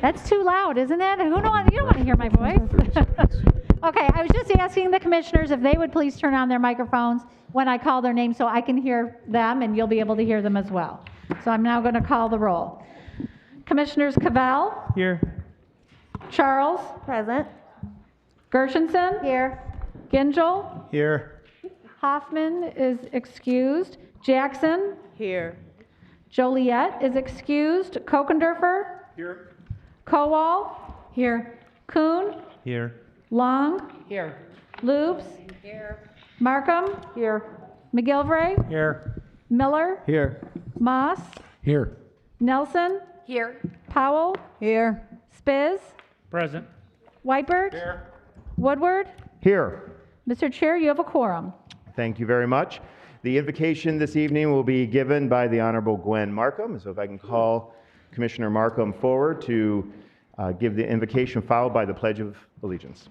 That's too loud, isn't it? You don't want to hear my voice. Okay, I was just asking the commissioners if they would please turn on their microphones when I call their name so I can hear them and you'll be able to hear them as well. So I'm now going to call the roll. Commissioners Cavell. Here. Charles. Present. Gershenson. Here. Gingell. Here. Hoffman is excused. Jackson. Here. Joliet is excused. Kokendorfer. Here. Kowal. Here. Kuhn. Here. Long. Here. Loobs. Here. Markham. Here. McGilvray. Here. Miller. Here. Moss. Here. Nelson. Here. Powell. Here. Spiz. Present. Weipert. Here. Woodward. Here. Mr. Chair, you have a quorum. Thank you very much. The invocation this evening will be given by the Honorable Gwen Markham. So if I can call Commissioner Markham forward to give the invocation, followed by the Pledge of Allegiance.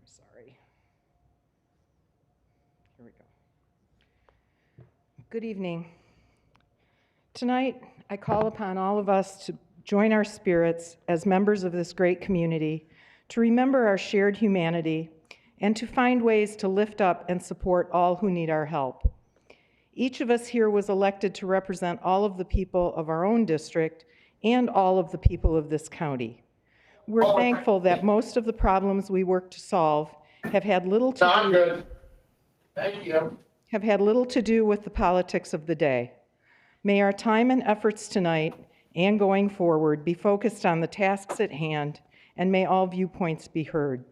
Sorry. Here we go. Good evening. Tonight, I call upon all of us to join our spirits as members of this great community, to remember our shared humanity, and to find ways to lift up and support all who need our help. Each of us here was elected to represent all of the people of our own district and all of the people of this county. We're thankful that most of the problems we work to solve have had little to do with the politics of the day. May our time and efforts tonight and going forward be focused on the tasks at hand, and may all viewpoints be heard.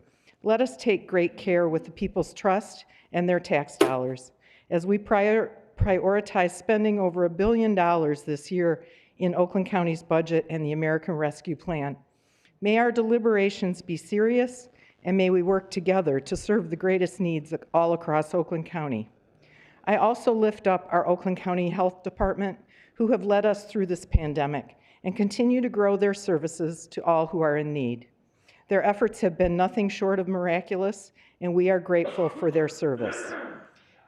Let us take great care with the people's trust and their tax dollars as we prioritize spending over $1 billion this year in Oakland County's budget and the American Rescue Plan. May our deliberations be serious, and may we work together to serve the greatest needs all across Oakland County. I also lift up our Oakland County Health Department, who have led us through this pandemic and continue to grow their services to all who are in need. Their efforts have been nothing short of miraculous, and we are grateful for their service.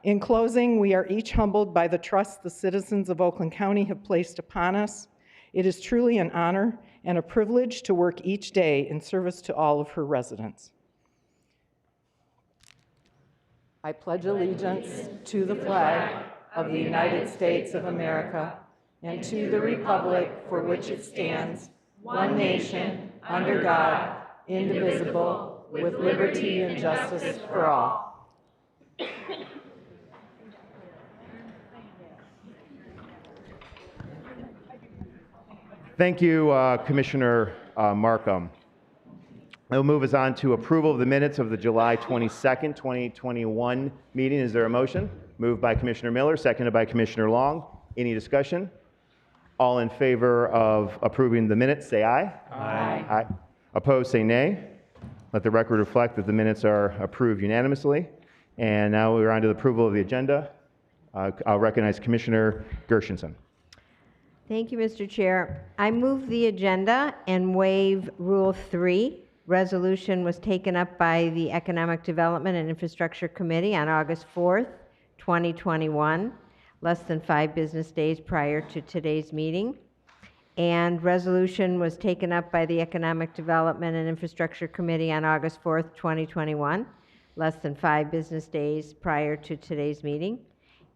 In closing, we are each humbled by the trust the citizens of Oakland County have placed upon us. It is truly an honor and a privilege to work each day in service to all of her residents. I pledge allegiance to the flag of the United States of America and to the republic for which it stands, one nation, under God, indivisible, with liberty and justice for all. Thank you, Commissioner Markham. We'll move us on to approval of the minutes of the July 22nd, 2021 meeting. Is there a motion? Moved by Commissioner Miller, seconded by Commissioner Long. Any discussion? All in favor of approving the minutes, say aye. Aye. Aye. Opposed, say nay. Let the record reflect that the minutes are approved unanimously. And now we're on to the approval of the agenda. I'll recognize Commissioner Gershenson. Thank you, Mr. Chair. I move the agenda and waive Rule 3. Resolution was taken up by the Economic Development and Infrastructure Committee on August 4th, 2021, less than 5 business days prior to today's meeting. And resolution was taken up by the Economic Development and Infrastructure Committee on August 4th, 2021, less than 5 business days prior to today's meeting.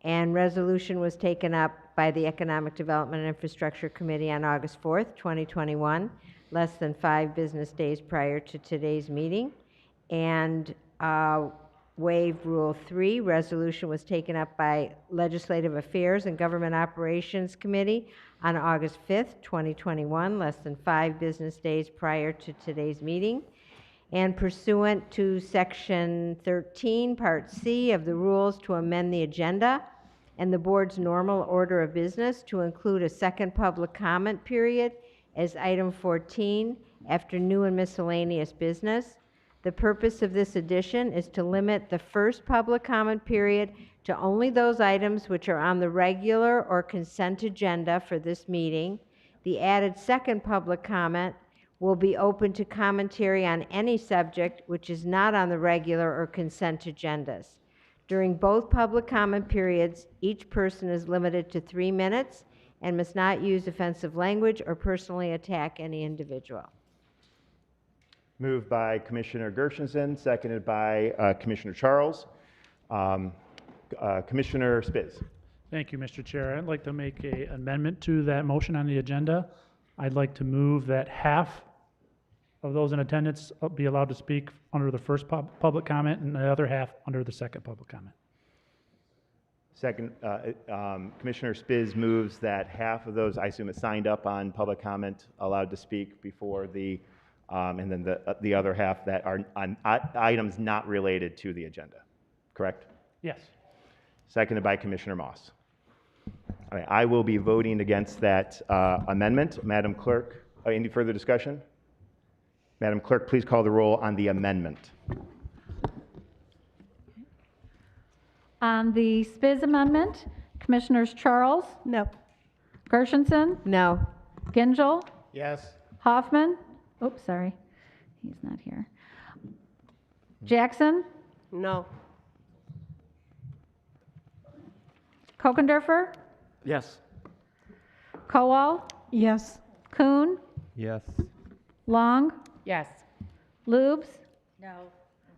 And resolution was taken up by the Economic Development and Infrastructure Committee on August 4th, 2021, less than 5 business days prior to today's meeting. And waived Rule 3. Resolution was taken up by Legislative Affairs and Government Operations Committee on August 5th, 2021, less than 5 business days prior to today's meeting. And pursuant to Section 13, Part C of the rules to amend the agenda and the board's normal order of business to include a second public comment period as item 14 after new and miscellaneous business. The purpose of this addition is to limit the first public comment period to only those items which are on the regular or consent agenda for this meeting, The added second public comment will be open to commentary on any subject which is not on the regular or consent agendas. During both public comment periods, each person is limited to 3 minutes and must not use offensive language or personally attack any individual. Moved by Commissioner Gershenson, seconded by Commissioner Charles. Commissioner Spiz. Thank you, Mr. Chair. I'd like to make an amendment to that motion on the agenda. I'd like to move that half of those in attendance be allowed to speak under the first public comment and the other half under the second public comment. Second, Commissioner Spiz moves that half of those, I assume, is signed up on public comment, allowed to speak before the, and then the other half that are on items not related to the agenda. Correct? Yes. Seconded by Commissioner Moss. All right, I will be voting against that amendment. Madam Clerk, any further discussion? Madam Clerk, please call the roll on the amendment. On the Spiz amendment, Commissioners Charles? No. Gershenson? No. Gingell? Yes. Hoffman? Oops, sorry. He's not here. Jackson? No. Kokendorfer? Yes. Kowal? Yes. Kuhn? Yes. Long? Yes. Lubes? No.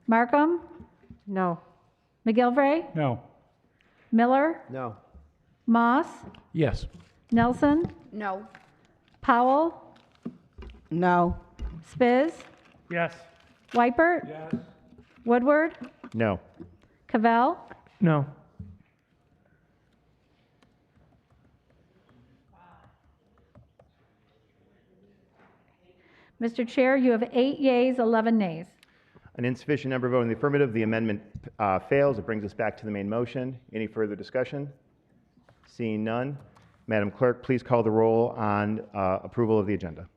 Markham? No. McGilvray? No. Miller? No. Moss? Yes. Nelson? No. Powell? No. Spiz? Yes. Weipert? Yes. Woodward? No. Cavell? No. Mr. Chair, you have 8 yeas, 11 nays. An insufficient number voting in the affirmative, the amendment fails. It brings us back to the main motion. Any further discussion? Seeing none, Madam Clerk, please call the roll on approval of the agenda.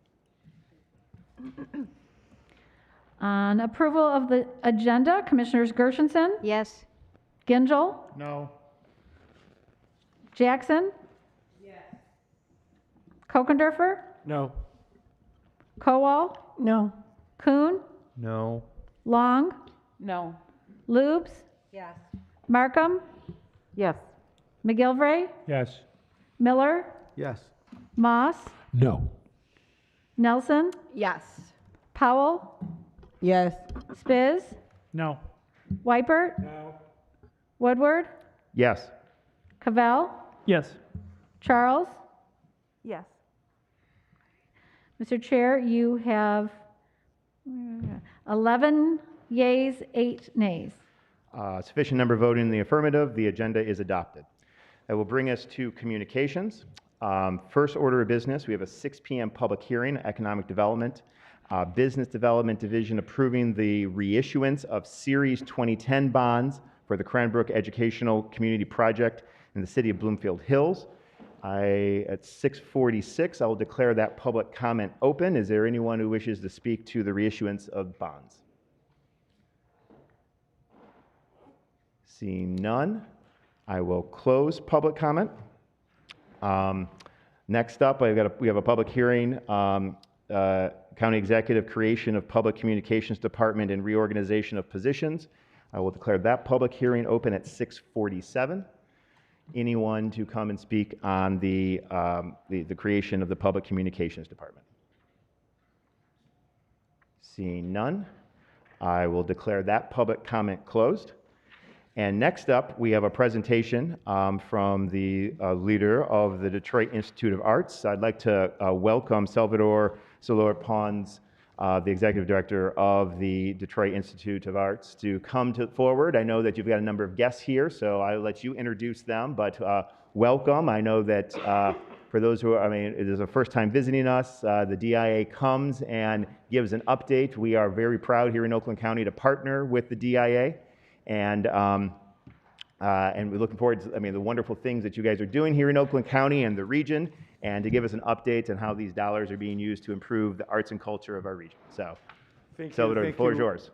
On approval of the agenda, Commissioners Gershenson? Yes. Gingell? No. Jackson? Yes. Kokendorfer? No. Kowal? No. Kuhn? No. Long? No. Lubes? Yes. Markham? Yes. McGilvray? Yes. Miller? Yes. Moss? No. Nelson? Yes. Powell? Yes. Spiz? No. Weipert? No. Woodward? Yes. Cavell? Yes. Charles? Yes. Mr. Chair, you have 11 yeas, 8 nays. Sufficient number voting in the affirmative, the agenda is adopted. That will bring us to communications. First order of business, we have a 6 p.m. public hearing, Economic Development, Business Development Division approving the reissuance of Series 2010 bonds for the Cranbrook Educational Community Project in the city of Bloomfield Hills. At 6:46, I will declare that public comment open. Is there anyone who wishes to speak to the reissuance of bonds? Seeing none, I will close public comment. Next up, we have a public hearing, County Executive creation of Public Communications Department and reorganization of positions. I will declare that public hearing open at 6:47. Anyone to come and speak on the creation of the Public Communications Department? Seeing none, I will declare that public comment closed. And next up, we have a presentation from the leader of the Detroit Institute of Arts. I'd like to welcome Salvador Soler Pons, the executive director of the Detroit Institute of Arts, to come forward. I know that you've got a number of guests here, so I'll let you introduce them, but welcome. I know that for those who are, it is a first time visiting us, the DIA comes and gives an update. We are very proud here in Oakland County to partner with the DIA, and we're looking forward to, the wonderful things that you guys are doing here in Oakland County and the region, and to give us an update on how these dollars are being used to improve the arts and culture of our region. So, Salvador, the floor is yours.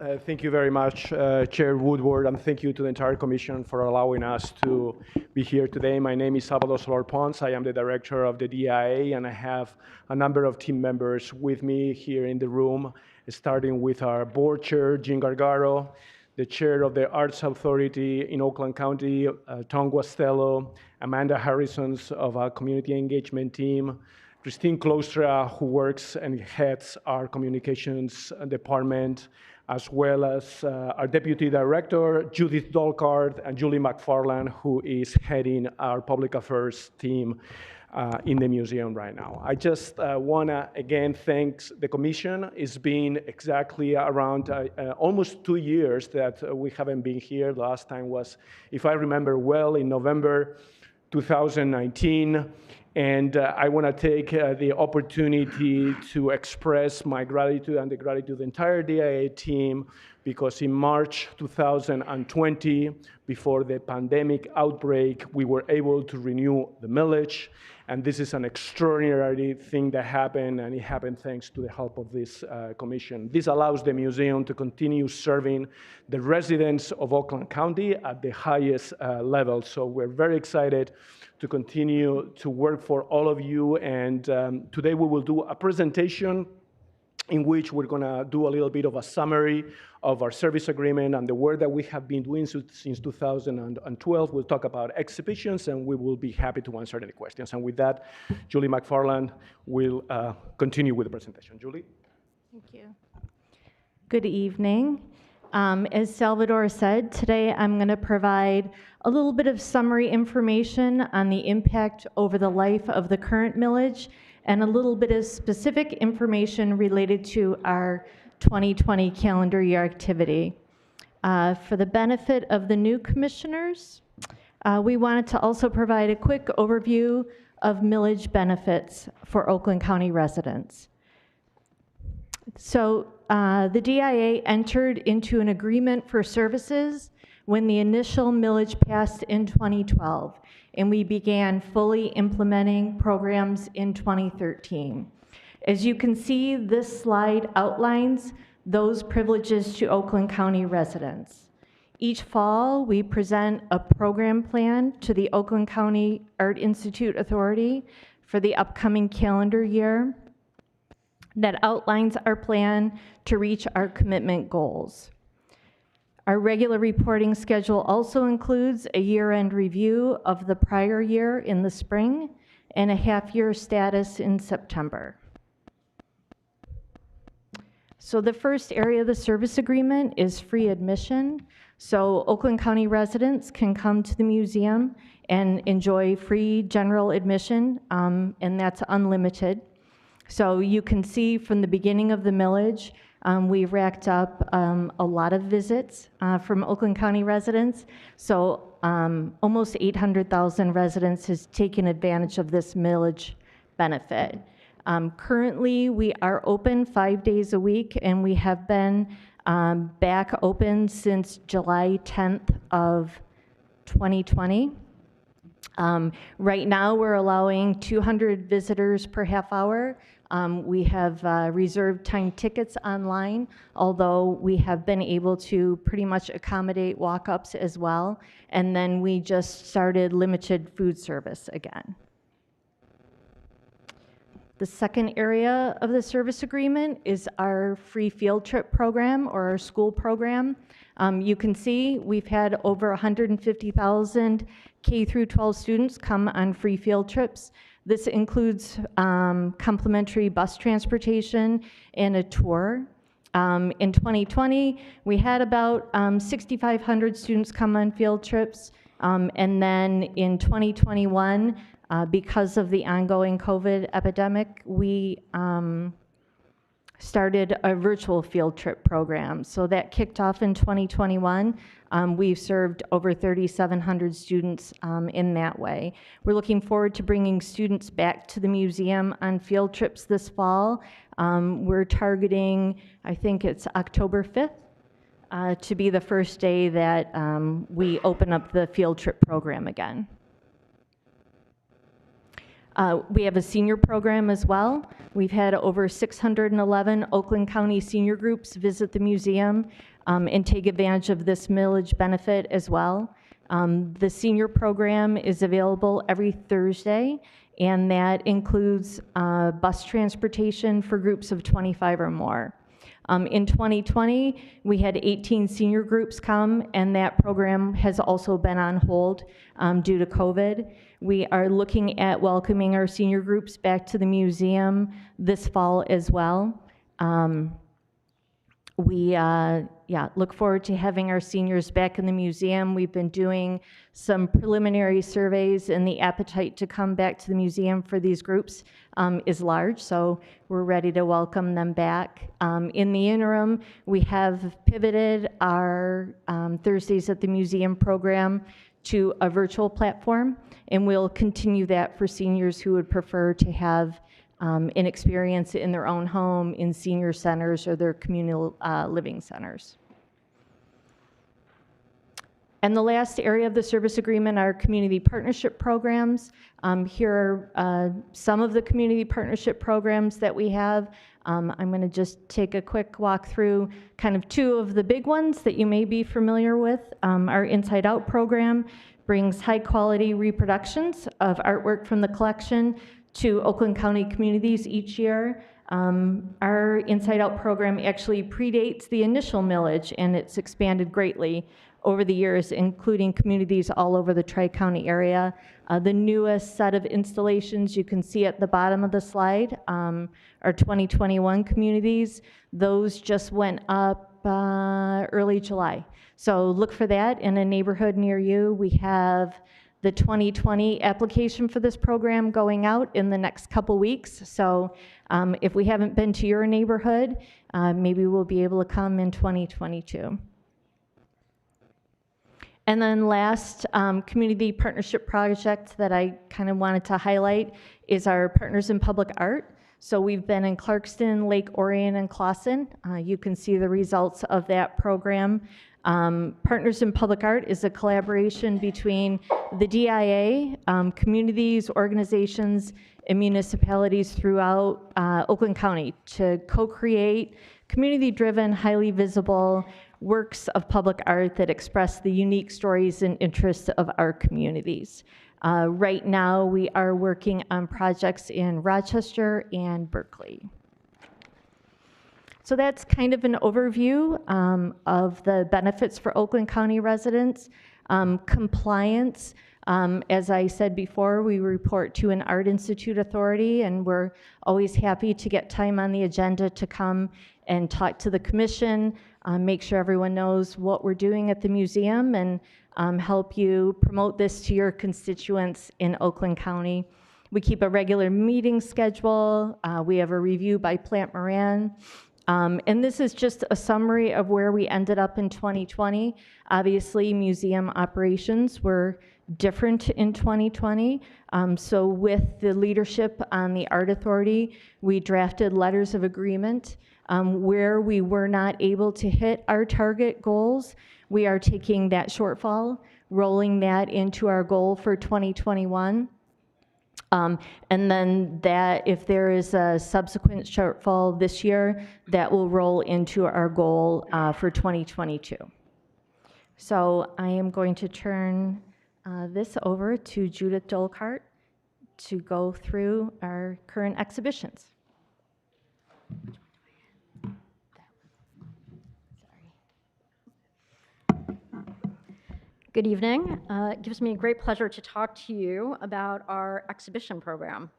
Thank you very much, Chair Woodward, and thank you to the entire Commission for allowing us to be here today. My name is Salvador Solar Pons. I am the Director of the DIA, and I have a number of team members with me here in the room, starting with our Board Chair, Jean Gargaro, the Chair of the Arts Authority in Oakland County, Tom Guastello, Amanda Harrisons of our Community Engagement Team, Christine Klostra, who works and heads our Communications Department, as well as our Deputy Director, Judith Dolkart, and Julie McFarland, who is heading our Public Affairs team in the museum right now. I just want to, again, thank the Commission. It's been exactly around almost 2 years that we haven't been here. The last time was, if I remember well, in November 2019. And I want to take the opportunity to express my gratitude and the gratitude of the entire DIA team, because in March 2020, before the pandemic outbreak, we were able to renew the millage. And this is an extraordinary thing that happened, and it happened thanks to the help of this commission. This allows the museum to continue serving the residents of Oakland County at the highest level. So we're very excited to continue to work for all of you. And today we will do a presentation in which we're going to do a little bit of a summary of our service agreement and the work that we have been doing since 2012. We'll talk about exhibitions, and we will be happy to answer any questions. And with that, Julie McFarland will continue with the presentation. Julie? Thank you. Good evening. As Salvador said, today I'm going to provide a little bit of summary information on the impact over the life of the current millage and a little bit of specific information related to our 2020 calendar year activity. For the benefit of the new commissioners, we wanted to also provide a quick overview of millage benefits for Oakland County residents. So the DIA entered into an agreement for services when the initial millage passed in 2012, and we began fully implementing programs in 2013. As you can see, this slide outlines those privileges to Oakland County residents. Each fall, we present a program plan to the Oakland County Art Institute Authority for the upcoming calendar year that outlines our plan to reach our commitment goals. Our regular reporting schedule also includes a year-end review of the prior year in the spring and a half-year status in September. So the first area of the service agreement is free admission. So Oakland County residents can come to the museum and enjoy free general admission, and that's unlimited. So you can see from the beginning of the millage, we've racked up a lot of visits from Oakland County residents. So almost 800,000 residents has taken advantage of this millage benefit. Currently, we are open 5 days a week, and we have been back open since July 10th of 2020. Right now, we're allowing 200 visitors per half hour. We have reserved time tickets online, although we have been able to pretty much accommodate walk-ups as well. And then we just started limited food service again. The second area of the service agreement is our free field trip program, or our school program. You can see we've had over 150,000 K through 12 students come on free field trips. This includes complimentary bus transportation and a tour. In 2020, we had about 6,500 students come on field trips. And then in 2021, because of the ongoing COVID epidemic, we started a virtual field trip program. So that kicked off in 2021. We've served over 3,700 students in that way. We're looking forward to bringing students back to the museum on field trips this fall. We're targeting, I think it's October 5th, to be the first day that we open up the field trip program again. We have a senior program as well. We've had over 611 Oakland County senior groups visit the museum and take advantage of this millage benefit as well. The senior program is available every Thursday, and that includes bus transportation for groups of 25 or more. In 2020, we had 18 senior groups come, and that program has also been on hold due to COVID. We are looking at welcoming our senior groups back to the museum this fall as well. We look forward to having our seniors back in the museum. We've been doing some preliminary surveys, and the appetite to come back to the museum for these groups is large, so we're ready to welcome them back. In the interim, we have pivoted our Thursdays at the Museum program to a virtual platform, and we'll continue that for seniors who would prefer to have an experience in their own home, in senior centers, or their communal living centers. And the last area of the service agreement are community partnership programs. Here are some of the community partnership programs that we have. I'm going to just take a quick walk through kind of two of the big ones that you may be familiar with. Our Inside Out program brings high quality reproductions of artwork from the collection to Oakland County communities each year. Our Inside Out program actually predates the initial millage, and it's expanded greatly over the years, including communities all over the Tri-County area. The newest set of installations you can see at the bottom of the slide are 2021 communities. Those just went up early July. So look for that in a neighborhood near you. We have the 2020 application for this program going out in the next couple weeks. So if we haven't been to your neighborhood, maybe we'll be able to come in 2022. And then last community partnership project that I kind of wanted to highlight is our Partners in Public Art. So we've been in Clarkston, Lake Orion, and Clawson. You can see the results of that program. Partners in Public Art is a collaboration between the DIA, communities, organizations, and municipalities throughout Oakland County to co-create community-driven, highly visible works of public art that express the unique stories and interests of our communities. Right now, we are working on projects in Rochester and Berkeley. So that's kind of an overview of the benefits for Oakland County residents. Compliance, as I said before, we report to an Art Institute authority, and we're always happy to get time on the agenda to come and talk to the commission, make sure everyone knows what we're doing at the museum, and help you promote this to your constituents in Oakland County. We keep a regular meeting schedule. We have a review by Plant Moran. And this is just a summary of where we ended up in 2020. Obviously, museum operations were different in 2020. So with the leadership on the Art Authority, we drafted letters of agreement. Where we were not able to hit our target goals, we are taking that shortfall, rolling that into our goal for 2021. And then that, if there is a subsequent shortfall this year, that will roll into our goal for 2022. So I am going to turn this over to Judith Dolkart to go through our current exhibitions. Good evening. It gives me a great pleasure to talk to you about our exhibition program.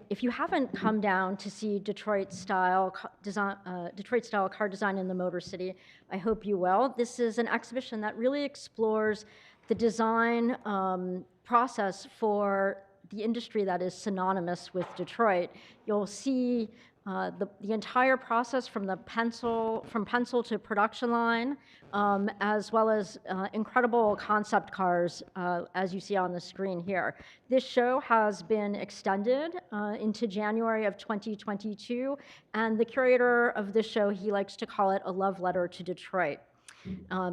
If you haven't come down to see Detroit-style car design in the Motor City, I hope you will. This is an exhibition that really explores the design process for the industry that is synonymous with Detroit. You'll see the entire process from pencil to production line, as well as incredible concept cars, as you see on the screen here. This show has been extended into January of 2022, and the curator of this show, he likes to call it a love letter to Detroit.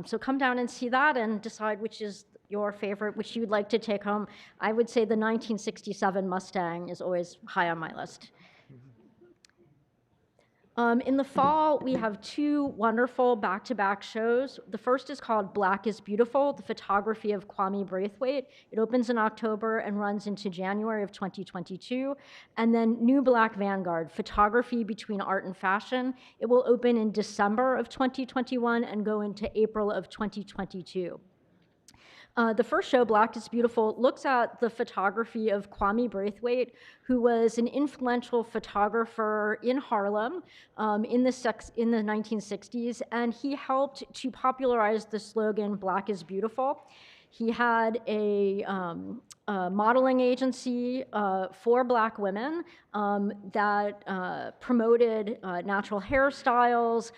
So come down and see that and decide which is your favorite, which you'd like to take home, I would say the 1967 Mustang is always high on my list. In the fall, we have two wonderful back-to-back shows. The first is called Black is Beautiful, the photography of Kwame Braithwaite. It opens in October and runs into January of 2022. And then New Black Vanguard, photography between art and fashion. It will open in December of 2021 and go into April of 2022. The first show, Black is Beautiful, looks at the photography of Kwame Braithwaite, who was an influential photographer in Harlem in the 1960s, and he helped to popularize the slogan, Black is Beautiful. He had a modeling agency for Black women that promoted natural hairstyles,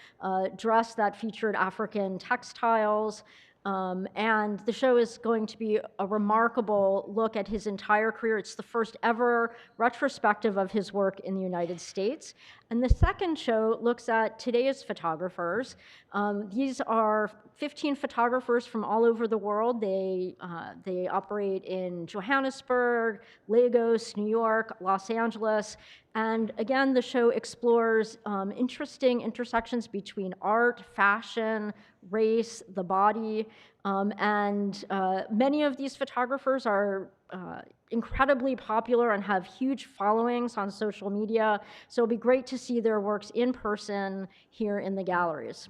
dress that featured African textiles, and the show is going to be a remarkable look at his entire career. It's the first ever retrospective of his work in the United States. And the second show looks at today's photographers. These are 15 photographers from all over the world. They operate in Johannesburg, Lagos, New York, Los Angeles. And again, the show explores interesting intersections between art, fashion, race, the body, and many of these photographers are incredibly popular and have huge followings on social media. So it'll be great to see their works in person here in the galleries.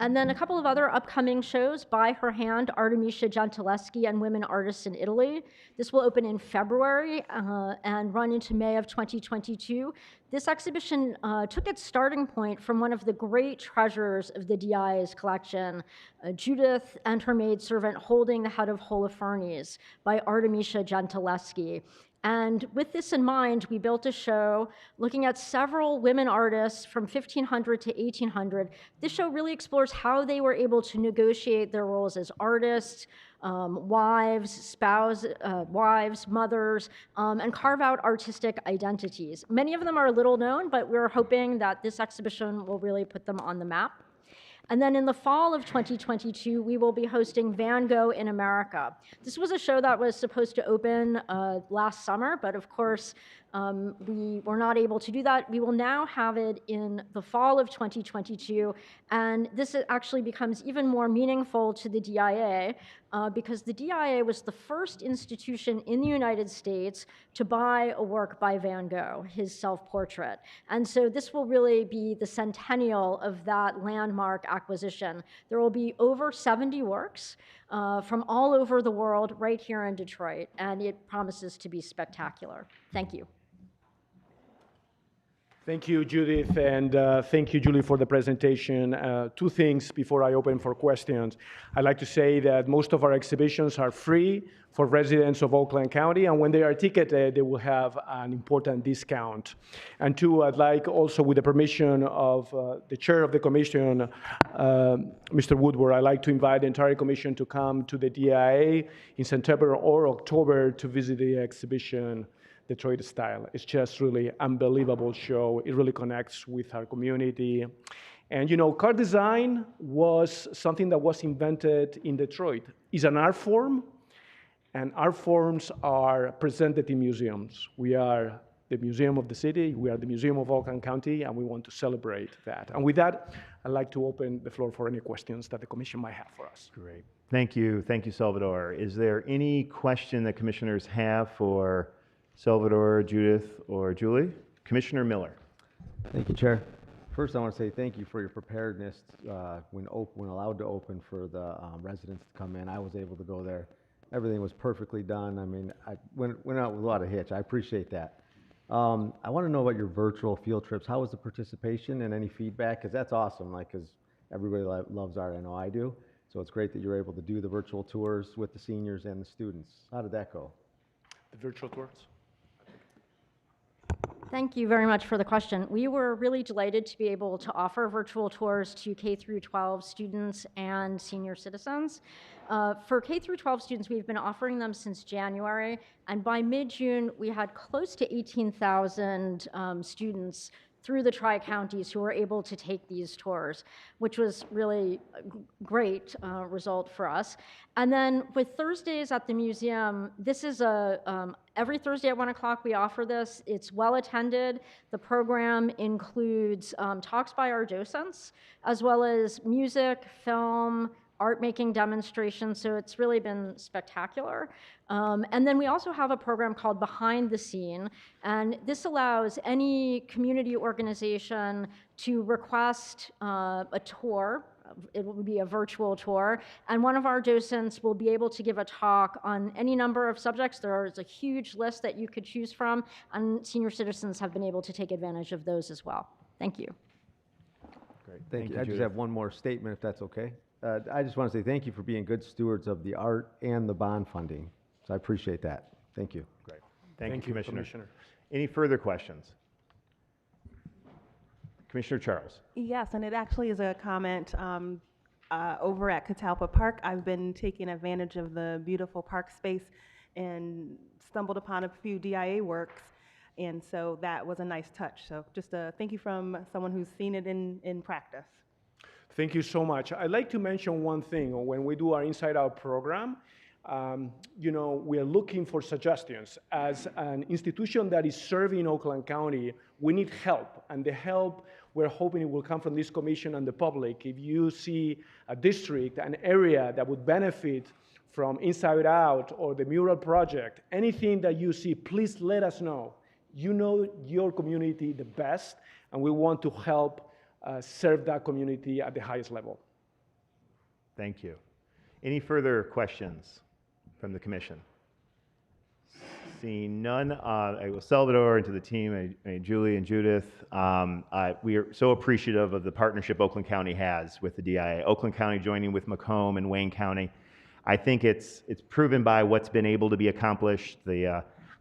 And then a couple of other upcoming shows, By Her Hand, Artemisia Gentileschi and Women Artists in Italy. This will open in February and run into May of 2022. This exhibition took its starting point from one of the great treasures of the DIA's collection, Judith and Her Maidservant Holding the Head of Holofernes by Artemisia Gentileschi. And with this in mind, we built a show looking at several women artists from 1500 to 1800. This show really explores how they were able to negotiate their roles as artists, wives, mothers, and carve out artistic identities. Many of them are little known, but we're hoping that this exhibition will really put them on the map. And then in the fall of 2022, we will be hosting Van Gogh in America. This was a show that was supposed to open last summer, but of course, we were not able to do that. We will now have it in the fall of 2022, and this actually becomes even more meaningful to the DIA because the DIA was the first institution in the United States to buy a work by Van Gogh, his self-portrait. And so this will really be the centennial of that landmark acquisition. There will be over 70 works from all over the world right here in Detroit, and it promises to be spectacular. Thank you. Thank you, Judith, and thank you, Julie, for the presentation. Two things before I open for questions. I'd like to say that most of our exhibitions are free for residents of Oakland County, and when they are ticketed, they will have an important discount. And two, I'd like also, with the permission of the chair of the commission, Mr. Woodward, I'd like to invite the entire commission to come to the DIA in September or October to visit the exhibition, Detroit Style. It's just really unbelievable show. It really connects with our community. And you know, car design was something that was invented in Detroit. It's an art form, and art forms are presented in museums. We are the museum of the city, we are the museum of Oakland County, and we want to celebrate that. And with that, I'd like to open the floor for any questions that the commission might have for us. Great. Thank you, Salvador. Is there any question that commissioners have for Salvador, Judith, or Julie? Commissioner Miller. Thank you, Chair. First, I want to say thank you for your preparedness when allowed to open for the residents to come in. I was able to go there. Everything was perfectly done. I mean, I went out with a lot of hitch. I appreciate that. I want to know about your virtual field trips. How was the participation and any feedback? Because that's awesome, because everybody loves art. I know I do. So it's great that you're able to do the virtual tours with the seniors and the students. How did that go? The virtual tours? Thank you very much for the question. We were really delighted to be able to offer virtual tours to K through 12 students and senior citizens. For K through 12 students, we've been offering them since January, and by mid-June, we had close to 18,000 students through the Tri-Counties who were able to take these tours, which was really a great result for us. And then with Thursdays at the museum, this is every Thursday at 1 o'clock we offer this. It's well attended. The program includes talks by our docents, as well as music, film, art making demonstrations, so it's really been spectacular. And then we also have a program called Behind the Scene, and this allows any community organization to request a tour. It will be a virtual tour, and one of our docents will be able to give a talk on any number of subjects. There is a huge list that you could choose from, and senior citizens have been able to take advantage of those as well. Thank you. Great, thank you. I just Judith. have one more statement, if that's okay. I just want to say thank you for being good stewards of the art and the bond funding. So I appreciate that. Thank you. Great. Thank you, Commissioner. Commissioner. Any further questions? Commissioner Charles. Yes, and it actually is a comment over at Catalpa Park. I've been taking advantage of the beautiful park space and stumbled upon a few DIA works, and so that was a nice touch. So just a thank you from someone who's seen it in practice. Thank you so much. I'd like to mention one thing. When we do our Inside Out program, we are looking for suggestions. As an institution that is serving Oakland County, we need help. And the help, we're hoping it will come from this commission and the public. If you see a district, an area that would benefit from Inside Out or the mural project, anything that you see, please let us know. You know your community the best, and we want to help serve that community at the highest level. Thank you. Any further questions from the commission? Seeing none, I will Salvador and to the team, Julie and Judith. We are so appreciative of the partnership Oakland County has with the DIA. Oakland County joining with Macomb and Wayne County. I think it's proven by what's been able to be accomplished.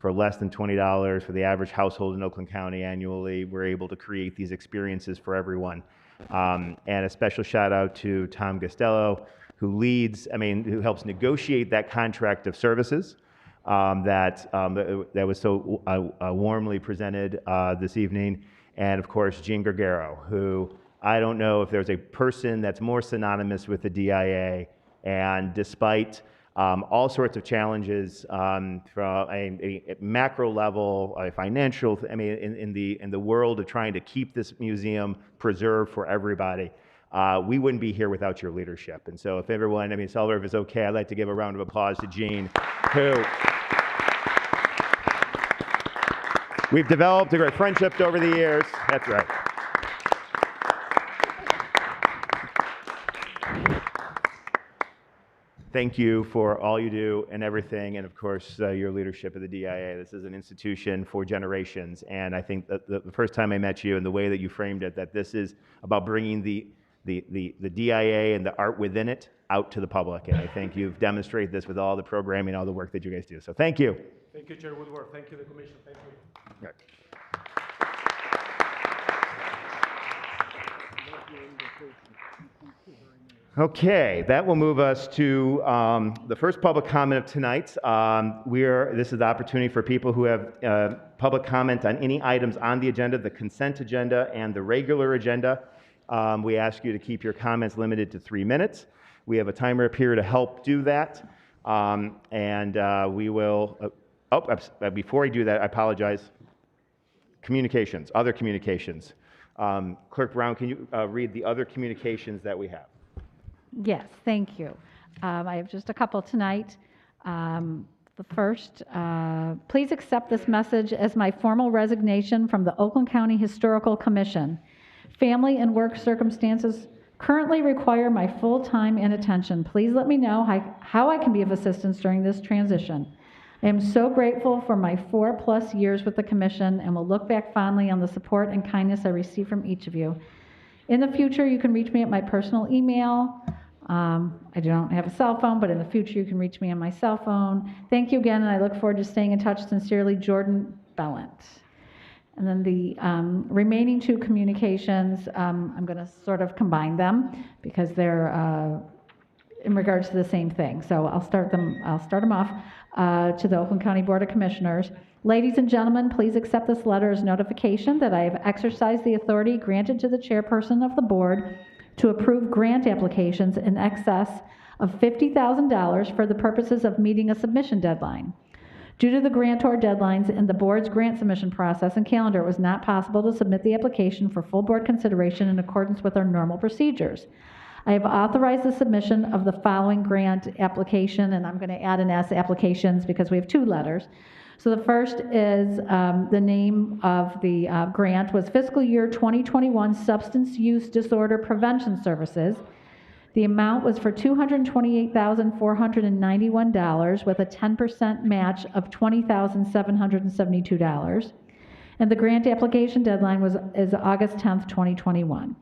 For less than $20 for the average household in Oakland County annually, we're able to create these experiences for everyone. And a special shout out to Tom Costello, who helps negotiate that contract of services that was so warmly presented this evening. And of course, Jean Gregero, who I don't know if there's a person that's more synonymous with the DIA, and despite all sorts of challenges from a macro level, a financial, in the world of trying to keep this museum preserved for everybody. We wouldn't be here without your leadership. And so if everyone, Salvador, if it's okay, I'd like to give a round of applause to Jean, who we've developed a great friendship over the years. That's right. Thank you for all you do and everything, and of course, your leadership of the DIA. This is an institution for generations, and I think that the first time I met you and the way that you framed it, that this is about bringing the DIA and the art within it out to the public, and I think you've demonstrated this with all the programming, all the work that you guys do. So thank you. Thank you, Chair Woodward. Thank you, the Commission. Thank you. Right. Okay, that will move us to the first public comment of tonight. This is the opportunity for people who have public comment on any items on the agenda, the consent agenda and the regular agenda. We ask you to keep your comments limited to 3 minutes. We have a timer up here to help do that. We will, before I do that, I apologize. Communications, other communications. Clerk Brown, can you read the other communications that we have? Yes, thank you. I have just a couple tonight. The first, please accept this message as my formal resignation from the Oakland County Historical Commission. Family and work circumstances currently require my full time and attention. Please let me know how I can be of assistance during this transition. I am so grateful for my 4+ years with the commission and will look back fondly on the support and kindness I received from each of you. In the future, you can reach me at my personal email. I don't have a cell phone, but in the future, you can reach me on my cell phone. Thank you again, and I look forward to staying in touch. Sincerely, Jordan Bellant. And then the remaining 2 communications, I'm going to sort of combine them because they're in regards to the same thing. So I'll start them off to the Oakland County Board of Commissioners. Ladies and gentlemen, please accept this letter as notification that I have exercised the authority granted to the chairperson of the board to approve grant applications in excess of $50,000 for the purposes of meeting a submission deadline. Due to the grantor deadlines in the board's grant submission process and calendar, it was not possible to submit the application for full board consideration in accordance with our normal procedures. I have authorized the submission of the following grant application, and I'm going to add an S, applications, because we have two letters. So the first is the name of the grant was Fiscal Year 2021 Substance Use Disorder Prevention Services. The amount was for $228,491 with a 10% match of $20,772. And the grant application deadline is August 10th, 2021.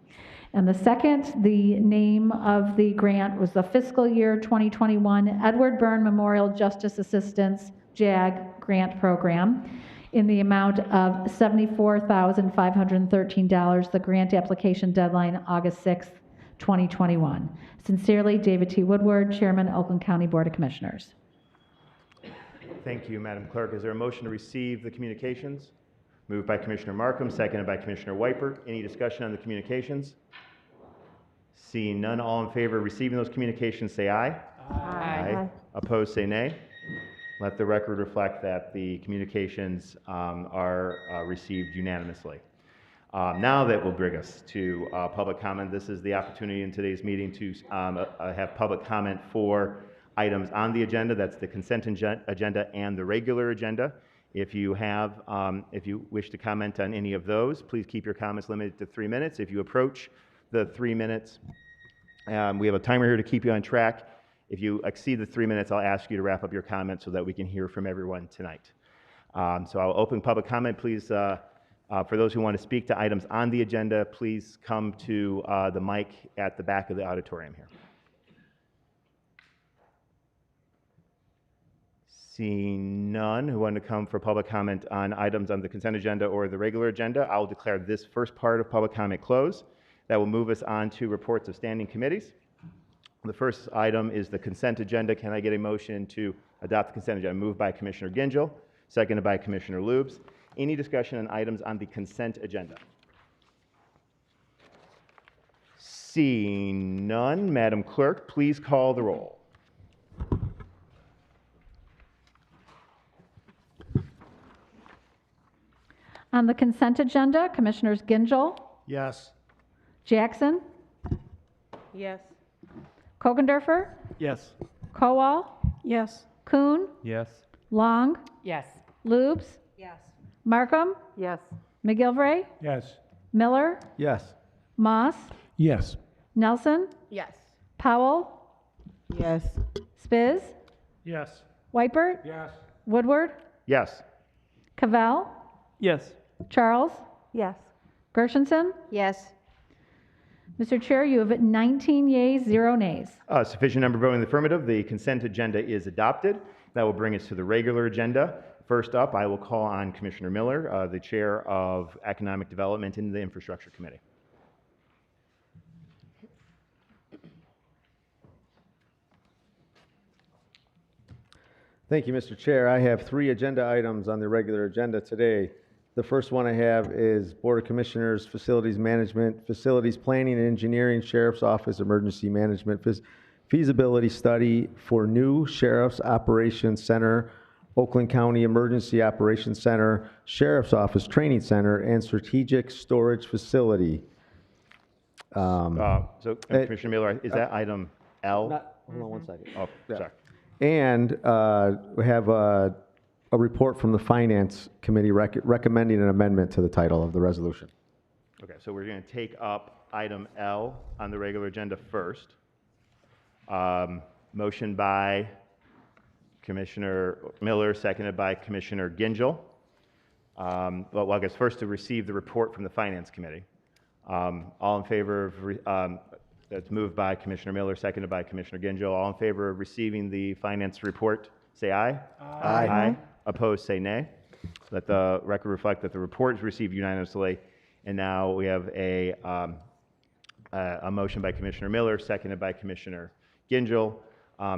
And the second, the name of the grant was the Fiscal Year 2021 Edward Byrne Memorial Justice Assistance, JAG, grant program in the amount of $74,513. The grant application deadline, August 6th, 2021. Sincerely, David T. Woodward, Chairman, Oakland County Board of Commissioners. Thank you, Madam Clerk. Is there a motion to receive the communications? Moved by Commissioner Markham, seconded by Commissioner Weipert. Any discussion on the communications? Seeing none, all in favor of receiving those communications, say aye. Aye. Opposed, say nay. Let the record reflect that the communications are received unanimously. Now that will bring us to public comment. This is the opportunity in today's meeting to have public comment for items on the agenda. That's the consent agenda and the regular agenda. If you wish to comment on any of those, please keep your comments limited to 3 minutes. If you approach the 3 minutes, we have a timer here to keep you on track. If you exceed the 3 minutes, I'll ask you to wrap up your comments so that we can hear from everyone tonight. So I'll open public comment. Please, for those who want to speak to items on the agenda, please come to the mic at the back of the auditorium here. Seeing none who want to come for public comment on items on the consent agenda or the regular agenda, I will declare this first part of public comment closed. That will move us on to reports of standing committees. The first item is the consent agenda. Can I get a motion to adopt the consent agenda? Moved by Commissioner Gingell, seconded by Commissioner Lubes. Any discussion on items on the consent agenda? Seeing none, Madam Clerk, please call the roll. On the consent agenda, Commissioners Gingell, Yes. Jackson, Yes. Kogendorfer, Yes. Kowal, Yes. Kuhn, Yes. Long, Yes. Lubes, Yes. Markham, Yes. McGilvray, Yes. Miller, Yes. Moss, Yes. Nelson, Yes. Powell, Yes. Spiz, Yes. Weipert, Yes. Woodward, Yes. Cavell, Yes. Charles, Yes. Gershenson. Yes. Mr. Chair, you have 19 yeas, 0 nays. Sufficient number voting in the affirmative. The consent agenda is adopted. That will bring us to the regular agenda. First up, I will call on Commissioner Miller, the Chair of Economic Development in the Infrastructure Committee. Thank you, Mr. Chair. I have 3 agenda items on the regular agenda today. The first one I have is Board of Commissioners, Facilities Management, Facilities Planning and Engineering, Sheriff's Office, Emergency Management, Feasibility Study for new Sheriff's Operations Center, Oakland County Emergency Operations Center, Sheriff's Office Training Center, and Strategic Storage Facility. Commissioner Miller, is that item L? Hold on one second. Oh, sorry. And we have a report from the Finance Committee recommending an amendment to the title of the resolution. Okay, so we're going to take up item L on the regular agenda first. Motion by Commissioner Miller, seconded by Commissioner Gingell. Well, I guess first to receive the report from the Finance Committee. All in favor of, that's moved by Commissioner Miller, seconded by Commissioner Gingell. All in favor of receiving the finance report, say aye. Aye. Aye. Opposed, say nay. Let the record reflect that the report is received unanimously. And now we have a motion by Commissioner Miller, seconded by Commissioner Gingell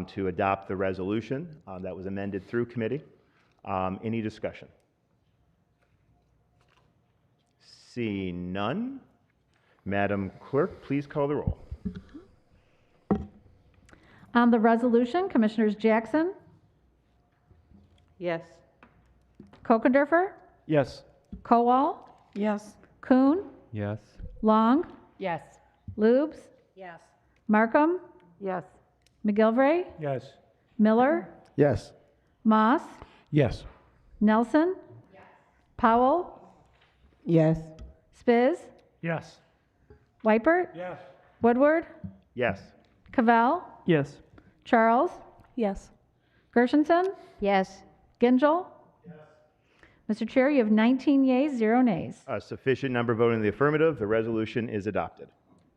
to adopt the resolution that was amended through committee. Any discussion? Seeing none, Madam Clerk, please call the roll. On the resolution, Commissioners Jackson, Yes. Kokendorfer, Yes. Kowal, Yes. Kuhn, Yes. Long, Yes. Lubes, Yes. Markham, Yes. McGilvray, Yes. Miller, Yes. Moss, Yes. Nelson, Powell, Yes. Spiz, Yes. Weipert, Yes. Woodward, Yes. Cavell, Yes. Charles, Yes. Gershenson, Yes. Gingell. Mr. Chair, you have 19 yeas, 0 nays. A sufficient number voting in the affirmative. The resolution is adopted.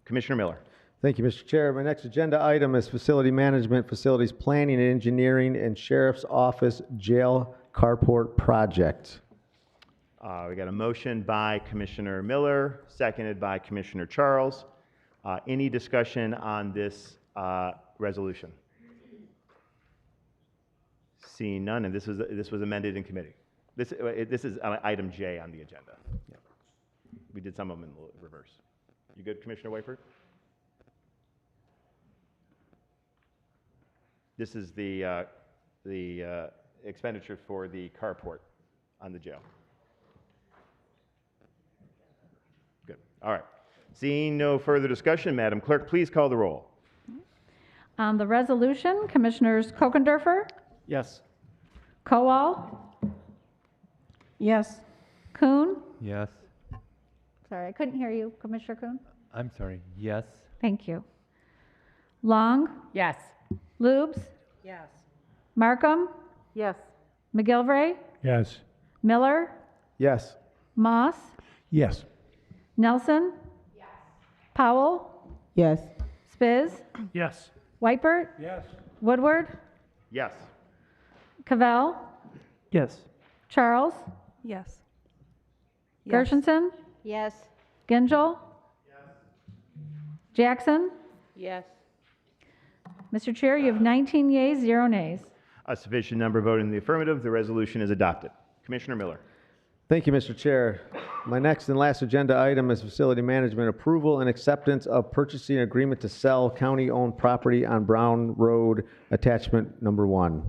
Commissioner Miller. Thank you, Mr. Chair. My next agenda item is facility management, facilities planning and engineering, and Sheriff's Office Jail Carport Project. We got a motion by Commissioner Miller, seconded by Commissioner Charles. Any discussion on this resolution? Seeing none, and this was amended in committee. This is item J on the agenda. We did some of them in reverse. You good, Commissioner Weipert? This is the expenditure for the carport on the jail. Good. All right. Seeing no further discussion, Madam Clerk, please call the roll. On the resolution, Commissioners Kokendorfer, Yes. Kowal, Yes. Kuhn, Yes. sorry, I couldn't hear you, Commissioner Kuhn. I'm sorry. Yes. Thank you. Long, Yes. Lubes, Yes. Markham, Yes. McGilvray, Yes. Miller, Yes. Moss, Yes. Nelson, Powell, Yes. Spiz, Yes. Weipert, Yes. Woodward, Yes. Cavell, Yes. Charles, Yes. Gershenson, Yes. Gingell, Jackson. Yes. Mr. Chair, you have 19 yeas, 0 nays. A sufficient number voting in the affirmative. The resolution is adopted. Commissioner Miller. Thank you, Mr. Chair. My next and last agenda item is facility management approval and acceptance of purchasing agreement to sell county-owned property on Brown Road, attachment number 1.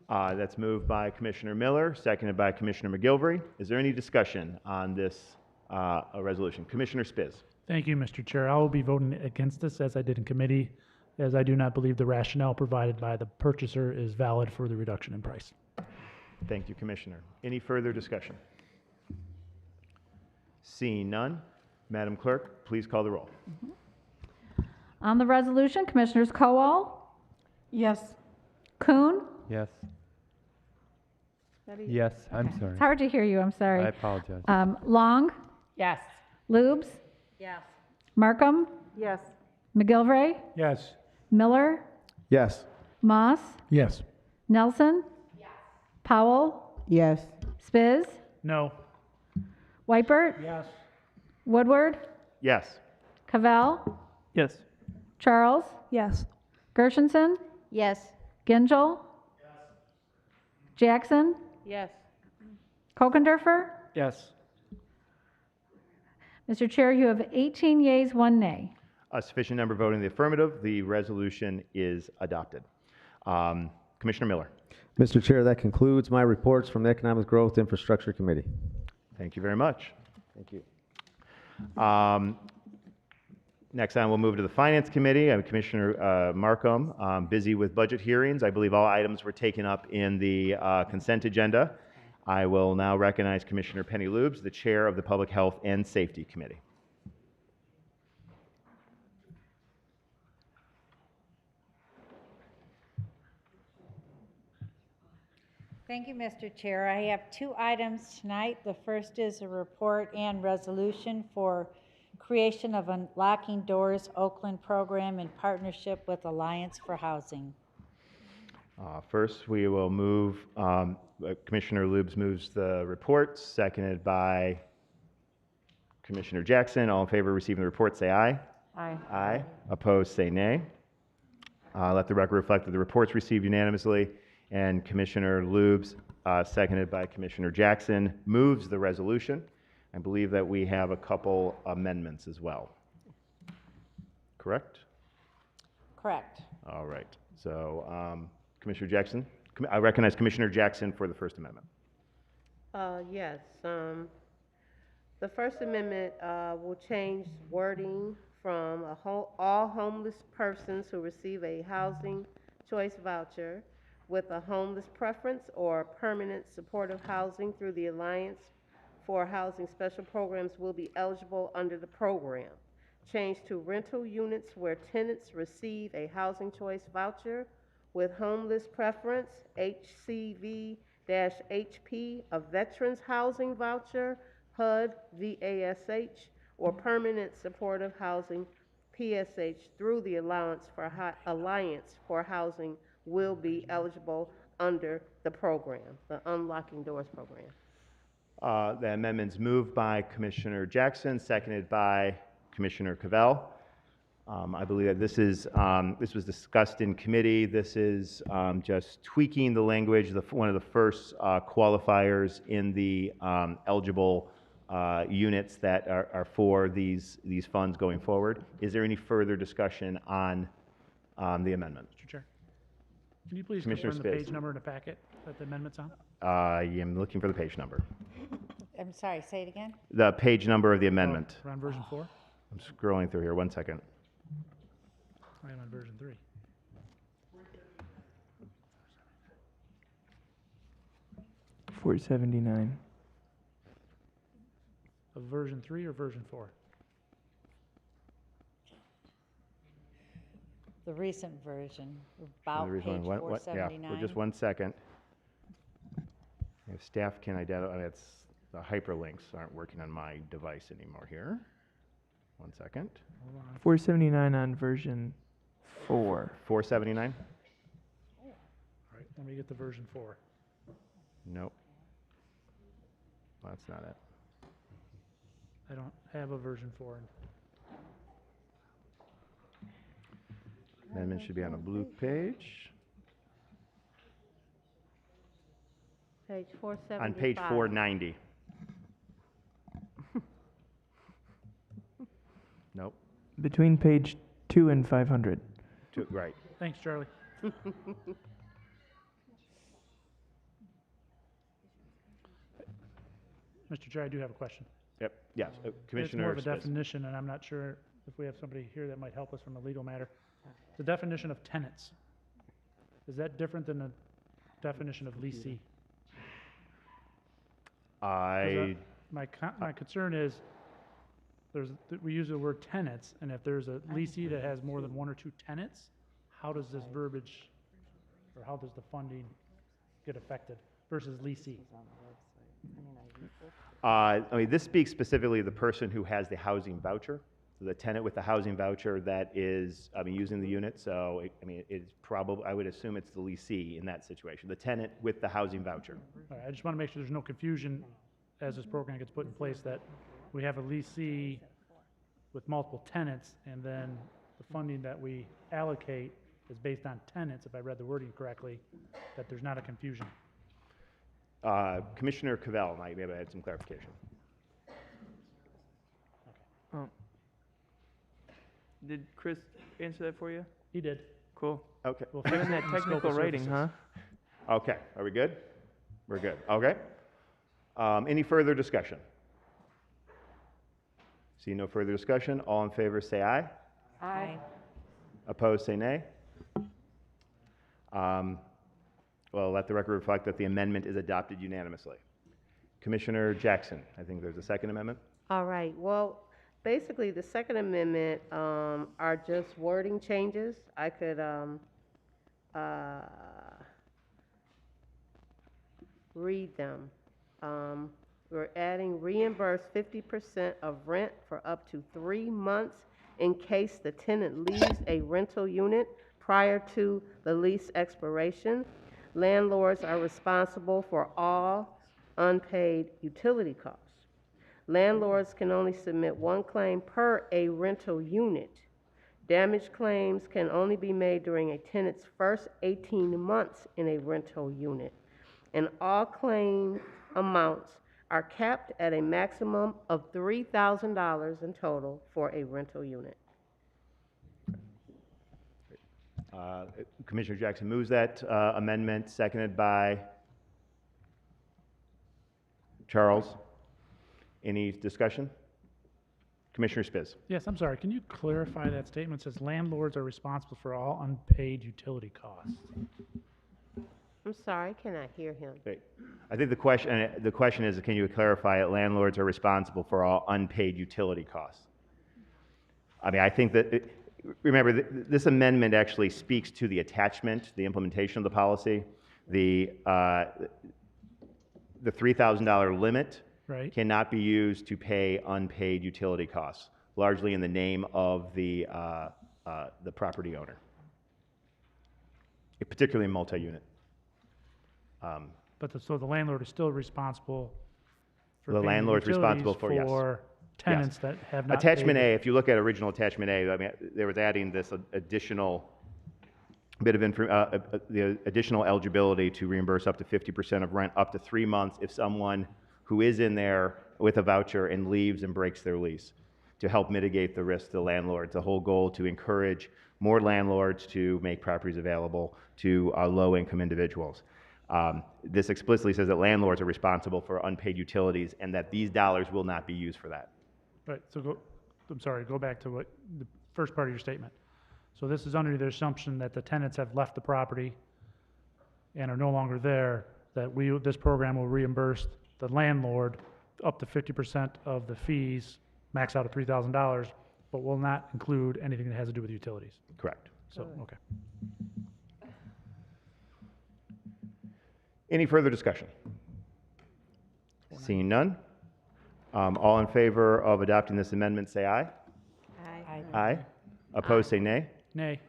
That's moved by Commissioner Miller, seconded by Commissioner McGilvray. Is there any discussion on this resolution? Commissioner Spiz. Thank you, Mr. Chair. I will be voting against this, as I did in committee, as I do not believe the rationale provided by the purchaser is valid for the reduction in price. Thank you, Commissioner. Any further discussion? Seeing none, Madam Clerk, please call the roll. On the resolution, Commissioners Kowal, Yes. Kuhn, Yes. Yes, I'm it's sorry. hard to hear you, I'm sorry. I apologize. Long, Yes. Lubes, Yes. Markham, Yes. McGilvray, Yes. Miller, Yes. Moss, Yes. Nelson, Powell, Yes. Spiz, No. Weipert, Yes. Woodward, Yes. Cavell, Yes. Charles, Yes. Gershenson, Yes. Gingell, Jackson, Yes. Kokendorfer. Yes. Mr. Chair, you have 18 yeas, 1 nay. A sufficient number voting in the affirmative. The resolution is adopted. Commissioner Miller. Mr. Chair, that concludes my reports from the Economic Growth Infrastructure Committee. Thank you very much. Thank you. Next on, we'll move to the Finance Committee. Commissioner Markham, busy with budget hearings. I believe all items were taken up in the consent agenda. I will now recognize Commissioner Penny Lubes, the Chair of the Public Health and Safety Committee. Thank you, Mr. Chair. I have 2 items tonight. The first is a report and resolution for creation of Unlocking Doors Oakland program in partnership with Alliance for Housing. First, we will move, Commissioner Lubes moves the report, seconded by Commissioner Jackson. All in favor of receiving the report, say aye. Aye. Aye. Opposed, say nay. Let the record reflect that the report's received unanimously, and Commissioner Lubes, seconded by Commissioner Jackson, moves the resolution. I believe that we have a couple amendments as well. Correct? Correct. All right. So, Commissioner Jackson, I recognize Commissioner Jackson for the First Amendment. Yes. The First Amendment will change wording from all homeless persons who receive a housing choice voucher with a homeless preference or permanent supportive housing through the Alliance for Housing Special Programs will be eligible under the program. Change to rental units where tenants receive a housing choice voucher with homeless preference, HCV-HP, a veterans housing voucher, HUD, VASH, or permanent supportive housing, PSH, through the Alliance for Housing will be eligible under the program, the Unlocking Doors program. The amendment's moved by Commissioner Jackson, seconded by Commissioner Cavell. I believe that this was discussed in committee. This is just tweaking the language, one of the first qualifiers in the eligible units that are for these funds going forward. Is there any further discussion on the amendment? Mr. Chair, can you please Commissioner confirm the Space. page number in the packet that the amendment's on? I am looking for the page number. I'm sorry, say it again? The page number of the amendment. We're on version 4? I'm scrolling through here, 1 second. I am on version 3. $4.79. Of version 3 or version 4? The recent version, The about reason page why- 479. Yeah, just 1 second. If staff can identify, it's the hyperlinks aren't working on my device anymore here. 1 second. Hold on. 479 on version 4. 479? All right, let me get the version 4. Nope. That's not it. I don't have a version 4. Amendment should be on a blue page. Page 475. On page 490. Nope. Between page 2 and 500. Right. Thanks, Charlie. Mr. Chair, I do have a question. Yep. Yes. It's more Commissioner of a Space. definition, and I'm not sure if we have somebody here that might help us from a legal matter. The definition of tenants, is that different than the definition of leasee? 'Cause, my concern is, we use the word tenants, and if there's a leasee that has more than 1 or 2 tenants, how does this verbiage, or how does the funding get affected versus leasee? This speaks specifically to the person who has the housing voucher, so the tenant with the housing voucher that is, using the unit. So, it's probably, I would assume it's the leasee in that situation, the tenant with the housing voucher. All right, I just want to make sure there's no confusion as this program gets put in place, that we have a leasee with multiple tenants, and then the funding that we allocate is based on tenants, if I read the wording correctly, that there's not a confusion. Commissioner Cavell might be able to add some clarification. Did Chris answer that for you? He did. Cool. Okay. We'll Given fix it that in the scope technical of writing, services. huh? Okay, are we good? We're good, okay. Any further discussion? See no further discussion, all in favor say aye. Aye. Opposed, say nay. Well, let the record reflect that the amendment is adopted unanimously. Commissioner Jackson, I think there's a second amendment? All right, well, basically, the Second Amendment are just wording changes. I could read them. We're adding reimburse 50% of rent for up to 3 months in case the tenant leaves a rental unit prior to the lease expiration. Landlords are responsible for all unpaid utility costs. Landlords can only submit 1 claim per a rental unit. Damage claims can only be made during a tenant's first 18 months in a rental unit, and all claim amounts are capped at a maximum of $3,000 in total for a rental unit. Commissioner Jackson moves that amendment, seconded by Charles. Any discussion? Commissioner Spiz. Yes, I'm sorry. Can you clarify that statement? It says landlords are responsible for all unpaid utility costs. I'm sorry, I cannot hear him. Great. I think the question is, can you clarify it? Landlords are responsible for all unpaid utility costs. I mean, I think that, remember, this amendment actually speaks to the attachment, the implementation of the policy. The $3,000 limit cannot be used to pay unpaid utility costs, largely in the name of the property owner, particularly in multi-unit. So the landlord is still responsible for The paying landlord's responsible utilities for, yes. tenants that have not Attachment paid. A, if you look at original Attachment A, I mean, there was adding this additional bit of the additional eligibility to reimburse up to 50% of rent up to 3 months if someone who is in there with a voucher and leaves and breaks their lease, to help mitigate the risk to the landlord. The whole goal to encourage more landlords to make properties available to low-income individuals. This explicitly says that landlords are responsible for unpaid utilities and that these dollars will not be used for that. Right, so go back to what the first part of your statement. So this is under the assumption that the tenants have left the property and are no longer there, that this program will reimburse the landlord up to 50% of the fees, max out at $3,000, but will not include anything that has to do with utilities. Correct. So, okay. Any further discussion? Seeing none. All in favor of adopting this amendment, say aye. Aye. Aye. Opposed, say nay. Nay.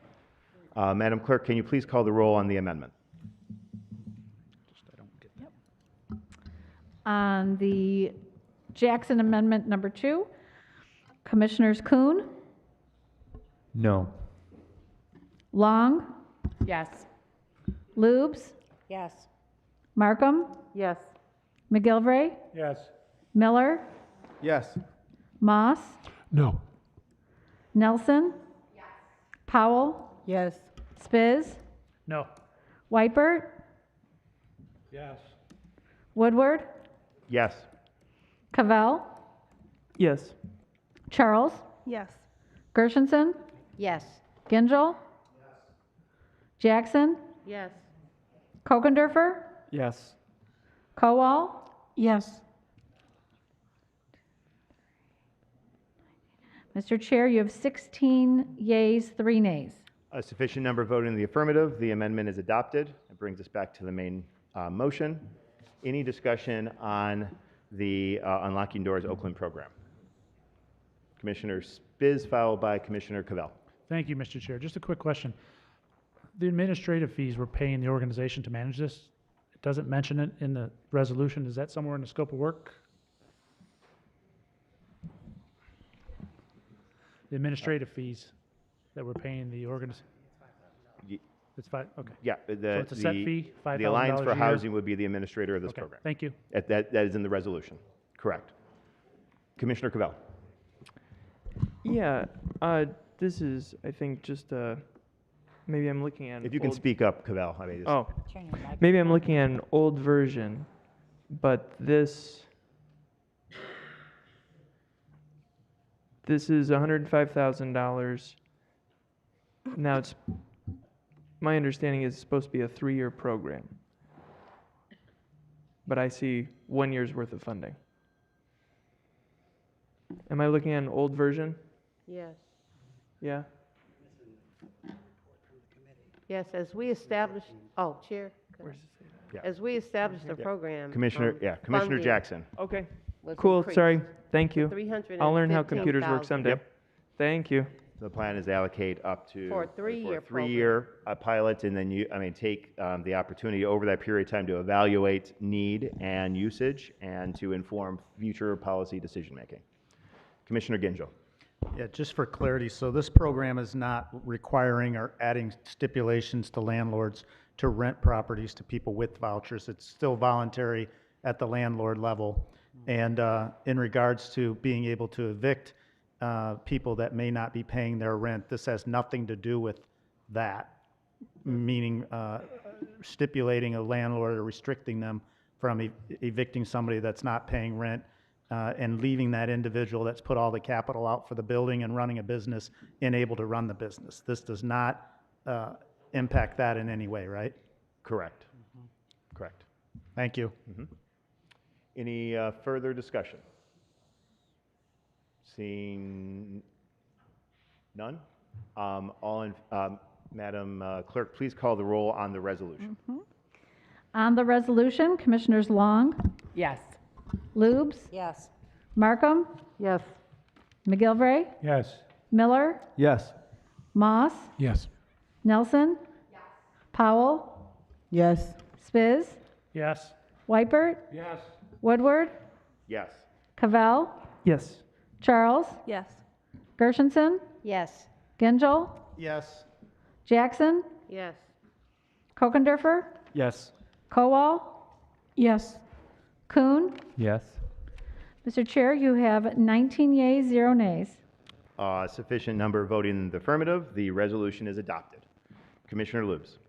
Madam Clerk, can you please call the roll on the amendment? On the Jackson Amendment number 2, Commissioners Kuhn, No. Long, Yes. Lubes, Yes. Markham, Yes. McGilvray, Yes. Miller, Yes. Moss, No. Nelson, Powell, Yes. Spiz, No. Whitebird, Yes. Woodward, Yes. Cavell, Yes. Charles, Yes. Gershenson, Yes. Gingell, Jackson, Yes. Kokendorfer, Yes. Kowal, Yes. Mr. Chair, you have 16 yeas, 3 nays. A sufficient number voting in the affirmative. The amendment is adopted. It brings us back to the main motion. Any discussion on the Unlocking Doors Oakland program? Commissioner Spiz, followed by Commissioner Cavell. Thank you, Mr. Chair. Just a quick question. The administrative fees we're paying the organization to manage this, it doesn't mention it in the resolution. Is that somewhere in the scope of work? The administrative fees that we're paying the organization? Ye- It's five, okay. Yeah, So it's a set fee, $5,000 the Alliance for a year? Housing would be the administrator of this Okay, program. thank you. That is in the resolution. Correct. Commissioner Cavell. Yeah, this is, I think, just maybe I'm looking at. If you can speak up, Cavell. I mean, Oh, Turn your mic. maybe I'm looking at an old version, but this is $105,000. Now my understanding is it's supposed to be a 3-year program, but I see 1 year's worth of funding. Am I looking at an old version? Yes. Yeah. Yes, as we established, oh, Chair. Where's it say that? Yeah. As we established the program. Commissioner funding Jackson. Okay. was Cool. increased Sorry. Thank you. to I'll learn how computers work $315,000. someday. Yep. Thank you. The plan is to allocate up to For a 3-year for a 3-year pilot, and then take the opportunity over that period of time to evaluate need and usage and to inform future policy decision making. Commissioner Gingell. Yeah, just for clarity, so this program is not requiring or adding stipulations to landlords to rent properties to people with vouchers. It's still voluntary at the landlord level. And in regards to being able to evict people that may not be paying their rent, this has nothing to do with that, meaning stipulating a landlord or restricting them from evicting somebody that's not paying rent and leaving that individual that's put all the capital out for the building and running a business unable to run the business. This does not impact that in any way, right? Correct. Correct. Thank you. Any further discussion? Seeing none? Madam Clerk, please call the roll on the resolution. On the resolution, Commissioners Long, Yes. Lubes, Yes. Markham, Yes. McGilvray, Yes. Miller, Yes. Moss, Yes. Nelson, Powell, Yes. Spiz, Yes. Whitebird, Yes. Woodward, Yes. Cavell, Yes. Charles, Yes. Gershenson, Yes. Gingell, Yes. Jackson, Yes. Kokendorfer, Yes. Kowal, Yes. Kuhn. Yes. Mr. Chair, you have 19 yeas, 0 nays. Sufficient number voting in the affirmative. The resolution is adopted. Commissioner Lubes.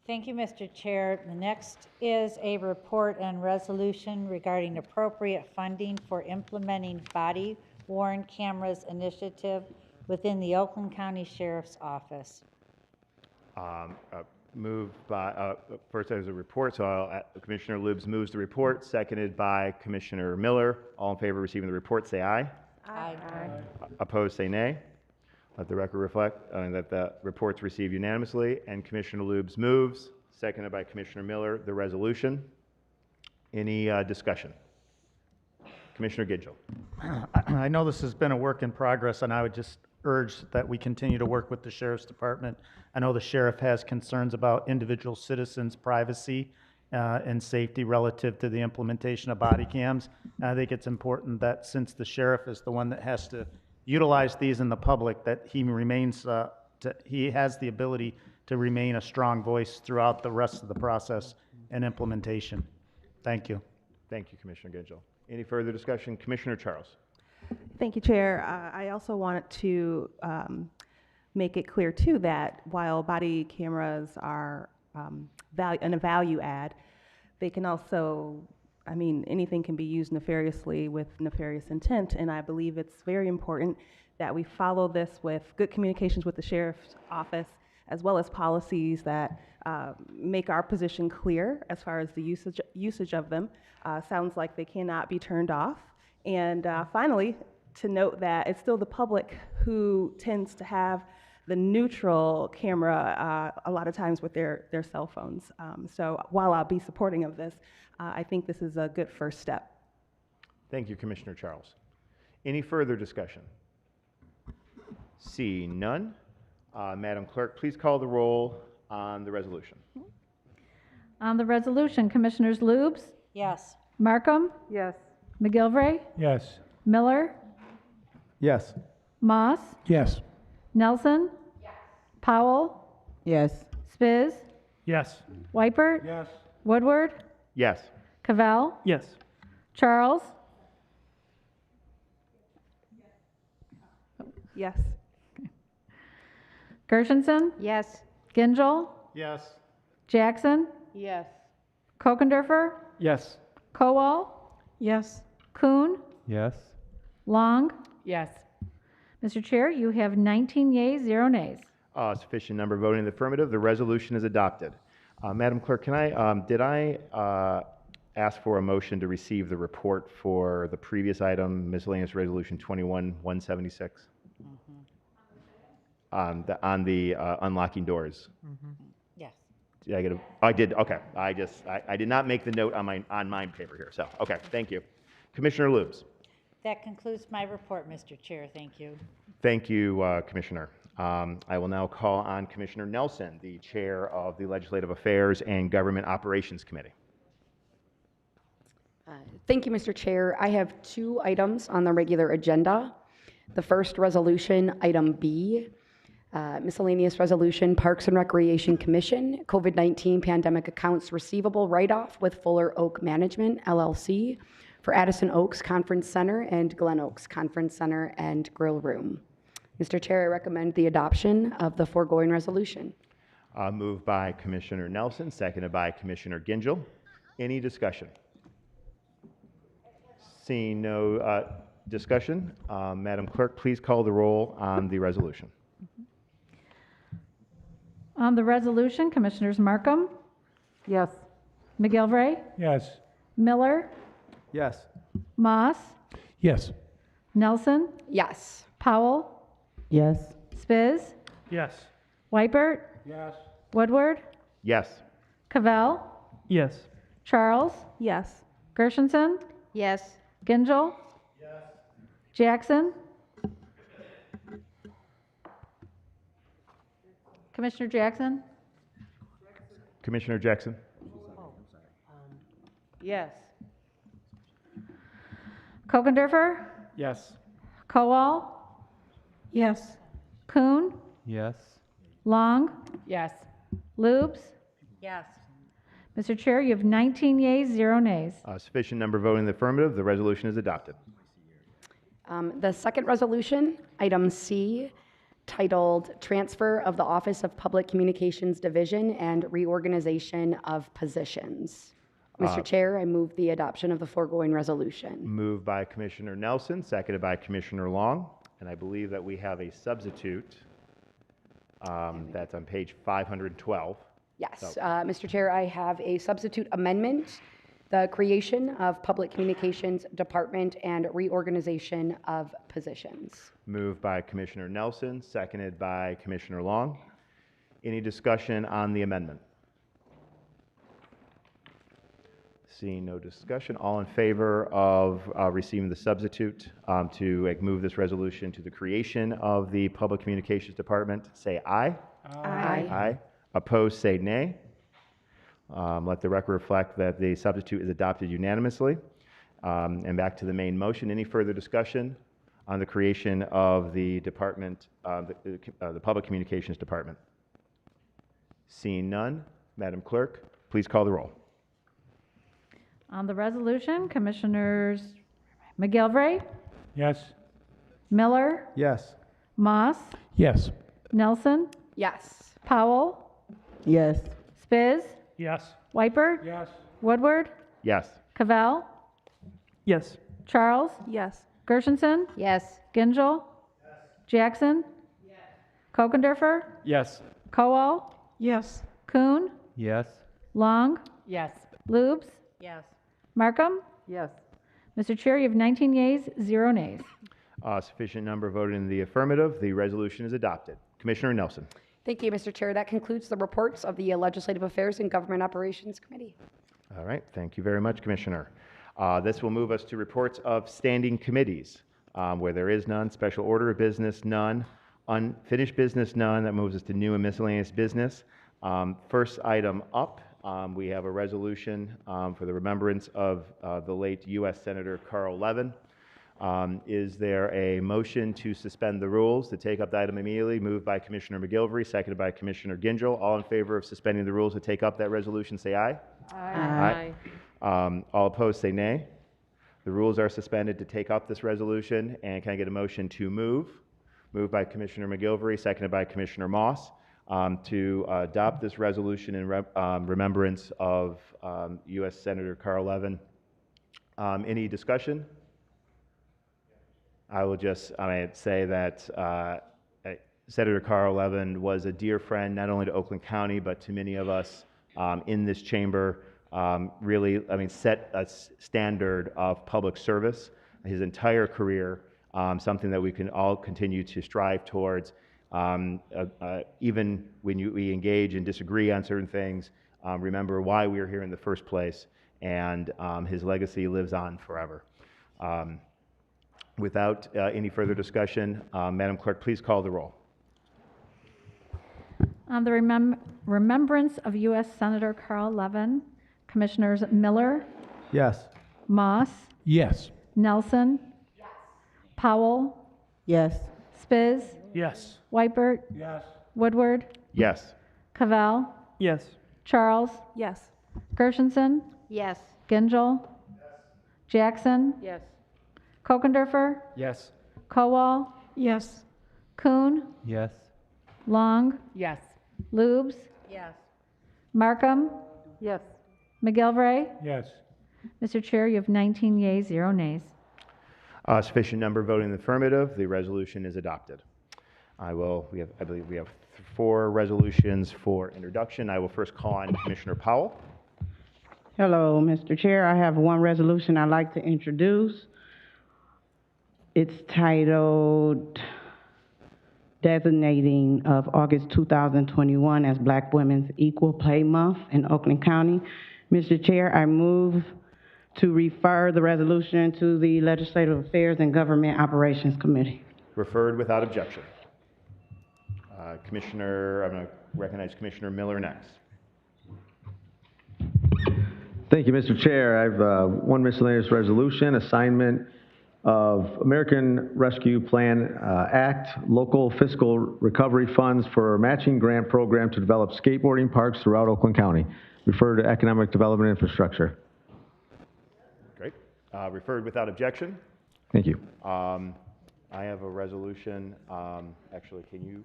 Thank you, Mr. Chair. The next is a report and resolution regarding appropriate funding for implementing body-worn cameras initiative within the Oakland County Sheriff's Office. Moved by, first there's a report, so Commissioner Lubes moves the report, seconded by Commissioner Miller. All in favor of receiving the report, say aye. Aye. Opposed, say nay. Let the record reflect that the report's received unanimously, and Commissioner Lubes moves, seconded by Commissioner Miller, the resolution. Any discussion? Commissioner Gidgel. I know this has been a work in progress, and I would just urge that we continue to work with the Sheriff's Department. I know the sheriff has concerns about individual citizens' privacy and safety relative to the implementation of body cams. And I think it's important that since the sheriff is the one that has to utilize these in the public, that he remains, he has the ability to remain a strong voice throughout the rest of the process and implementation. Thank you. Thank you, Commissioner Gidgel. Any further discussion? Commissioner Charles. Thank you, Chair. I also wanted to make it clear, too, that while body cameras are a value add, they can also, anything can be used nefariously with nefarious intent, and I believe it's very important that we follow this with good communications with the Sheriff's Office, as well as policies that make our position clear as far as the usage of them. Sounds like they cannot be turned off. And finally, to note that it's still the public who tends to have the neutral camera a lot of times with their cell phones. So while I'll be supporting of this, I think this is a good first step. Thank you, Commissioner Charles. Any further discussion? See none. Madam Clerk, please call the roll on the resolution. On the resolution, Commissioners Lubes, Yes. Markham, Yes. McGilvray, Yes. Miller, Yes. Moss, Yes. Nelson, Powell, Yes. Spiz, Yes. Whitebird, Yes. Woodward, Yes. Cavell, Yes. Charles, Yes. Gershenson, Yes. Gingell, Yes. Jackson, Yes. Kokendorfer, Yes. Kowal, Yes. Kuhn, Yes. Long. Yes. Mr. Chair, you have 19 yeas, 0 nays. Sufficient number voting in the affirmative. The resolution is adopted. Madam Clerk, did I ask for a motion to receive the report for the previous item, miscellaneous resolution 21-176? On the unlocking doors. Yes. Did I get a? I did. Okay. I did not make the note on my paper here. So okay. Thank you, Commissioner Lubes. That concludes my report, Mr. Chair. Thank you. Thank you, Commissioner. I will now call on Commissioner Nelson, the Chair of the Legislative Affairs and Government Operations Committee. Thank you, Mr. Chair. I have 2 items on the regular agenda. The first resolution, item B, miscellaneous resolution, Parks and Recreation Commission, COVID-19 pandemic accounts receivable write-off with Fuller Oak Management, LLC, for Addison Oaks Conference Center and Glen Oaks Conference Center and Grill Room. Mr. Chair, I recommend the adoption of the foregoing resolution. Moved by Commissioner Nelson, seconded by Commissioner Gingell. Any discussion? Seeing no discussion, Madam Clerk, please call the roll on the resolution. On the resolution, Commissioners Markham, Yes. McGilvray, Yes. Miller, Yes. Moss, Yes. Nelson, Yes. Powell, Yes. Spiz, Yes. Weipert, Yes. Woodward, Yes. Cavell, Yes. Charles, Yes. Gershenson, Yes. Gingell, Jackson, Commissioner Jackson, Commissioner Jackson? Yes. Kokendorfer, Yes. Kowal, Yes. Kuhn, Yes. Long, Yes. Lubes. Yes. Mr. Chair, you have 19 yeas, 0 nays. Sufficient number voting in the affirmative. The resolution is adopted. The second resolution, item C, titled Transfer of the Office of Public Communications Division and Reorganization of Positions. Mr. Chair, I move the adoption of the foregoing resolution. Moved by Commissioner Nelson, seconded by Commissioner Long. And I believe that we have a substitute that's on page 512. Yes, Mr. Chair, I have a substitute amendment, the creation of Public Communications Department and reorganization of positions. Moved by Commissioner Nelson, seconded by Commissioner Long. Any discussion on the amendment? Seeing no discussion, all in favor of receiving the substitute to move this resolution to the creation of the Public Communications Department, say aye. Aye. Aye. Opposed, say nay. Let the record reflect that the substitute is adopted unanimously. And back to the main motion. Any further discussion on the creation of the department, the Public Communications Department? Seeing none, Madam Clerk, please call the roll. On the resolution, Commissioners McGilvray, Yes. Miller, Yes. Moss, Yes. Nelson, Yes. Powell, Yes. Spiz, Yes. Weipert, Yes. Woodward, Yes. Cavell, Yes. Charles, Yes. Gershenson, Yes. Gingell, Jackson, Kokendorfer, Yes. Kowal, Yes. Kuhn, Yes. Long, Yes. Lubes, Yes. Markham. Yes. Mr. Chair, you have 19 yeas, 0 nays. Sufficient number voted in the affirmative. The resolution is adopted. Commissioner Nelson. Thank you, Mr. Chair. That concludes the reports of the Legislative Affairs and Government Operations Committee. All right, thank you very much, Commissioner. This will move us to reports of standing committees, where there is none. Special order of business, none. Unfinished business, none. That moves us to new and miscellaneous business. First item up, we have a resolution for the remembrance of the late U.S. Senator Carl Levin. Is there a motion to suspend the rules to take up the item immediately? Moved by Commissioner McGilvray, seconded by Commissioner Gingell. All in favor of suspending the rules to take up that resolution, say aye. Aye. All opposed, say nay. The rules are suspended to take up this resolution. And can I get a motion to move? Moved by Commissioner McGilvray, seconded by Commissioner Moss, to adopt this resolution in remembrance of U.S. Senator Carl Levin. Any discussion? I will just say that Senator Carl Levin was a dear friend, not only to Oakland County, but to many of us in this chamber. Really, set a standard of public service. His entire career, something that we can all continue to strive towards. Even when we engage and disagree on certain things, remember why we are here in the first place, and his legacy lives on forever. Without any further discussion, Madam Clerk, please call the roll. On the remembrance of U.S. Senator Carl Levin, Commissioners Miller, Yes. Moss, Yes. Nelson, Powell, Yes. Spiz, Yes. Whitebert, Yes. Woodward, Yes. Cavell, Yes. Charles, Yes. Gershenson, Yes. Gingell, Jackson, Yes. Kokendorfer, Yes. Kowal, Yes. Kuhn, Yes. Long, Yes. Lubes, Yes. Markham, Yes. McGilvray. Yes. Mr. Chair, you have 19 yeas, 0 nays. Sufficient number voting in the affirmative. The resolution is adopted. I believe we have 4 resolutions for introduction. I will first call on Commissioner Powell. Hello, Mr. Chair. I have one resolution I'd like to introduce. It's titled Designating of August 2021 as Black Women's Equal Pay Month in Oakland County. Mr. Chair, I move to refer the resolution to the Legislative Affairs and Government Operations Committee. Referred without objection. I'm going to recognize Commissioner Miller next. Thank you, Mr. Chair. I have one miscellaneous resolution, assignment of American Rescue Plan Act, local fiscal recovery funds for matching grant program to develop skateboarding parks throughout Oakland County. Refer to Economic Development Infrastructure. Great. Referred without objection. Thank you. I have a resolution. Actually, I'm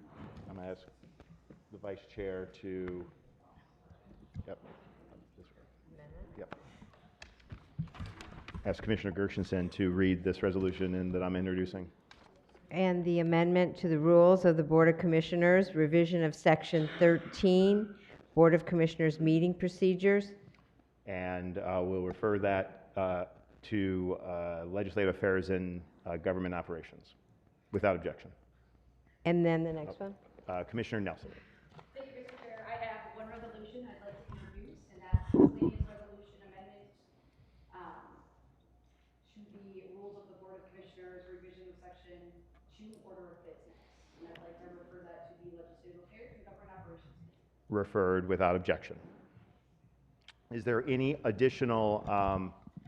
going to ask the Vice Chair to, yep. Yep. Ask Commissioner Gershenson to read this resolution that I'm introducing. And the amendment to the rules of the Board of Commissioners, revision of Section 13, Board of Commissioners meeting procedures. And we'll refer that to Legislative Affairs and Government Operations without objection. And then the next one? Commissioner Nelson. Thank you, Mr. Chair. I have one resolution I'd like to introduce, and that's miscellaneous resolution amendment to the rules of the Board of Commissioners, revision of Section 2, order of business. And I'd like to refer that to the Legislative Affairs and Government Operations. Referred without objection. Is there any additional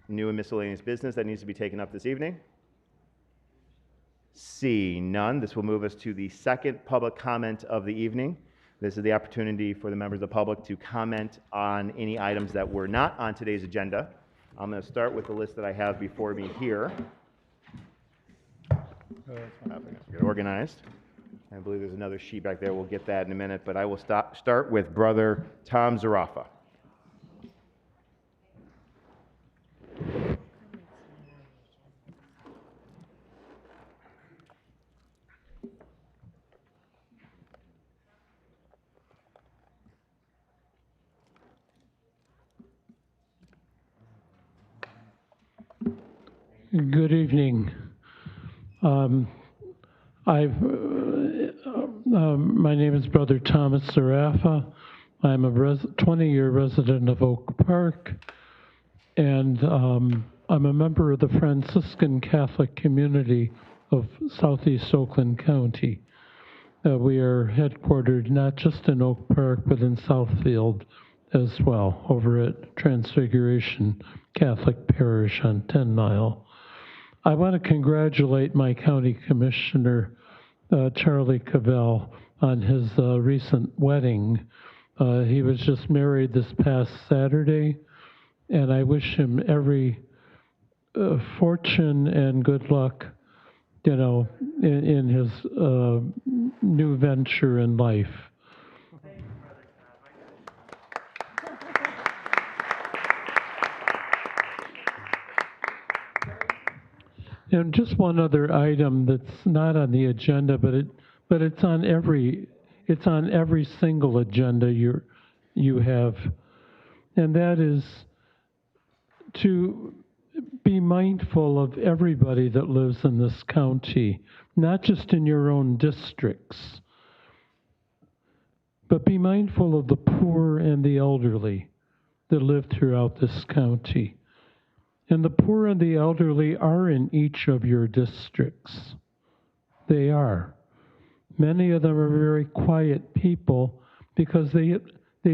new and miscellaneous business that needs to be taken up this evening? See none. This will move us to the second public comment of the evening. This is the opportunity for the members of the public to comment on any items that were not on today's agenda. I'm going to start with the list that I have before me here. Get organized. I believe there's another sheet back there. We'll get that in a minute, but I will start with Brother Tom Zarafa. Good evening. My name is Brother Thomas Zarafa. I'm a 20-year resident of Oak Park, and I'm a member of the Franciscan Catholic community of Southeast Oakland County. We are headquartered not just in Oak Park, but in Southfield as well, over at Transfiguration Catholic Parish on 10 Mile. I want to congratulate my county commissioner, Charlie Cavell, on his recent wedding. He was just married this past Saturday, and I wish him every fortune and good luck, you know, in his new venture in life. And just one other item that's not on the agenda, but it's on every single agenda you have, and that is to be mindful of everybody that lives in this county, not just in your own districts, but be mindful of the poor and the elderly that live throughout this county. And the poor and the elderly are in each of your districts. They are. Many of them are very quiet people because they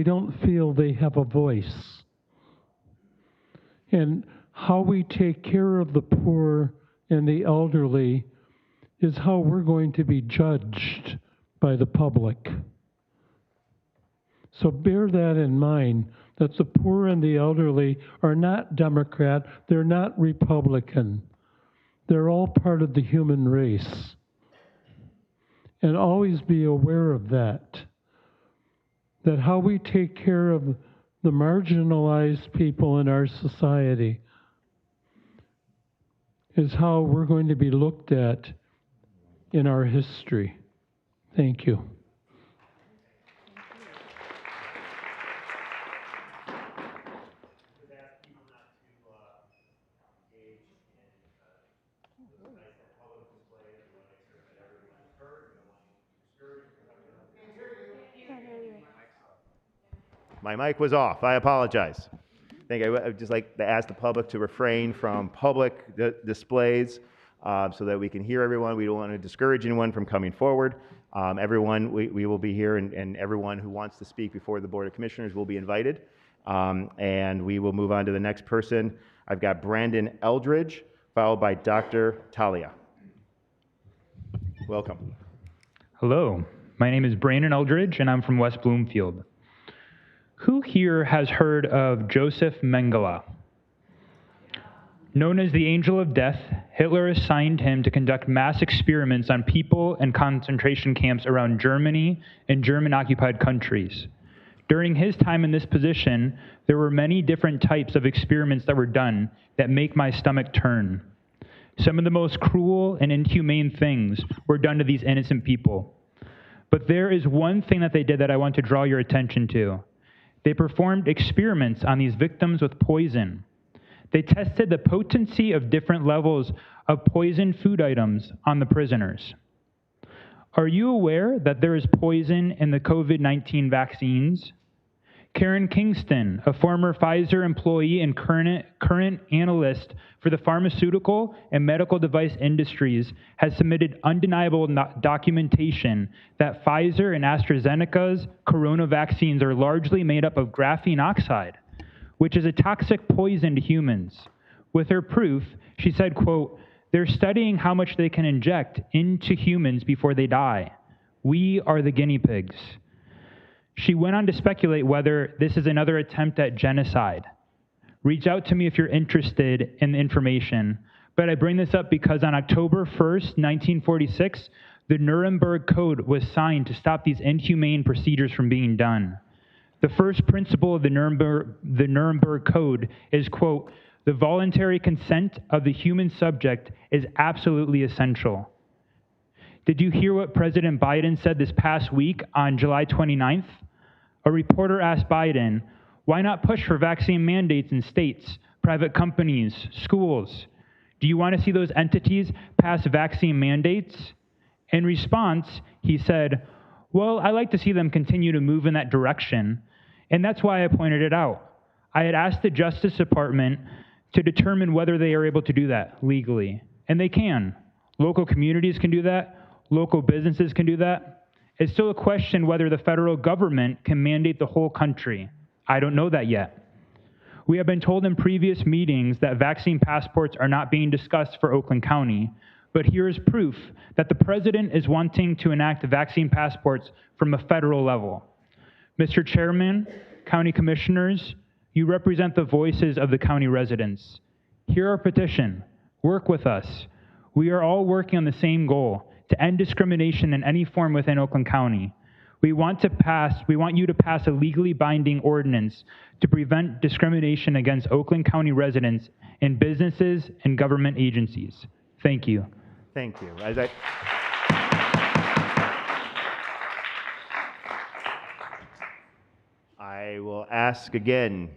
don't feel they have a voice. And how we take care of the poor and the elderly is how we're going to be judged by the public. So bear that in mind, that the poor and the elderly are not Democrat, they're not Republican. They're all part of the human race. And always be aware of that how we take care of the marginalized people in our society is how we're going to be looked at in our history. Thank you. My mic was off. I apologize. I think I would just like to ask the public to refrain from public displays so that we can hear everyone. We don't want to discourage anyone from coming forward. Everyone, we will be here, and everyone who wants to speak before the Board of Commissioners will be invited. And we will move on to the next person. I've got Brandon Eldridge, followed by Dr. Talia. Welcome. Hello, my name is Brandon Eldridge, and I'm from West Bloomfield. Who here has heard of Joseph Mengele? Known as the Angel of Death, Hitler assigned him to conduct mass experiments on people in concentration camps around Germany and German-occupied countries. During his time in this position, there were many different types of experiments that were done that make my stomach turn. Some of the most cruel and inhumane things were done to these innocent people. But there is one thing that they did that I want to draw your attention to. They performed experiments on these victims with poison. They tested the potency of different levels of poisoned food items on the prisoners. Are you aware that there is poison in the COVID-19 vaccines? Karen Kingston, a former Pfizer employee and current analyst for the pharmaceutical and medical device industries, has submitted undeniable documentation that Pfizer and AstraZeneca's corona vaccines are largely made up of graphene oxide, which is a toxic poison to humans. With her proof, she said, quote, "They're studying how much they can inject into humans before they die. We are the guinea pigs." She went on to speculate whether this is another attempt at genocide. Reach out to me if you're interested in the information. But I bring this up because on October 1st, 1946, the Nuremberg Code was signed to stop these inhumane procedures from being done. The first principle of the Nuremberg Code is, quote, "The voluntary consent of the human subject is absolutely essential." Did you hear what President Biden said this past week on July 29th? A reporter asked Biden, why not push for vaccine mandates in states, private companies, schools? Do you want to see those entities pass vaccine mandates? In response, he said, well, I like to see them continue to move in that direction, and that's why I pointed it out. I had asked the Justice Department to determine whether they are able to do that legally, and they can. Local communities can do that. Local businesses can do that. It's still a question whether the federal government can mandate the whole country. I don't know that yet. We have been told in previous meetings that vaccine passports are not being discussed for Oakland County, but here is proof that the president is wanting to enact vaccine passports from a federal level. Mr. Chairman, county commissioners, you represent the voices of the county residents. Hear our petition. Work with us. We are all working on the same goal, to end discrimination in any form within Oakland County. We want you to pass a legally binding ordinance to prevent discrimination against Oakland County residents in businesses and government agencies. Thank you. Thank you. I will ask again,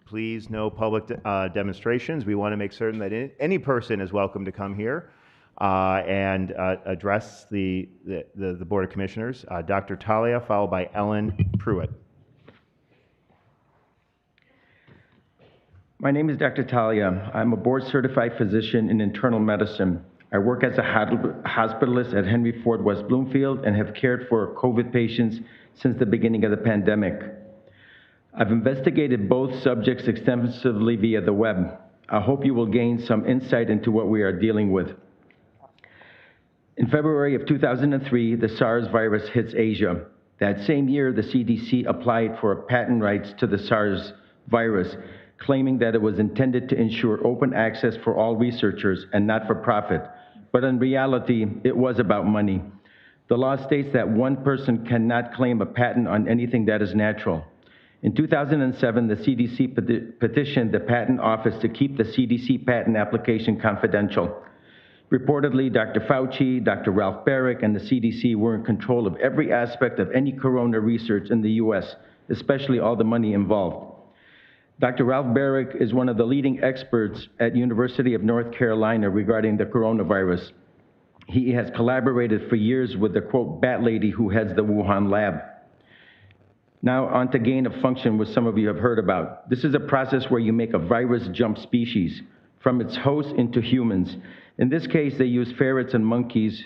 please no public demonstrations. We want to make certain that any person is welcome to come here and address the Board of Commissioners. Dr. Talia, followed by Ellen Pruitt. My name is Dr. Talia. I'm a board-certified physician in internal medicine. I work as a hospitalist at Henry Ford West Bloomfield and have cared for COVID patients since the beginning of the pandemic. I've investigated both subjects extensively via the web. I hope you will gain some insight into what we are dealing with. In February of 2003, the SARS virus hits Asia. That same year, the CDC applied for patent rights to the SARS virus, claiming that it was intended to ensure open access for all researchers and not for profit. But in reality, it was about money. The law states that one person cannot claim a patent on anything that is natural. In 2007, the CDC petitioned the Patent Office to keep the CDC patent application confidential. Reportedly, Dr. Fauci, Dr. Ralph Baric, and the CDC were in control of every aspect of any corona research in the US, especially all the money involved. Dr. Ralph Baric is one of the leading experts at University of North Carolina regarding the coronavirus. He has collaborated for years with the, quote, bat lady who heads the Wuhan lab. Now on to gain of function, which some of you have heard about. This is a process where you make a virus jump species from its host into humans. In this case, they use ferrets and monkeys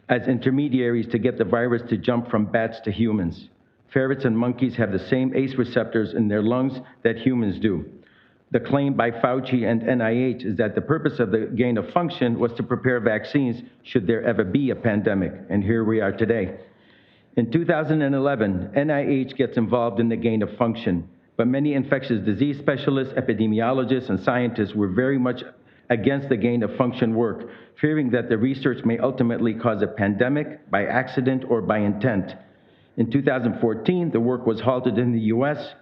as intermediaries to get the virus to jump from bats to humans. Ferrets and monkeys have the same ACE receptors in their lungs that humans do. The claim by Fauci and NIH is that the purpose of the gain of function was to prepare vaccines should there ever be a pandemic, and here we are today. In 2011, NIH gets involved in the gain of function, but many infectious disease specialists, epidemiologists, and scientists were very much against the gain of function work, fearing that the research may ultimately cause a pandemic by accident or by intent. In 2014, the work was halted in the US,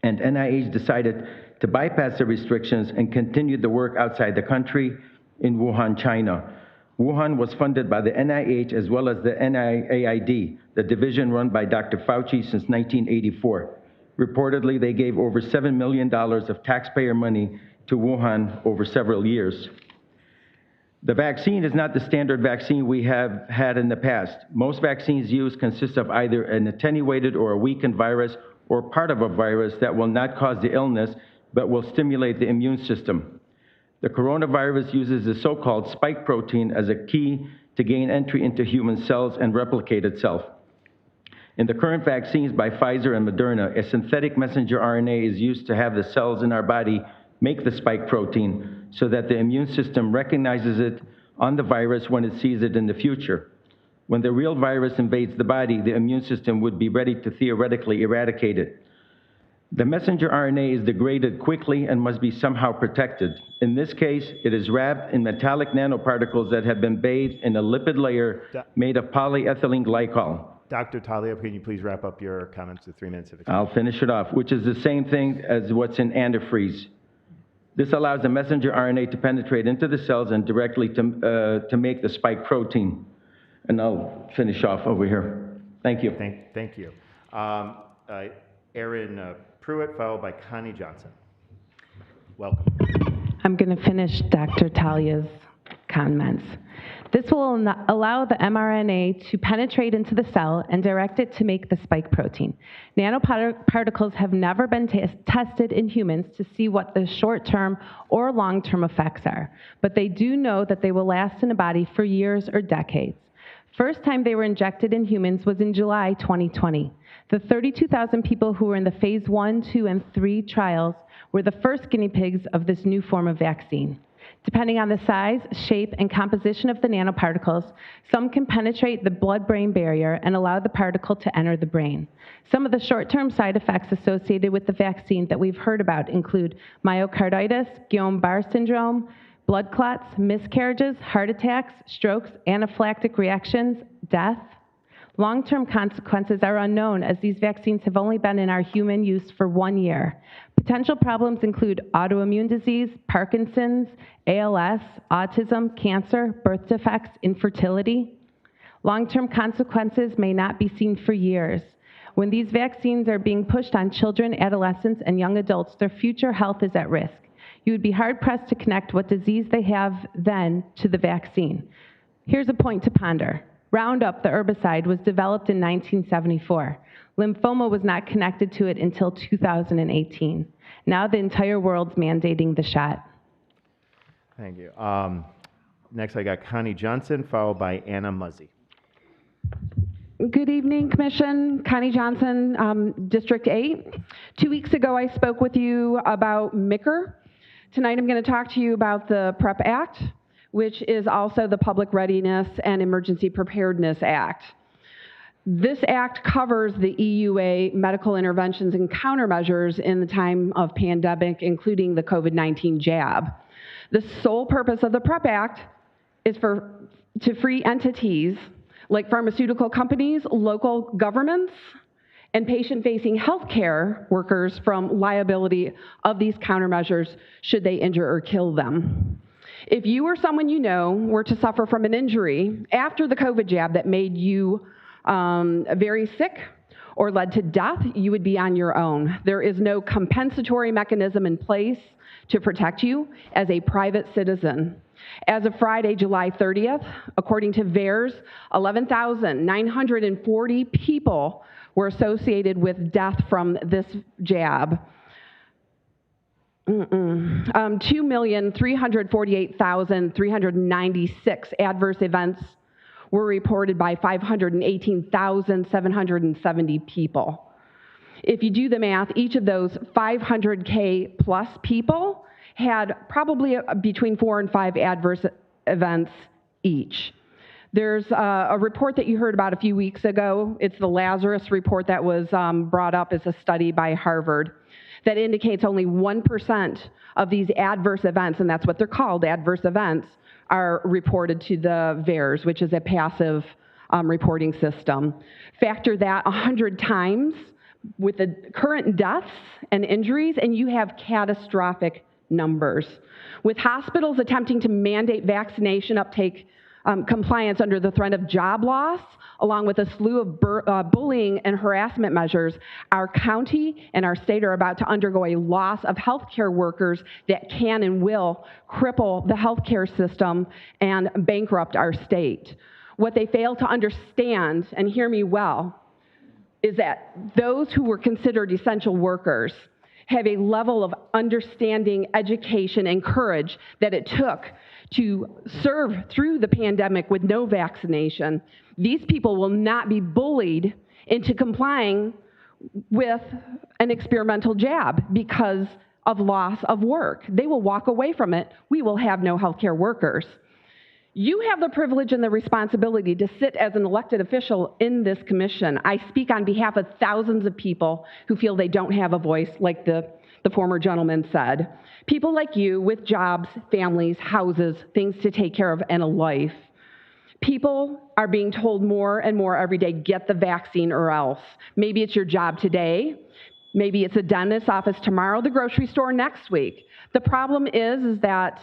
and NIH decided to bypass the restrictions and continued the work outside the country in Wuhan, China. Wuhan was funded by the NIH as well as the NIAID, the division run by Dr. Fauci since 1984. Reportedly, they gave over $7 million of taxpayer money to Wuhan over several years. The vaccine is not the standard vaccine we have had in the past. Most vaccines used consist of either an attenuated or a weakened virus or part of a virus that will not cause the illness but will stimulate the immune system. The coronavirus uses the so-called spike protein as a key to gain entry into human cells and replicate itself. In the current vaccines by Pfizer and Moderna, a synthetic messenger RNA is used to have the cells in our body make the spike protein so that the immune system recognizes it on the virus when it sees it in the future. When the real virus invades the body, the immune system would be ready to theoretically eradicate it. The messenger RNA is degraded quickly and must be somehow protected. In this case, it is wrapped in metallic nanoparticles that have been bathed in a lipid layer made of polyethylene glycol. Dr. Talia, can you please wrap up your comments to 3 minutes? I'll finish it off, which is the same thing as what's in antifreeze. This allows the messenger RNA to penetrate into the cells and directly to make the spike protein. And I'll finish off over here. Thank you. Thank you. Aaron Pruitt, followed by Connie Johnson. Welcome. I'm going to finish Dr. Talia's comments. This will allow the mRNA to penetrate into the cell and direct it to make the spike protein. Nanoparticles have never been tested in humans to see what the short-term or long-term effects are, but they do know that they will last in the body for years or decades. First time they were injected in humans was in July 2020. The 32,000 people who were in the phase 1, 2, and 3 trials were the first guinea pigs of this new form of vaccine. Depending on the size, shape, and composition of the nanoparticles, some can penetrate the blood-brain barrier and allow the particle to enter the brain. Some of the short-term side effects associated with the vaccine that we've heard about include myocarditis, Guillain-Barré syndrome, blood clots, miscarriages, heart attacks, strokes, anaphylactic reactions, death. Long-term consequences are unknown as these vaccines have only been in our human use for 1 year. Potential problems include autoimmune disease, Parkinson's, ALS, autism, cancer, birth defects, infertility. Long-term consequences may not be seen for years. When these vaccines are being pushed on children, adolescents, and young adults, their future health is at risk. You would be hard-pressed to connect what disease they have then to the vaccine. Here's a point to ponder. Roundup, the herbicide, was developed in 1974. Lymphoma was not connected to it until 2018. Now the entire world's mandating the shot. Thank you. Next, I got Connie Johnson, followed by Anna Muzzy. Good evening, Commission. Connie Johnson, District 8. 2 weeks ago, I spoke with you about MICR. Tonight, I'm going to talk to you about the PrEP Act. which is also the Public Readiness and Emergency Preparedness Act. This act covers the EUA medical interventions and countermeasures in the time of pandemic, including the COVID-19 jab. The sole purpose of the PrEP Act is to free entities like pharmaceutical companies, local governments, and patient-facing healthcare workers from liability of these countermeasures should they injure or kill them. If you or someone you know were to suffer from an injury after the COVID jab that made you very sick or led to death, you would be on your own. There is no compensatory mechanism in place to protect you as a private citizen. As of Friday, July 30th, according to VAERS, 11,940 people were associated with death from this jab. 2,348,396 adverse events were reported by 518,770 people. If you do the math, each of those 500K plus people had probably between 4 and 5 adverse events each. There's a report that you heard about a few weeks ago. It's the Lazarus report that was brought up as a study by Harvard that indicates only 1% of these adverse events, and that's what they're called, adverse events, are reported to the VAERS, which is a passive reporting system. Factor that 100 times with the current deaths and injuries, and you have catastrophic numbers. With hospitals attempting to mandate vaccination uptake compliance under the threat of job loss, along with a slew of bullying and harassment measures, our county and our state are about to undergo a loss of healthcare workers that can and will cripple the healthcare system and bankrupt our state. What they fail to understand, and hear me well, is that those who were considered essential workers have a level of understanding, education, and courage that it took to serve through the pandemic with no vaccination. These people will not be bullied into complying with an experimental jab because of loss of work. They will walk away from it. We will have no healthcare workers. You have the privilege and the responsibility to sit as an elected official in this commission. I speak on behalf of thousands of people who feel they don't have a voice, like the former gentleman said. People like you with jobs, families, houses, things to take care of, and a life. People are being told more and more every day, get the vaccine or else. Maybe it's your job today. Maybe it's a dentist's office tomorrow, the grocery store next week. The problem is that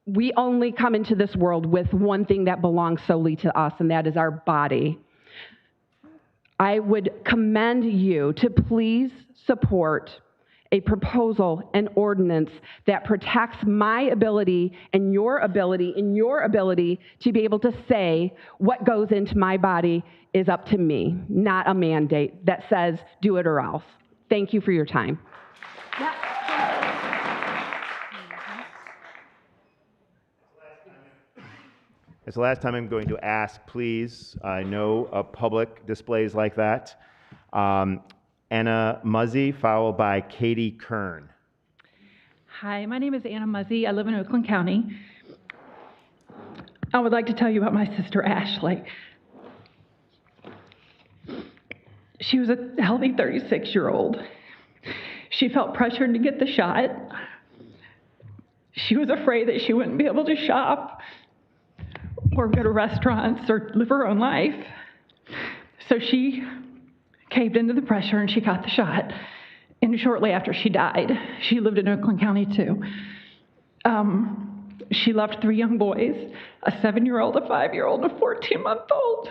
we only come into this world with one thing that belongs solely to us, and that is our body. I would commend you to please support a proposal, an ordinance that protects my ability and your ability to be able to say what goes into my body is up to me, not a mandate that says do it or else. Thank you for your time. It's the last time I'm going to ask, please, no public displays like that. Anna Muzzy, followed by Katie Kern. Hi, my name is Anna Muzzy. I live in Oakland County. I would like to tell you about my sister, Ashley. She was a healthy 36-year-old. She felt pressured to get the shot. She was afraid that she wouldn't be able to shop or go to restaurants or live her own life. So she caved into the pressure and she got the shot. And shortly after she died, she lived in Oakland County too. She left 3 young boys, a 7-year-old, a 5-year-old, and a 14-month-old.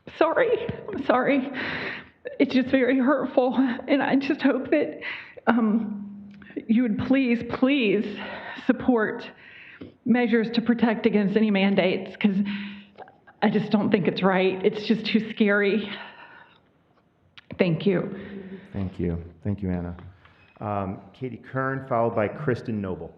I'm sorry. It's just very hurtful. And I just hope that you would please support measures to protect against any mandates, because I just don't think it's right. It's just too scary. Thank you. Thank you. Thank you, Anna. Katie Kern, followed by Kristen Noble.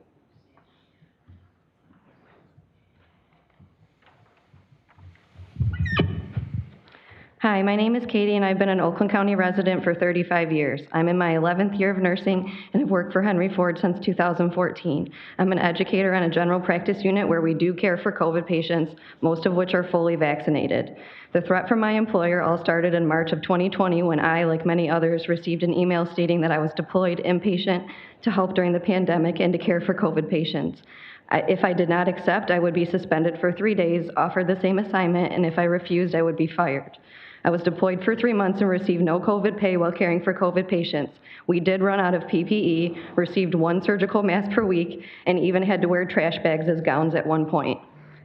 Hi, my name is Katie, and I've been an Oakland County resident for 35 years. I'm in my 11th year of nursing and have worked for Henry Ford since 2014. I'm an educator on a general practice unit where we do care for COVID patients, most of which are fully vaccinated. The threat from my employer all started in March of 2020 when I, like many others, received an email stating that I was deployed inpatient to help during the pandemic and to care for COVID patients. If I did not accept, I would be suspended for 3 days, offered the same assignment, and if I refused, I would be fired. I was deployed for 3 months and received no COVID pay while caring for COVID patients. We did run out of PPE, received 1 surgical mask per week, and even had to wear trash bags as gowns at one point.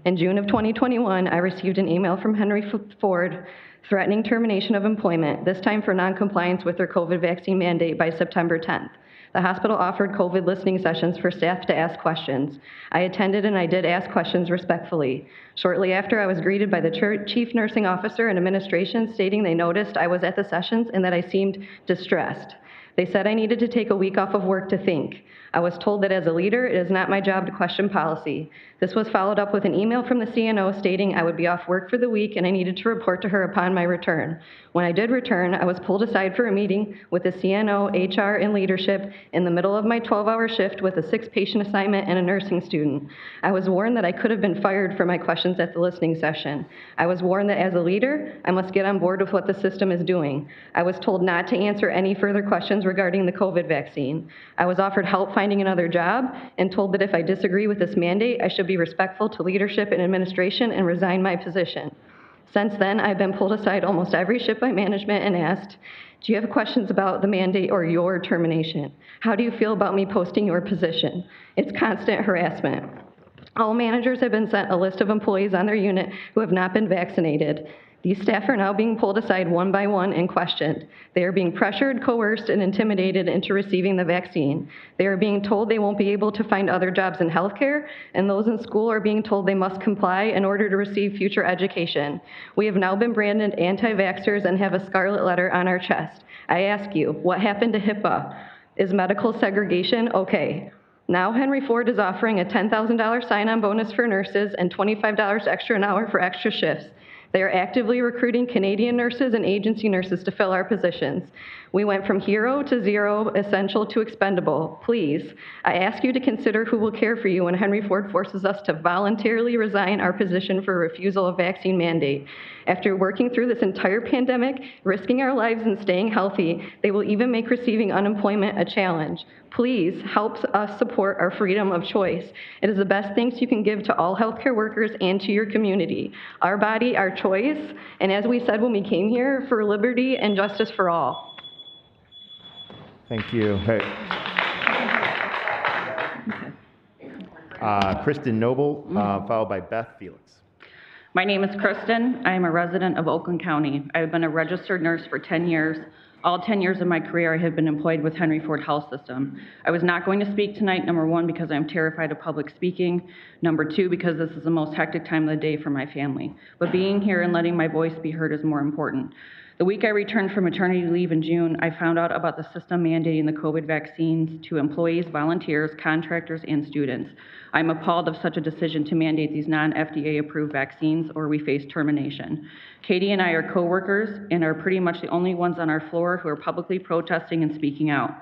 In June of 2021, I received an email from Henry Ford threatening termination of employment, this time for noncompliance with their COVID vaccine mandate by September 10th. The hospital offered COVID listening sessions for staff to ask questions. I attended and I did ask questions respectfully. Shortly after, I was greeted by the chief nursing officer and administration stating they noticed I was at the sessions and that I seemed distressed. They said I needed to take a week off of work to think. I was told that as a leader, it is not my job to question policy. This was followed up with an email from the CNO stating I would be off work for the week and I needed to report to her upon my return. When I did return, I was pulled aside for a meeting with the CNO, HR, and leadership in the middle of my 12-hour shift with a 6-patient assignment and a nursing student. I was warned that I could have been fired for my questions at the listening session. I was warned that as a leader, I must get on board with what the system is doing. I was told not to answer any further questions regarding the COVID vaccine. I was offered help finding another job and told that if I disagree with this mandate, I should be respectful to leadership and administration and resign my position. Since then, I've been pulled aside almost every shift by management and asked, do you have questions about the mandate or your termination? How do you feel about me posting your position? It's constant harassment. All managers have been sent a list of employees on their unit who have not been vaccinated. These staff are now being pulled aside one by one and questioned. They are being pressured, coerced, and intimidated into receiving the vaccine. They are being told they won't be able to find other jobs in healthcare, and those in school are being told they must comply in order to receive future education. We have now been branded anti-vaxxers and have a scarlet letter on our chest. I ask you, what happened to HIPAA? Is medical segregation okay? Now Henry Ford is offering a $10,000 sign-on bonus for nurses and $25 extra an hour for extra shifts. They are actively recruiting Canadian nurses and agency nurses to fill our positions. We went from hero to zero, essential to expendable. Please, I ask you to consider who will care for you when Henry Ford forces us to voluntarily resign our position for refusal of vaccine mandate. After working through this entire pandemic, risking our lives and staying healthy, they will even make receiving unemployment a challenge. Please help us support our freedom of choice. It is the best thanks you can give to all healthcare workers and to your community. Our body, our choice, and as we said when we came here, for liberty and justice for all. Thank you. Hey. Kristen Noble, followed by Beth Felix. My name is Kristen. I am a resident of Oakland County. I have been a registered nurse for 10 years. All 10 years of my career, I have been employed with Henry Ford Health System. I was not going to speak tonight, number one, because I'm terrified of public speaking. Number two, because this is the most hectic time of the day for my family. But being here and letting my voice be heard is more important. The week I returned from maternity leave in June, I found out about the system mandating the COVID vaccines to employees, volunteers, contractors, and students. I'm appalled of such a decision to mandate these non-FDA approved vaccines or we face termination. Katie and I are coworkers and are pretty much the only ones on our floor who are publicly protesting and speaking out.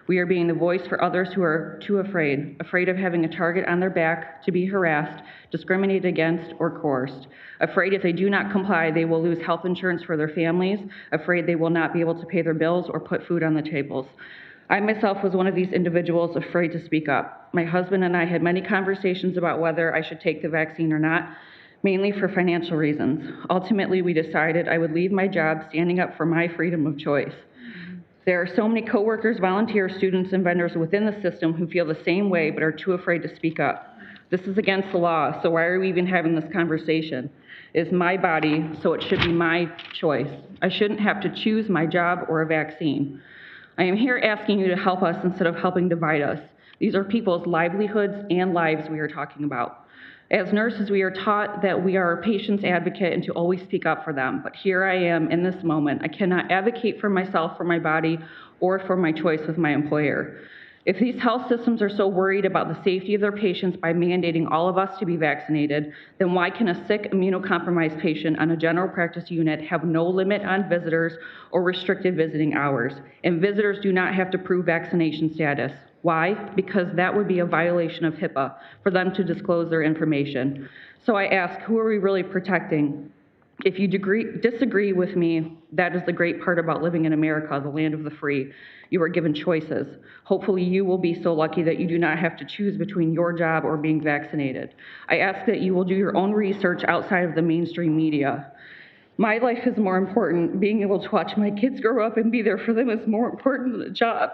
We are being the voice for others who are too afraid of having a target on their back, to be harassed, discriminated against, or coerced. Afraid if they do not comply, they will lose health insurance for their families, afraid they will not be able to pay their bills or put food on the tables. I myself was one of these individuals afraid to speak up. My husband and I had many conversations about whether I should take the vaccine or not, mainly for financial reasons. Ultimately, we decided I would leave my job standing up for my freedom of choice. There are so many coworkers, volunteers, students, and vendors within the system who feel the same way but are too afraid to speak up. This is against the law, so why are we even having this conversation? It's my body, so it should be my choice. I shouldn't have to choose my job or a vaccine. I am here asking you to help us instead of helping divide us. These are people's livelihoods and lives we are talking about. As nurses, we are taught that we are a patient's advocate and to always speak up for them. But here I am in this moment. I cannot advocate for myself, for my body, or for my choice with my employer. If these health systems are so worried about the safety of their patients by mandating all of us to be vaccinated, then why can a sick, immunocompromised patient on a general practice unit have no limit on visitors or restricted visiting hours? And visitors do not have to prove vaccination status. Why? Because that would be a violation of HIPAA for them to disclose their information. So I ask, who are we really protecting? If you disagree with me, that is the great part about living in America, the land of the free. You are given choices. Hopefully you will be so lucky that you do not have to choose between your job or being vaccinated. I ask that you will do your own research outside of the mainstream media. My life is more important. Being able to watch my kids grow up and be there for them is more important than a job.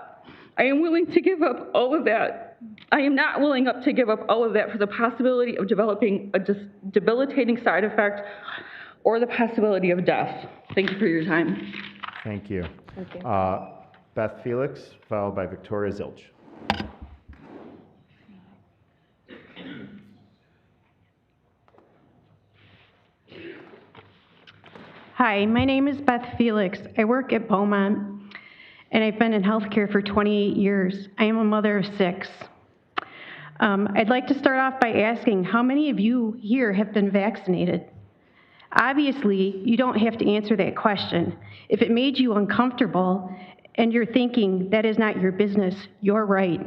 I am willing to give up all of that. I am not willing to give up all of that for the possibility of developing a debilitating side effect or the possibility of death. Thank you for your time. Thank you. Thank you. Beth Felix, followed by Victoria Zilch. Hi, my name is Beth Felix. I work at Beaumont, and I've been in healthcare for 28 years. I am a mother of 6. I'd like to start off by asking, how many of you here have been vaccinated? Obviously, you don't have to answer that question. If it made you uncomfortable and you're thinking that is not your business, you're right.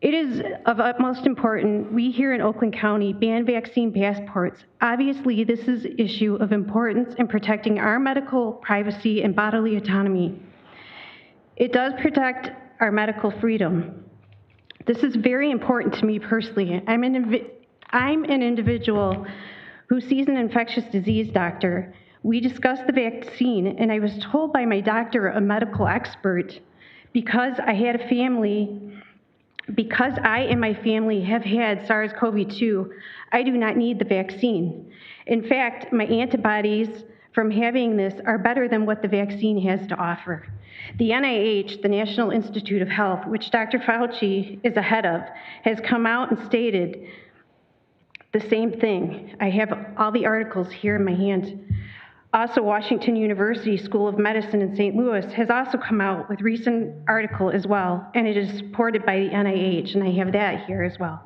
It is of utmost importance we here in Oakland County ban vaccine passports. Obviously, this is an issue of importance in protecting our medical privacy and bodily autonomy. It does protect our medical freedom. This is very important to me personally. I'm an individual who sees an infectious disease doctor. We discussed the vaccine, and I was told by my doctor, a medical expert, because I and my family have had SARS-CoV-2, I do not need the vaccine. In fact, my antibodies from having this are better than what the vaccine has to offer. The NIH, the National Institute of Health, which Dr. Fauci is a head of, has come out and stated the same thing. I have all the articles here in my hand. Also, Washington University School of Medicine in St. Louis has also come out with a recent article as well, and it is supported by the NIH, and I have that here as well.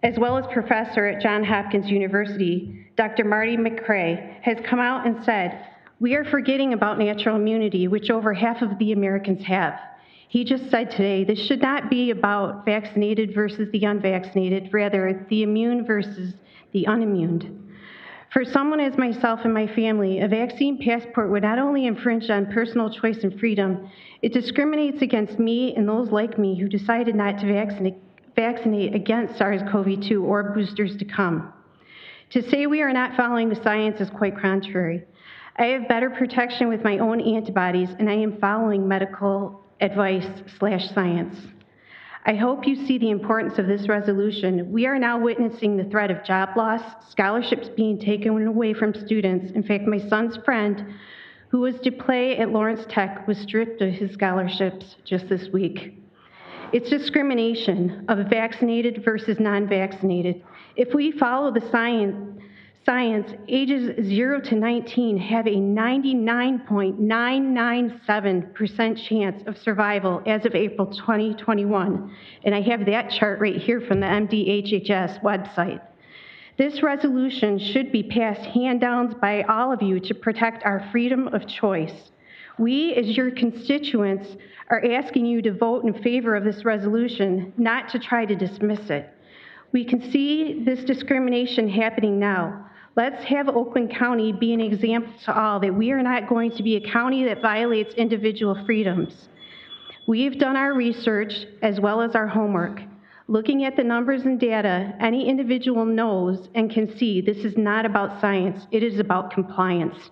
As well as professor at Johns Hopkins University, Dr. Marty McCrae, has come out and said, we are forgetting about natural immunity, which over half of the Americans have. He just said today, this should not be about vaccinated versus the unvaccinated, rather the immune versus the unimmune. For someone as myself and my family, a vaccine passport would not only infringe on personal choice and freedom, it discriminates against me and those like me who decided not to vaccinate against SARS-CoV-2 or boosters to come. To say we are not following the science is quite contrary. I have better protection with my own antibodies, and I am following medical advice/science. I hope you see the importance of this resolution. We are now witnessing the threat of job loss, scholarships being taken away from students. In fact, my son's friend, who was to play at Lawrence Tech, was stripped of his scholarships just this week. It's discrimination of vaccinated versus non-vaccinated. If we follow the science, ages 0 to 19 have a 99.997% chance of survival as of April 2021. And I have that chart right here from the MDHHS website. This resolution should be passed hand-downs by all of you to protect our freedom of choice. We, as your constituents, are asking you to vote in favor of this resolution, not to try to dismiss it. We can see this discrimination happening now. Let's have Oakland County be an example to all that we are not going to be a county that violates individual freedoms. We've done our research as well as our homework. Looking at the numbers and data, any individual knows and can see this is not about science, it is about compliance.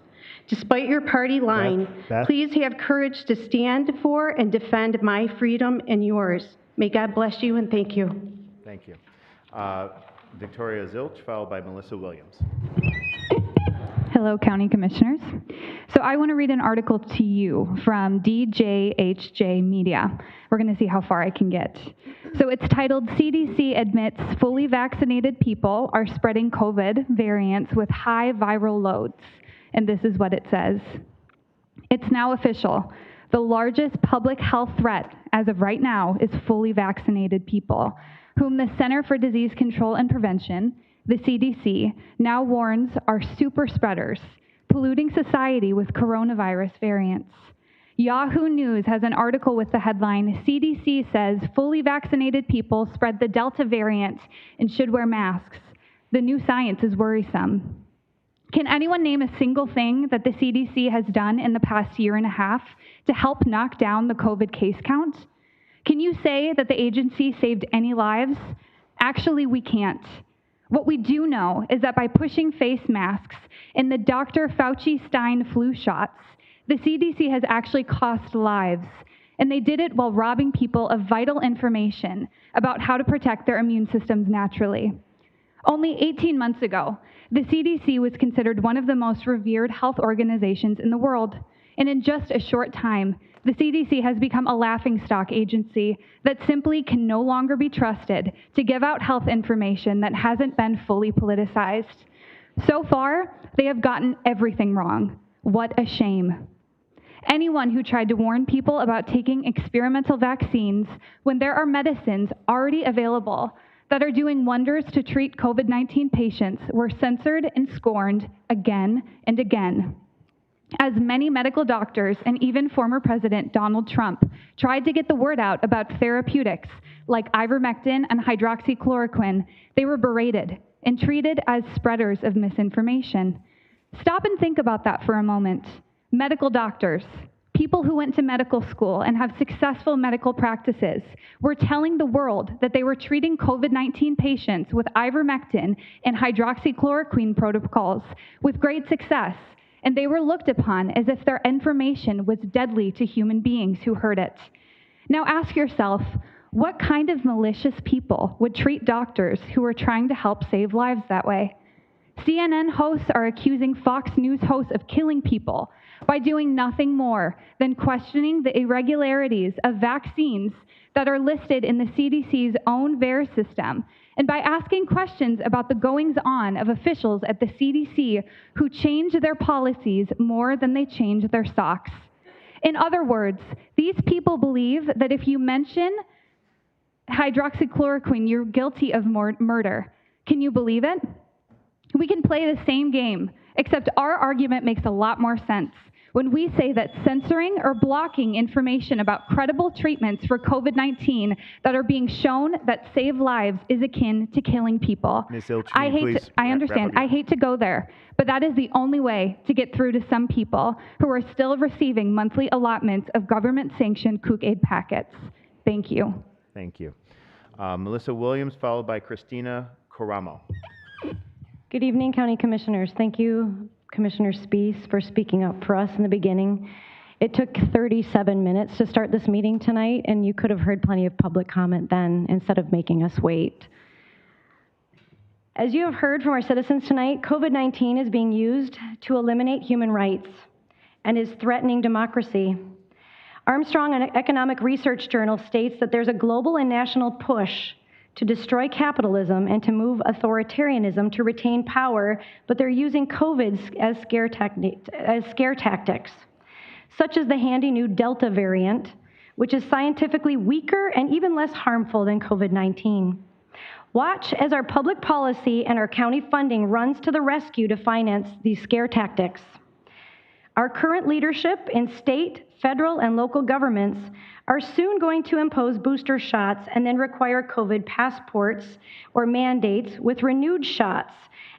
Despite your party line, please have courage to stand for and defend my freedom and yours. May God bless you and thank you. Thank you. Victoria Zilch, followed by Melissa Williams. Hello, County Commissioners. So I want to read an article to you from DJHJ Media. We're going to see how far I can get. So it's titled, CDC Admits Fully Vaccinated People Are Spreading COVID Variants with High Viral Loads. And this is what it says. It's now official. The largest public health threat as of right now, is fully vaccinated people, whom the Center for Disease Control and Prevention, the CDC, now warns are super spreaders, polluting society with coronavirus variants. Yahoo News has an article with the headline, CDC says fully vaccinated people spread the Delta variant and should wear masks. The new science is worrisome. Can anyone name a single thing that the CDC has done in the past year and a half to help knock down the COVID case count? Can you say that the agency saved any lives? Actually, we can't. What we do know is that by pushing face masks and the Dr. Fauci-Stein flu shots, the CDC has actually cost lives, and they did it while robbing people of vital information about how to protect their immune systems naturally. Only 18 months ago, the CDC was considered one of the most revered health organizations in the world, and in just a short time, the CDC has become a laughingstock agency that simply can no longer be trusted to give out health information that hasn't been fully politicized. So far, they have gotten everything wrong. What a shame. Anyone who tried to warn people about taking experimental vaccines when there are medicines already available that are doing wonders to treat COVID-19 patients were censored and scorned again and again. As many medical doctors and even former President Donald Trump tried to get the word out about therapeutics like ivermectin and hydroxychloroquine, they were berated and treated as spreaders of misinformation. Stop and think about that for a moment. Medical doctors, people who went to medical school and have successful medical practices, were telling the world that they were treating COVID-19 patients with ivermectin and hydroxychloroquine protocols with great success, and they were looked upon as if their information was deadly to human beings who heard it. Now ask yourself, what kind of malicious people would treat doctors who are trying to help save lives that way? CNN hosts are accusing Fox News hosts of killing people by doing nothing more than questioning the irregularities of vaccines that are listed in the CDC's own VAERS system, and by asking questions about the goings-on of officials at the CDC who change their policies more than they change their socks. In other words, these people believe that if you mention hydroxychloroquine, you're guilty of murder. Can you believe it? We can play the same game, except our argument makes a lot more sense when we say that censoring or blocking information about credible treatments for COVID-19 that are being shown that save lives is akin to killing people. Ms. Ilcheney, I understand. I hate to go there, but that is the only way to get through to some people who are still receiving monthly allotments of government-sanctioned Kook aid packets. Thank you. Thank you. Melissa Williams, followed by Christina Caramo. Good evening, County Commissioners. Thank you, Commissioner Spees, for speaking up for us in the beginning. It took 37 minutes to start this meeting tonight, and you could have heard plenty of public comment then instead of making us wait. As you have heard from our citizens tonight, COVID-19 is being used to eliminate human rights and is threatening democracy. Armstrong, an economic research journal, states that there's a global and national push to destroy capitalism and to move authoritarianism to retain power, but they're using COVID as scare tactics, such as the handy new Delta variant, which is scientifically weaker and even less harmful than COVID-19. Watch as our public policy and our county funding runs to the rescue to finance these scare tactics. Our current leadership in state, federal, and local governments are soon going to impose booster shots and then require COVID passports or mandates with renewed shots,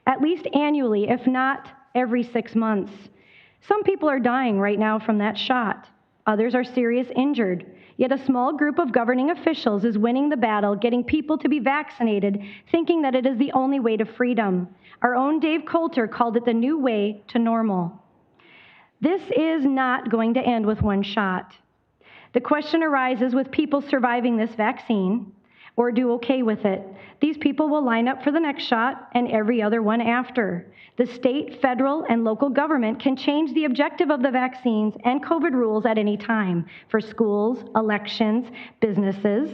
at least annually, if not every 6 months. Some people are dying right now from that shot. Others are seriously injured. Yet a small group of governing officials is winning the battle, getting people to be vaccinated, thinking that it is the only way to freedom. Our own Dave Coulter called it the new way to normal. This is not going to end with one shot. The question arises with people surviving this vaccine or do okay with it. These people will line up for the next shot and every other one after. The state, federal, and local government can change the objective of the vaccines and COVID rules at any time for schools, elections, businesses.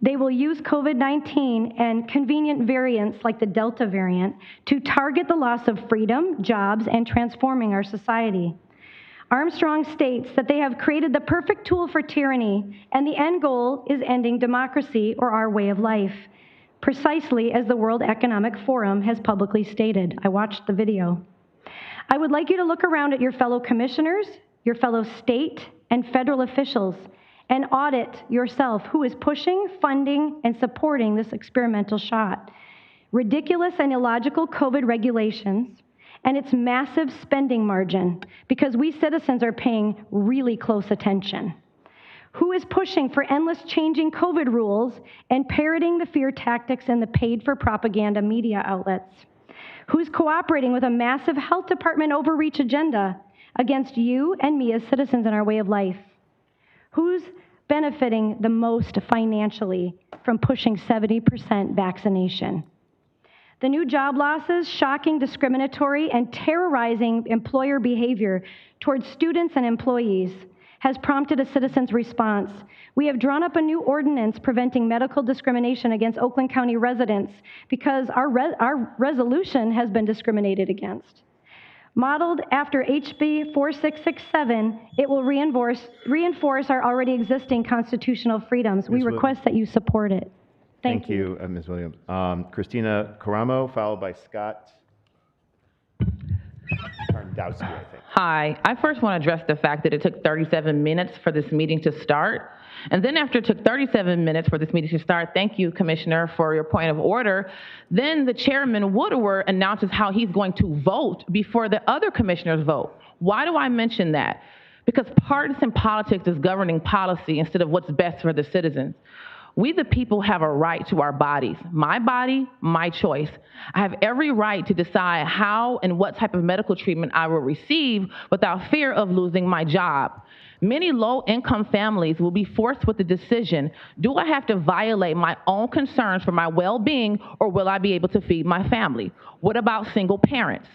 They will use COVID-19 and convenient variants like the Delta variant to target the loss of freedom, jobs, and transforming our society. Armstrong states that they have created the perfect tool for tyranny, and the end goal is ending democracy or our way of life, precisely as the World Economic Forum has publicly stated. I watched the video. I would like you to look around at your fellow commissioners, your fellow state and federal officials, and audit yourself who is pushing, funding, and supporting this experimental shot. Ridiculous and illogical COVID regulations, and its massive spending margin, because we citizens are paying really close attention. Who is pushing for endless changing COVID rules and parroting the fear tactics in the paid-for-propaganda media outlets? Who's cooperating with a massive health department overreach agenda against you and me as citizens in our way of life? Who's benefiting the most financially from pushing 70% vaccination? The new job losses, shocking, discriminatory, and terrorizing employer behavior towards students and employees has prompted a citizen's response. We have drawn up a new ordinance preventing medical discrimination against Oakland County residents because our resolution has been discriminated against. Modeled after HB 4667, it will reinforce our already existing constitutional freedoms. We request that you support it. Thank you, Ms. Williams. Christina Caramo, followed by Scott Tarndowski, I think. Hi. I first want to address the fact that it took 37 minutes for this meeting to start. And then after it took 37 minutes for this meeting to start, thank you, Commissioner, for your point of order. Then the Chairman Woodward announces how he's going to vote before the other commissioners vote. Why do I mention that? Because partisan politics is governing policy instead of what's best for the citizens. We, the people, have a right to our bodies. My body, my choice. I have every right to decide how and what type of medical treatment I will receive without fear of losing my job. Many low-income families will be forced with the decision, do I have to violate my own concerns for my well-being, or will I be able to feed my family? What about single parents?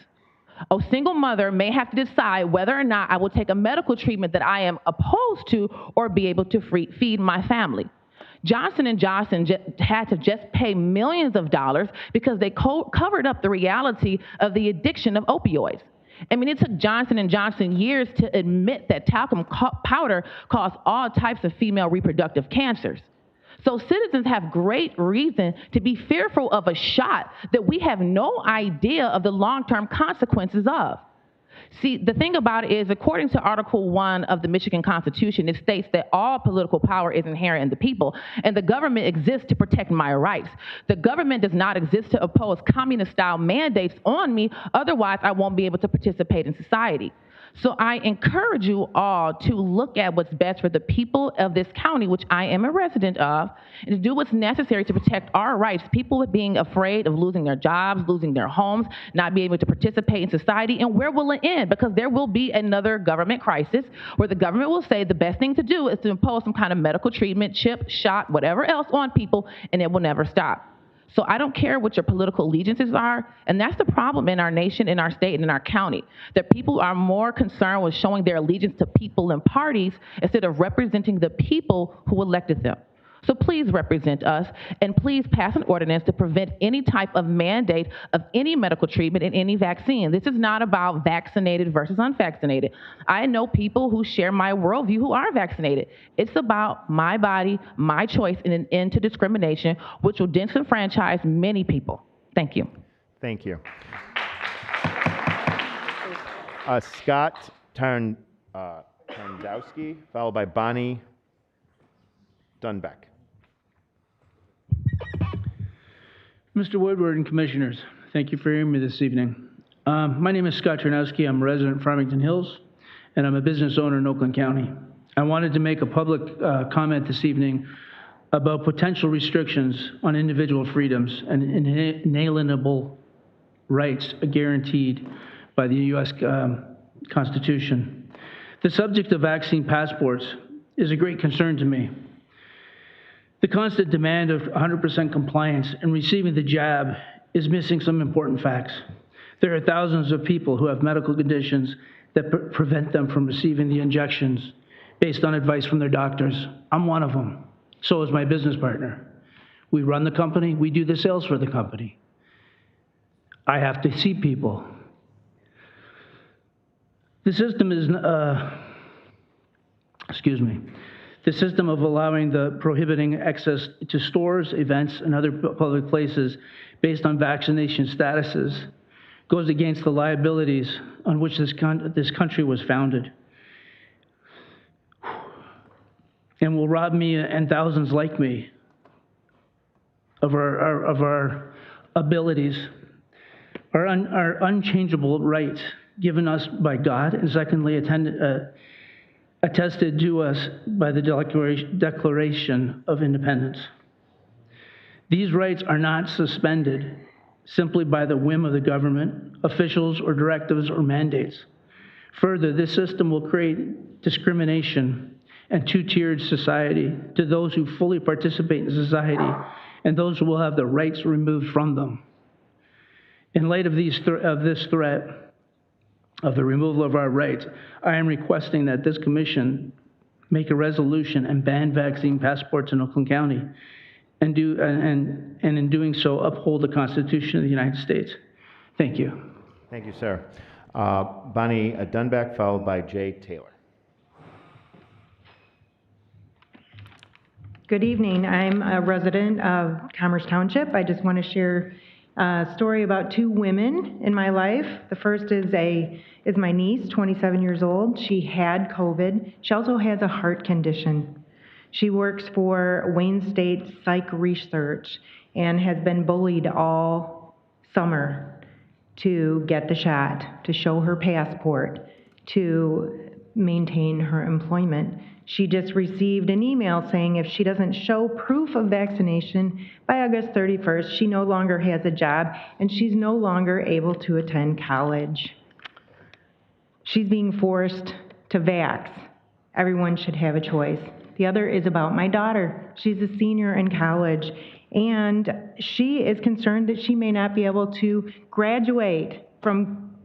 A single mother may have to decide whether or not I will take a medical treatment that I am opposed to or be able to feed my family. Johnson & Johnson had to just pay millions of dollars because they covered up the reality of the addiction of opioids. I mean, it took Johnson & Johnson years to admit that talcum powder caused all types of female reproductive cancers. So citizens have great reason to be fearful of a shot that we have no idea of the long-term consequences of. See, the thing about it is, according to Article 1 of the Michigan Constitution, it states that all political power is inherent in the people, and the government exists to protect my rights. The government does not exist to oppose communist-style mandates on me, otherwise I won't be able to participate in society. So I encourage you all to look at what's best for the people of this county, which I am a resident of, and to do what's necessary to protect our rights. People being afraid of losing their jobs, losing their homes, not being able to participate in society, and where will it end? Because there will be another government crisis where the government will say the best thing to do is to impose some kind of medical treatment, chip, shot, whatever else on people, and it will never stop. So I don't care what your political allegiances are, and that's the problem in our nation, in our state, and in our county, that people are more concerned with showing their allegiance to people and parties instead of representing the people who elected them. So please represent us, and please pass an ordinance to prevent any type of mandate of any medical treatment and any vaccine. This is not about vaccinated versus unvaccinated. I know people who share my worldview who are vaccinated. It's about my body, my choice, and an end to discrimination, which will disenfranchise many people. Thank you. Thank you. Scott Tarndowski, followed by Bonnie Dunbeck. Mr. Woodward and Commissioners, thank you for hearing me this evening. My name is Scott Tarnowski. I'm a resident of Farmington Hills, and I'm a business owner in Oakland County. I wanted to make a public comment this evening about potential restrictions on individual freedoms and inalienable rights guaranteed by the U.S. Constitution. The subject of vaccine passports is a great concern to me. The constant demand of 100% compliance and receiving the jab is missing some important facts. There are thousands of people who have medical conditions that prevent them from receiving the injections based on advice from their doctors. I'm one of them. So is my business partner. We run the company, we do the sales for the company. I have to see people. The system is, the system of allowing the prohibiting access to stores, events, and other public places based on vaccination statuses goes against the liabilities on which this country was founded, and will rob me and thousands like me of our abilities, our unchangeable rights given us by God, and secondly, attested to us by the Declaration of Independence. These rights are not suspended simply by the whim of the government, officials, or directives or mandates. Further, this system will create discrimination and two-tiered society to those who fully participate in society and those who will have the rights removed from them. In light of this threat of the removal of our rights, I am requesting that this commission make a resolution and ban vaccine passports in Oakland County, and in doing so, uphold the Constitution of the United States. Thank you. Thank you, sir. Bonnie Dunback, followed by Jay Taylor. Good evening. I'm a resident of Commerce Township. I just want to share a story about two women in my life. The first is my niece, 27 years old. She had COVID. She also has a heart condition. She works for Wayne State Psych Research and has been bullied all summer to get the shot, to show her passport, to maintain her employment. She just received an email saying if she doesn't show proof of vaccination by August 31st, she no longer has a job and she's no longer able to attend college. She's being forced to vax. Everyone should have a choice. The other is about my daughter. She's a senior in college, and she is concerned that she may not be able to graduate from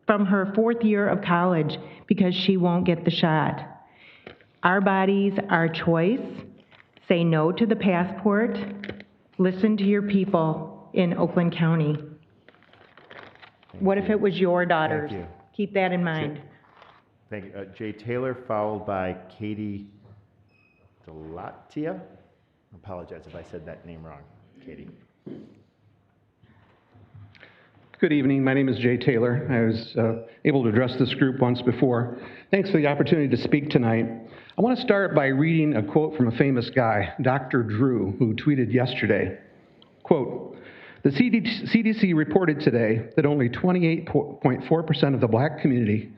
her fourth year of college because she won't get the shot. Our bodies, our choice. Say no to the passport. Listen to your people in Oakland County. What if it was your daughters? Thank you. Keep that in mind. Thank you. Jay Taylor, followed by Katie Delatia. I apologize if I said that name wrong. Katie. Good evening. My name is Jay Taylor. I was able to address this group once before. Thanks for the opportunity to speak tonight. I want to start by reading a quote from a famous guy, Dr. Drew, who tweeted yesterday. Quote, "The CDC reported today that only 28.4% of the black community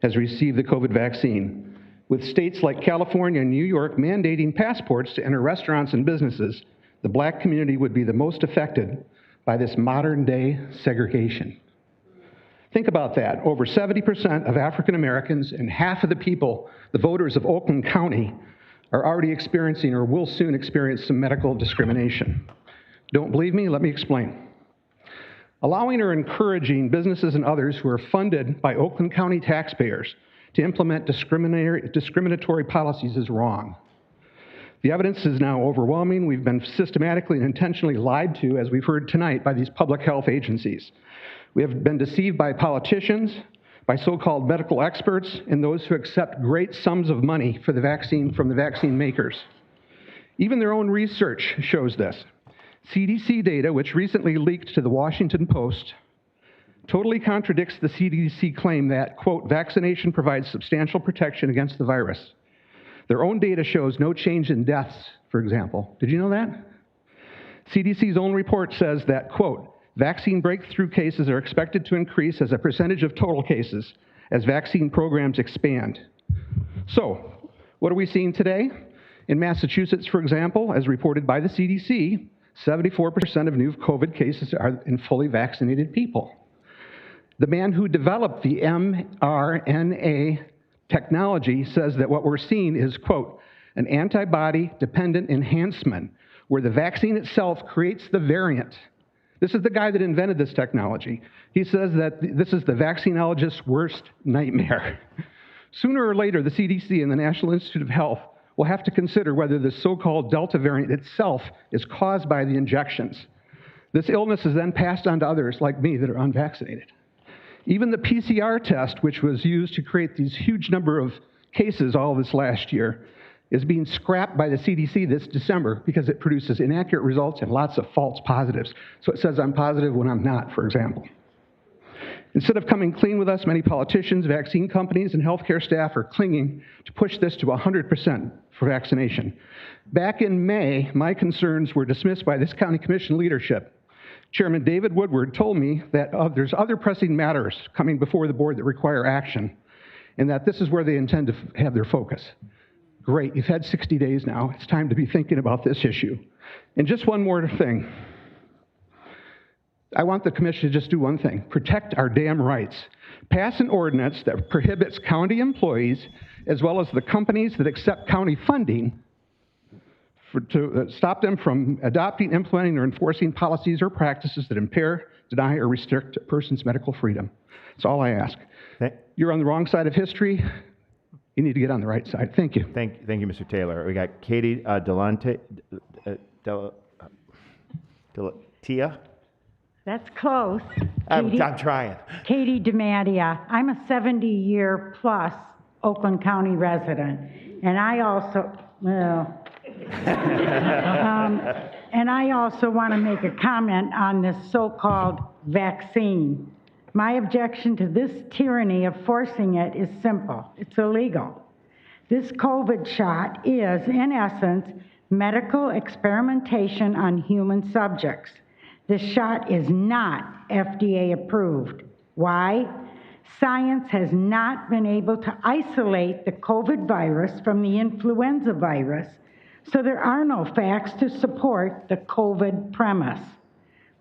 has received the COVID vaccine, with states like California and New York mandating passports to enter restaurants and businesses. The black community would be the most affected by this modern-day segregation." Think about that. Over 70% of African Americans and half of the people, the voters of Oakland County, are already experiencing or will soon experience some medical discrimination. Don't believe me? Let me explain. Allowing or encouraging businesses and others who are funded by Oakland County taxpayers to implement discriminatory policies is wrong. The evidence is now overwhelming. We've been systematically and intentionally lied to, as we've heard tonight, by these public health agencies. We have been deceived by politicians, by so-called medical experts, and those who accept great sums of money for the vaccine from the vaccine makers. Even their own research shows this. CDC data, which recently leaked to the Washington Post, totally contradicts the CDC claim that, quote, vaccination provides substantial protection against the virus. Their own data shows no change in deaths, for example. Did you know that? CDC's own report says that, quote, vaccine breakthrough cases are expected to increase as a percentage of total cases as vaccine programs expand. So, what are we seeing today? In Massachusetts, for example, as reported by the CDC, 74% of new COVID cases are in fully vaccinated people. The man who developed the mRNA technology says that what we're seeing is, quote, an antibody-dependent enhancement where the vaccine itself creates the variant. This is the guy that invented this technology. He says that this is the vaccinologist's worst nightmare. Sooner or later, the CDC and the National Institute of Health will have to consider whether the so-called Delta variant itself is caused by the injections. This illness is then passed on to others like me that are unvaccinated. Even the PCR test, which was used to create these huge number of cases all this last year, is being scrapped by the CDC this December because it produces inaccurate results and lots of false positives. So it says I'm positive when I'm not, for example. Instead of coming clean with us, many politicians, vaccine companies, and healthcare staff are clinging to push this to 100% for vaccination. Back in May, my concerns were dismissed by this county commission leadership. Chairman David Woodward told me that there's other pressing matters coming before the board that require action, and that this is where they intend to have their focus. Great, you've had 60 days now. It's time to be thinking about this issue. And just one more thing. I want the commission to just do one thing: protect our damn rights. Pass an ordinance that prohibits county employees, as well as the companies that accept county funding, to stop them from adopting, implementing, or enforcing policies or practices that impair, deny, or restrict a person's medical freedom. That's all I ask. You're on the wrong side of history. You need to get on the right side. Thank you. Thank you, Mr. Taylor. We got Katie Tia. That's close. I'm trying. Katie DeMattia. I'm a 70-year plus Oakland County resident, and I also, and I also want to make a comment on this so-called vaccine. My objection to this tyranny of forcing it is simple. It's illegal. This COVID shot is, in essence, medical experimentation on human subjects. This shot is not FDA approved. Why? Science has not been able to isolate the COVID virus from the influenza virus, so there are no facts to support the COVID premise,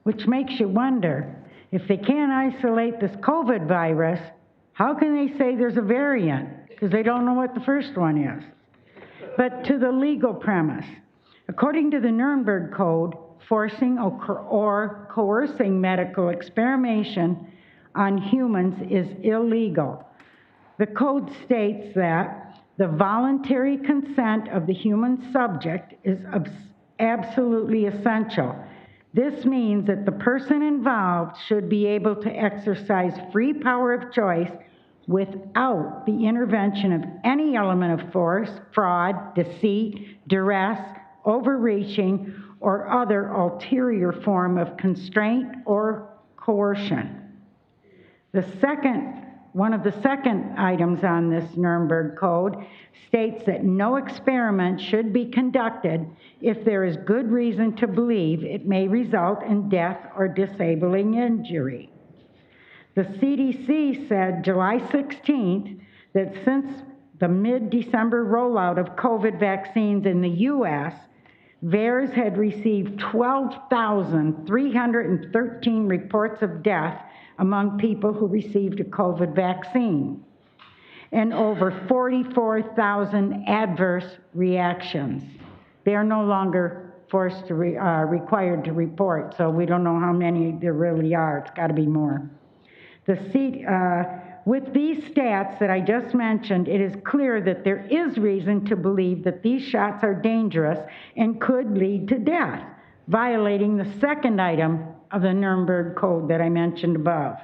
which makes you wonder, if they can't isolate this COVID virus, how can they say there's a variant? Because they don't know what the first one is. But to the legal premise, according to the Nuremberg Code, forcing or coercing medical experimentation on humans is illegal. The code states that the voluntary consent of the human subject is absolutely essential. This means that the person involved should be able to exercise free power of choice without the intervention of any element of force, fraud, deceit, duress, overreaching, or other ulterior form of constraint or coercion. One of the second items on this Nuremberg Code states that no experiment should be conducted if there is good reason to believe it may result in death or disabling injury. The CDC said July 16th that since the mid-December rollout of COVID vaccines in the U.S., VAERS had received 12,313 reports of death among people who received a COVID vaccine, and over 44,000 adverse reactions. They are no longer forced to required to report, so we don't know how many there really are. It's got to be more. With these stats that I just mentioned, it is clear that there is reason to believe that these shots are dangerous and could lead to death, violating the second item of the Nuremberg Code that I mentioned above.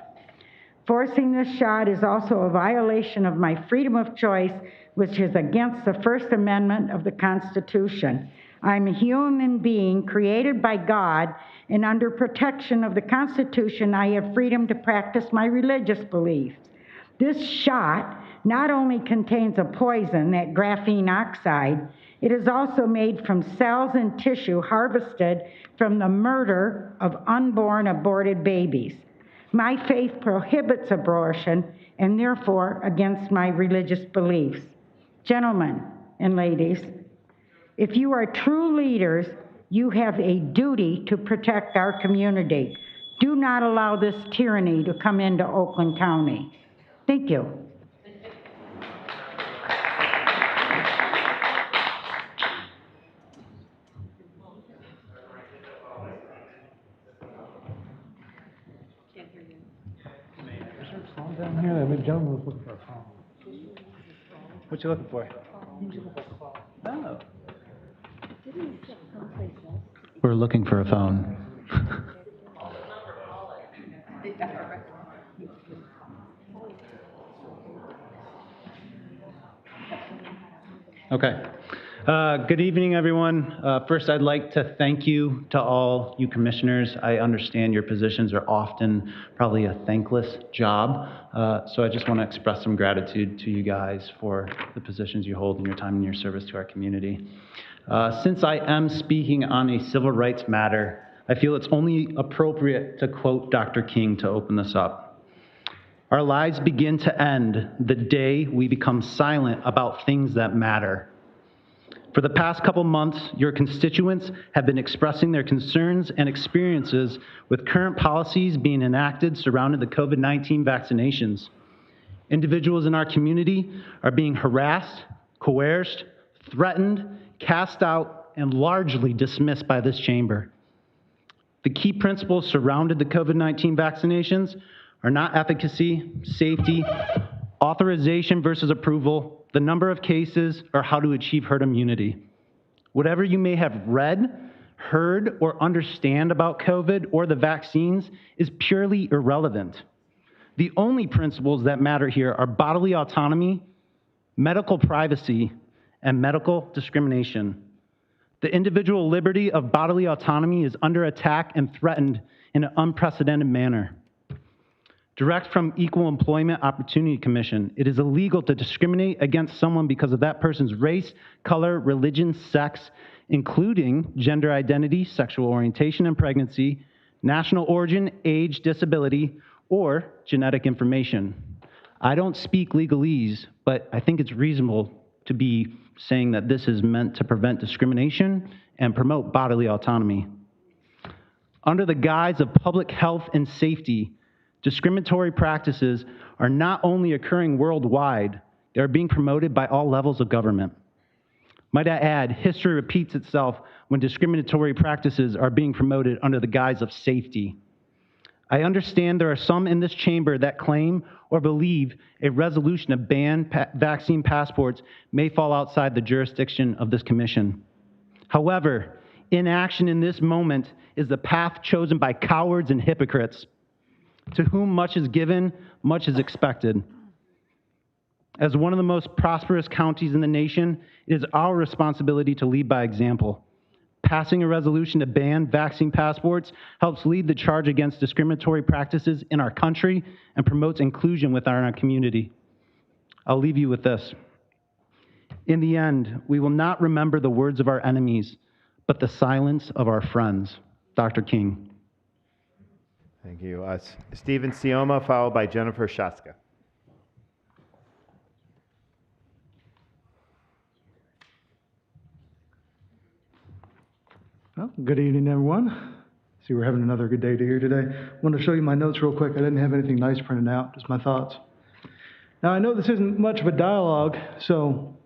Forcing this shot is also a violation of my freedom of choice, which is against the First Amendment of the Constitution. I'm a human being created by God, and under protection of the Constitution, I have freedom to practice my religious beliefs. This shot not only contains a poison, that graphene oxide, it is also made from cells and tissue harvested from the murder of unborn aborted babies. My faith prohibits abortion and therefore against my religious beliefs. Gentlemen and ladies, if you are true leaders, you have a duty to protect our community. Do not allow this tyranny to come into Oakland County. Thank you. Down here, the gentleman was looking for a phone. What you looking for? Oh. We're looking for a phone. Okay. Good evening, everyone. First, I'd like to thank you to all you commissioners. I understand your positions are often probably a thankless job, so I just want to express some gratitude to you guys for the positions you hold in your time and your service to our community. Since I am speaking on a civil rights matter, I feel it's only appropriate to quote Dr. King to open this up. Our lives begin to end the day we become silent about things that matter. For the past couple months, your constituents have been expressing their concerns and experiences with current policies being enacted surrounding the COVID-19 vaccinations. Individuals in our community are being harassed, coerced, threatened, cast out, and largely dismissed by this chamber. The key principles surrounding the COVID-19 vaccinations are not efficacy, safety, authorization versus approval, the number of cases, or how to achieve herd immunity. Whatever you may have read, heard, or understand about COVID or the vaccines is purely irrelevant. The only principles that matter here are bodily autonomy, medical privacy, and medical discrimination. The individual liberty of bodily autonomy is under attack and threatened in an unprecedented manner. Direct from Equal Employment Opportunity Commission, it is illegal to discriminate against someone because of that person's race, color, religion, sex, including gender identity, sexual orientation and pregnancy, national origin, age, disability, or genetic information. I don't speak legalese, but I think it's reasonable to be saying that this is meant to prevent discrimination and promote bodily autonomy. Under the guise of public health and safety, discriminatory practices are not only occurring worldwide, they are being promoted by all levels of government. Might I add, history repeats itself when discriminatory practices are being promoted under the guise of safety. I understand there are some in this chamber that claim or believe a resolution to ban vaccine passports may fall outside the jurisdiction of this commission. However, inaction in this moment is the path chosen by cowards and hypocrites, to whom much is given, much is expected. As one of the most prosperous counties in the nation, it is our responsibility to lead by example. Passing a resolution to ban vaccine passports helps lead the charge against discriminatory practices in our country and promotes inclusion within our community. I'll leave you with this. In the end, we will not remember the words of our enemies, but the silence of our friends. Dr. King. Thank you. Stephen Sioma, followed by Jennifer Shaska. Well, good evening, everyone. See, we're having another good day here today. I want to show you my notes real quick. I didn't have anything nice printed out, just my thoughts. Now, I know this isn't much of a dialogue, so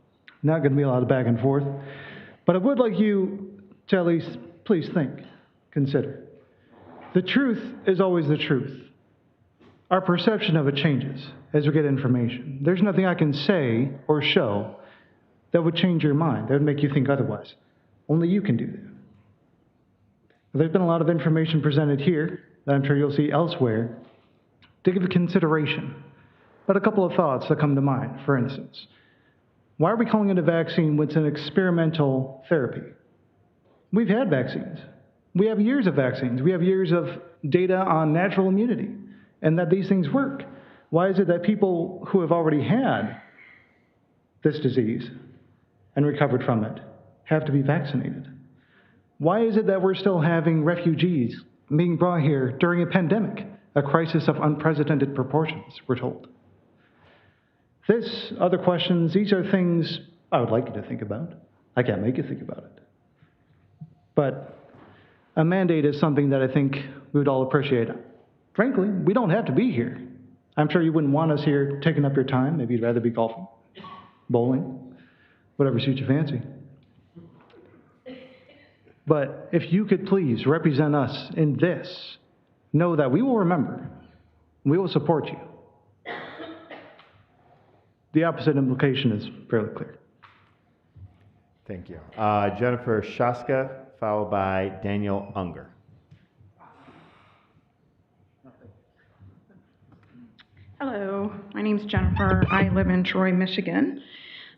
not going to be a lot of back and forth, but I would like you to at least please think, consider. The truth is always the truth. Our perception of it changes as we get information. There's nothing I can say or show that would change your mind, that would make you think otherwise. Only you can do that. There's been a lot of information presented here that I'm sure you'll see elsewhere to give it consideration. But a couple of thoughts that come to mind, for instance. Why are we calling it a vaccine when it's an experimental therapy? We've had vaccines. We have years of vaccines. We have years of data on natural immunity and that these things work. Why is it that people who have already had this disease and recovered from it have to be vaccinated? Why is it that we're still having refugees being brought here during a pandemic, a crisis of unprecedented proportions, we're told? Other questions, these are things I would like you to think about. I can't make you think about it. But a mandate is something that I think we would all appreciate. Frankly, we don't have to be here. I'm sure you wouldn't want us here taking up your time. Maybe you'd rather be golfing, bowling, whatever suits your fancy. But if you could please represent us in this, know that we will remember, we will support you. The opposite implication is fairly clear. Thank you. Jennifer Shaska, followed by Daniel Unger. Hello, my name's Jennifer. I live in Troy, Michigan.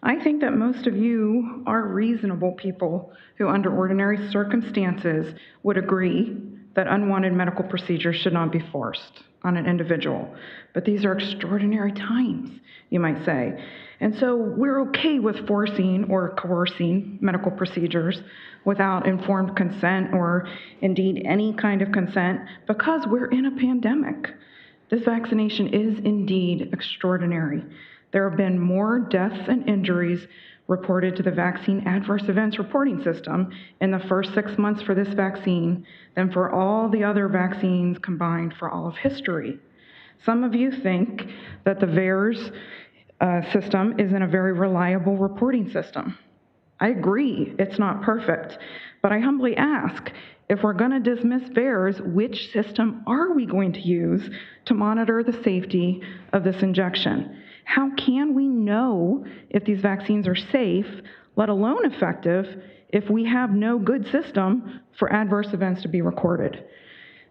I think that most of you are reasonable people who, under ordinary circumstances, would agree that unwanted medical procedures should not be forced on an individual. But these are extraordinary times, you might say. And so we're okay with forcing or coercing medical procedures without informed consent or indeed any kind of consent because we're in a pandemic. This vaccination is indeed extraordinary. There have been more deaths and injuries reported to the vaccine adverse events reporting system in the first 6 months for this vaccine than for all the other vaccines combined for all of history. Some of you think that the VAERS system isn't a very reliable reporting system. I agree, it's not perfect, but I humbly ask, if we're going to dismiss VAERS, which system are we going to use to monitor the safety of this injection? How can we know if these vaccines are safe, let alone effective, if we have no good system for adverse events to be recorded?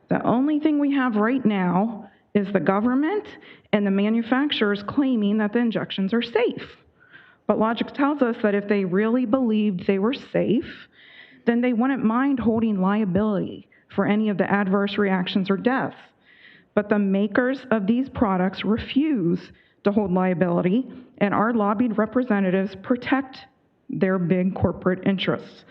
The only thing we have right now is the government and the manufacturers claiming that the injections are safe. But logic tells us that if they really believed they were safe, then they wouldn't mind holding liability for any of the adverse reactions or deaths. But the makers of these products refuse to hold liability, and our lobbied representatives protect their big corporate interests.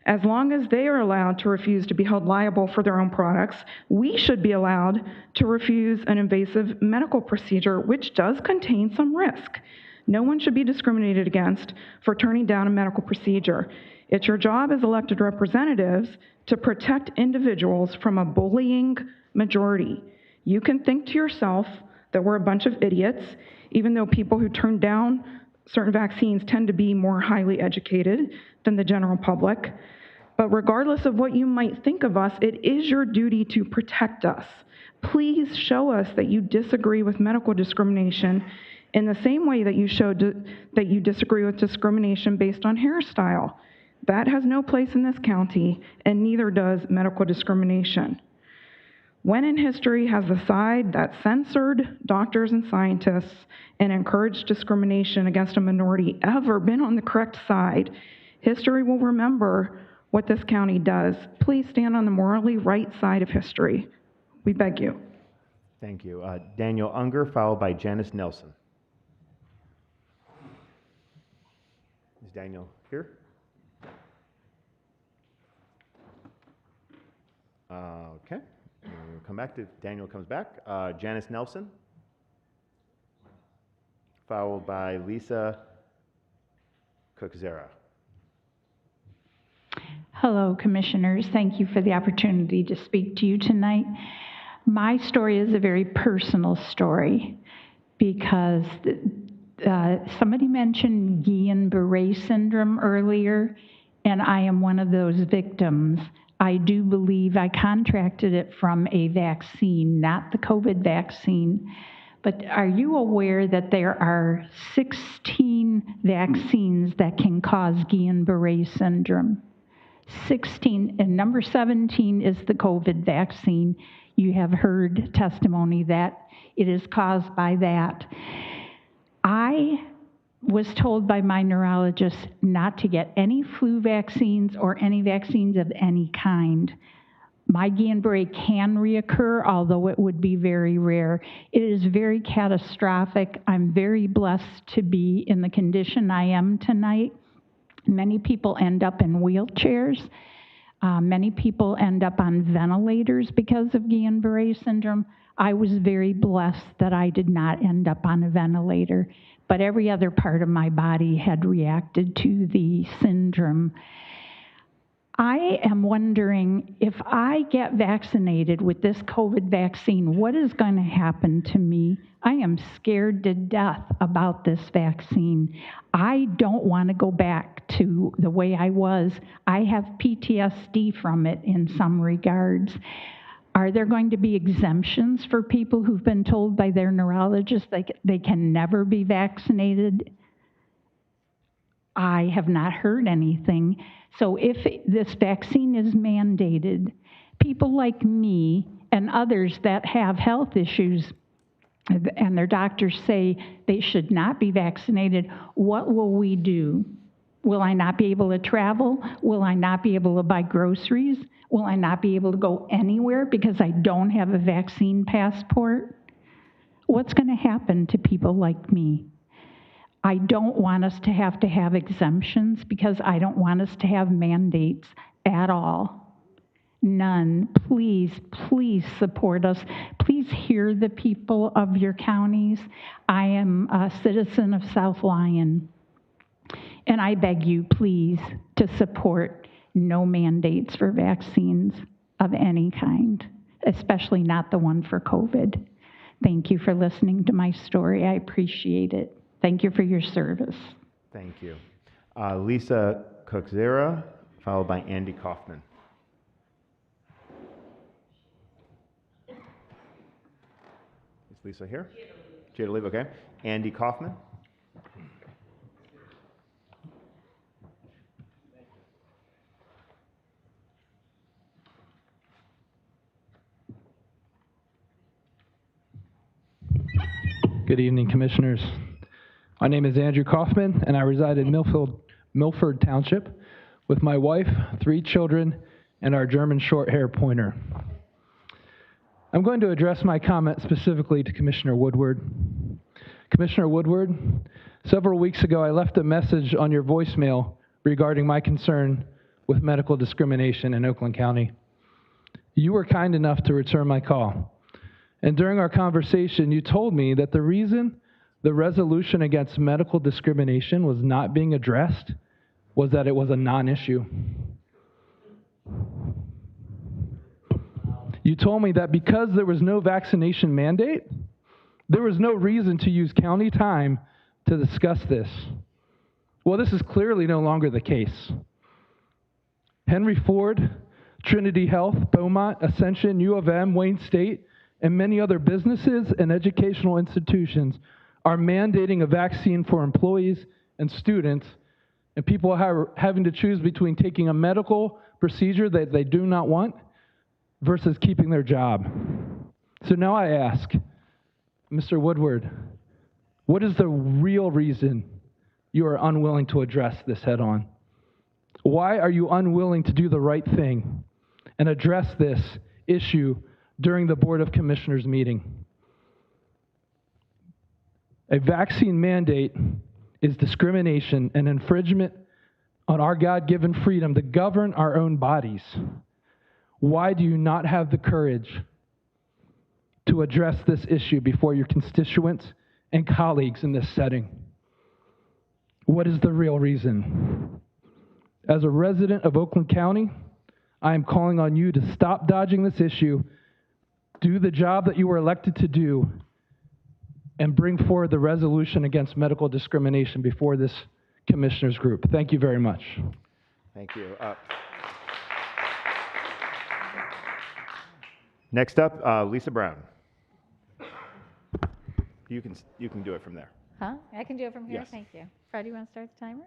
As long as they are allowed to refuse to be held liable for their own products, we should be allowed to refuse an invasive medical procedure, which does contain some risk. No one should be discriminated against for turning down a medical procedure. It's your job as elected representatives to protect individuals from a bullying majority. You can think to yourself that we're a bunch of idiots, even though people who turn down certain vaccines tend to be more highly educated than the general public. But regardless of what you might think of us, it is your duty to protect us. Please show us that you disagree with medical discrimination in the same way that you showed that you disagree with discrimination based on hairstyle. That has no place in this county, and neither does medical discrimination. When in history has the side that censored doctors and scientists and encouraged discrimination against a minority ever been on the correct side? History will remember what this county does. Please stand on the morally right side of history. We beg you. Thank you. Daniel Unger, followed by Janice Nelson. Is Daniel here? Okay. We'll come back to Daniel comes back. Janice Nelson, followed by Lisa Cookzera. Hello, Commissioners. Thank you for the opportunity to speak to you tonight. My story is a very personal story because somebody mentioned Guillain-Barré syndrome earlier, and I am one of those victims. I do believe I contracted it from a vaccine, not the COVID vaccine. But are you aware that there are 16 vaccines that can cause Guillain-Barré syndrome? 16, and number 17 is the COVID vaccine. You have heard testimony that it is caused by that. I was told by my neurologist not to get any flu vaccines or any vaccines of any kind. My Guillain-Barré can reoccur, although it would be very rare. It is very catastrophic. I'm very blessed to be in the condition I am tonight. Many people end up in wheelchairs. Many people end up on ventilators because of Guillain-Barré syndrome. I was very blessed that I did not end up on a ventilator, but every other part of my body had reacted to the syndrome. I am wondering if I get vaccinated with this COVID vaccine, what is going to happen to me? I am scared to death about this vaccine. I don't want to go back to the way I was. I have PTSD from it in some regards. Are there going to be exemptions for people who've been told by their neurologist they can never be vaccinated? I have not heard anything. So if this vaccine is mandated, people like me and others that have health issues and their doctors say they should not be vaccinated, what will we do? Will I not be able to travel? Will I not be able to buy groceries? Will I not be able to go anywhere because I don't have a vaccine passport? What's going to happen to people like me? I don't want us to have exemptions because I don't want us to have mandates at all. None. Please, please support us. Please hear the people of your counties. I am a citizen of South Lyon, and I beg you, please, to support no mandates for vaccines of any kind, especially not the one for COVID. Thank you for listening to my story. I appreciate it. Thank you for your service. Thank you. Lisa Coxera, followed by Andy Kaufman. Is Lisa here? She had to leave, okay. Andy Kaufman. Good evening, Commissioners. My name is Andrew Kaufman, and I reside in Milford Township with my wife, 3 children, and our German short-hair pointer. I'm going to address my comment specifically to Commissioner Woodward. Commissioner Woodward, several weeks ago, I left a message on your voicemail regarding my concern with medical discrimination in Oakland County. You were kind enough to return my call. And during our conversation, you told me that the reason the resolution against medical discrimination was not being addressed was that it was a non-issue. You told me that because there was no vaccination mandate, there was no reason to use county time to discuss this. Well, this is clearly no longer the case. Henry Ford, Trinity Health, Beaumont, Ascension, U of M, Wayne State, and many other businesses and educational institutions are mandating a vaccine for employees and students, and people are having to choose between taking a medical procedure that they do not want versus keeping their job. So now I ask, Mr. Woodward, what is the real reason you are unwilling to address this head on? Why are you unwilling to do the right thing and address this issue during the Board of Commissioners meeting? A vaccine mandate is discrimination and infringement on our God-given freedom to govern our own bodies. Why do you not have the courage to address this issue before your constituents and colleagues in this setting? What is the real reason? As a resident of Oakland County, I am calling on you to stop dodging this issue, do the job that you were elected to do, and bring forward the resolution against medical discrimination before this commissioners group. Thank you very much. Thank you. Next up, Lisa Brown. You can do it from there. Huh? I can do it from here? Yes. Thank you. Fred, you want to start the timer?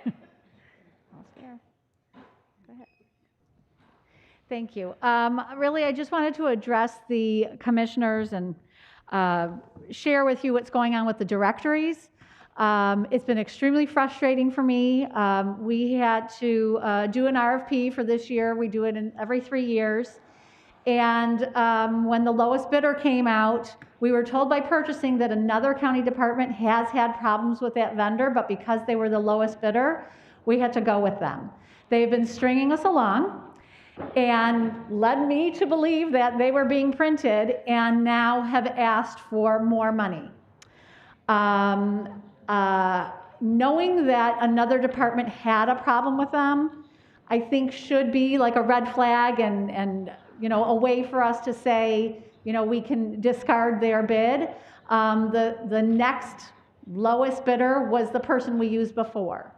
I'll spare. Go ahead. Thank you. Really, I just wanted to address the commissioners and share with you what's going on with the directories. It's been extremely frustrating for me. We had to do an RFP for this year. We do it every 3 years. And when the lowest bidder came out, we were told by purchasing that another county department has had problems with that vendor, but because they were the lowest bidder, we had to go with them. They've been stringing us along and led me to believe that they were being printed and now have asked for more money. Knowing that another department had a problem with them, I think should be like a red flag and you know, a way for us to say, you know, we can discard their bid. The next lowest bidder was the person we used before.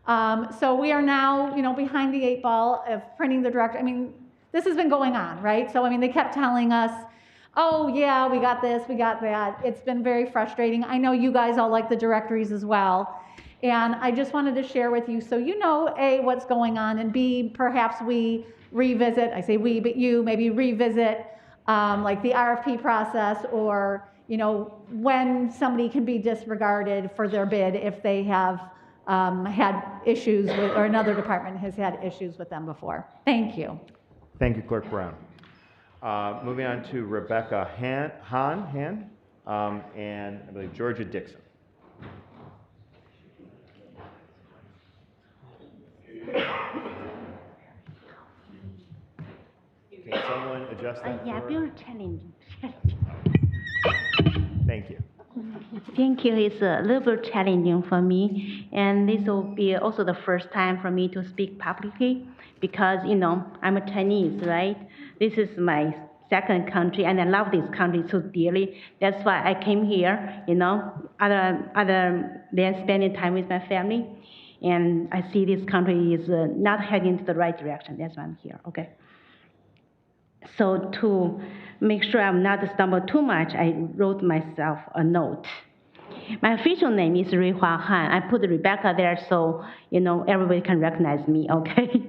So we are now, you know, behind the 8 ball of printing the directory. I mean, this has been going on, right? So, I mean, they kept telling us, oh, yeah, we got this, we got that. It's been very frustrating. I know you guys all like the directories as well. And I just wanted to share with you so you know, A, what's going on, and B, perhaps we revisit, I say we, but you maybe revisit like the RFP process or, when somebody can be disregarded for their bid if they have had issues with, or another department has had issues with them before. Thank you. Thank you, Clerk Brown. Moving on to Rebecca Han, and I believe Georgia Dixon. Can someone adjust that? Yeah, very challenging. Thank you. Thank you. It's a little bit challenging for me, and this will be also the first time for me to speak publicly because, I'm a Chinese, right? This is my second country, and I love this country so dearly. That's why I came here, other than spending time with my family. And I see this country is not heading to the right direction. That's why I'm here, okay? So to make sure I'm not stumble too much, I wrote myself a note. My official name is Ruihua Han. I put Rebecca there so, everybody can recognize me, okay?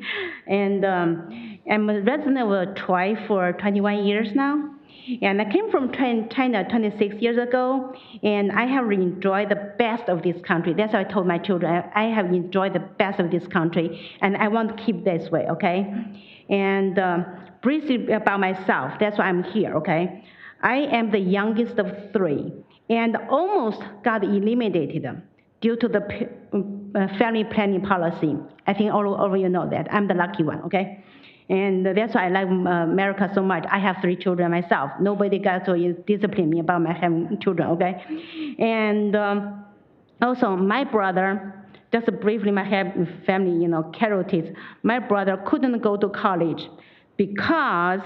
And I'm a resident of Troy for 21 years now. And I came from China 26 years ago, and I have enjoyed the best of this country. That's what I told my children. I have enjoyed the best of this country, and I want to keep this way, okay? And briefly about myself, that's why I'm here, okay? I am the youngest of three, and almost got eliminated due to the family planning policy. I think all of you know that. I'm the lucky one, okay? And that's why I like America so much. I have 3 children myself. Nobody got to discipline me about my having children, okay? And also, my brother, just briefly, my family, casualties. My brother couldn't go to college because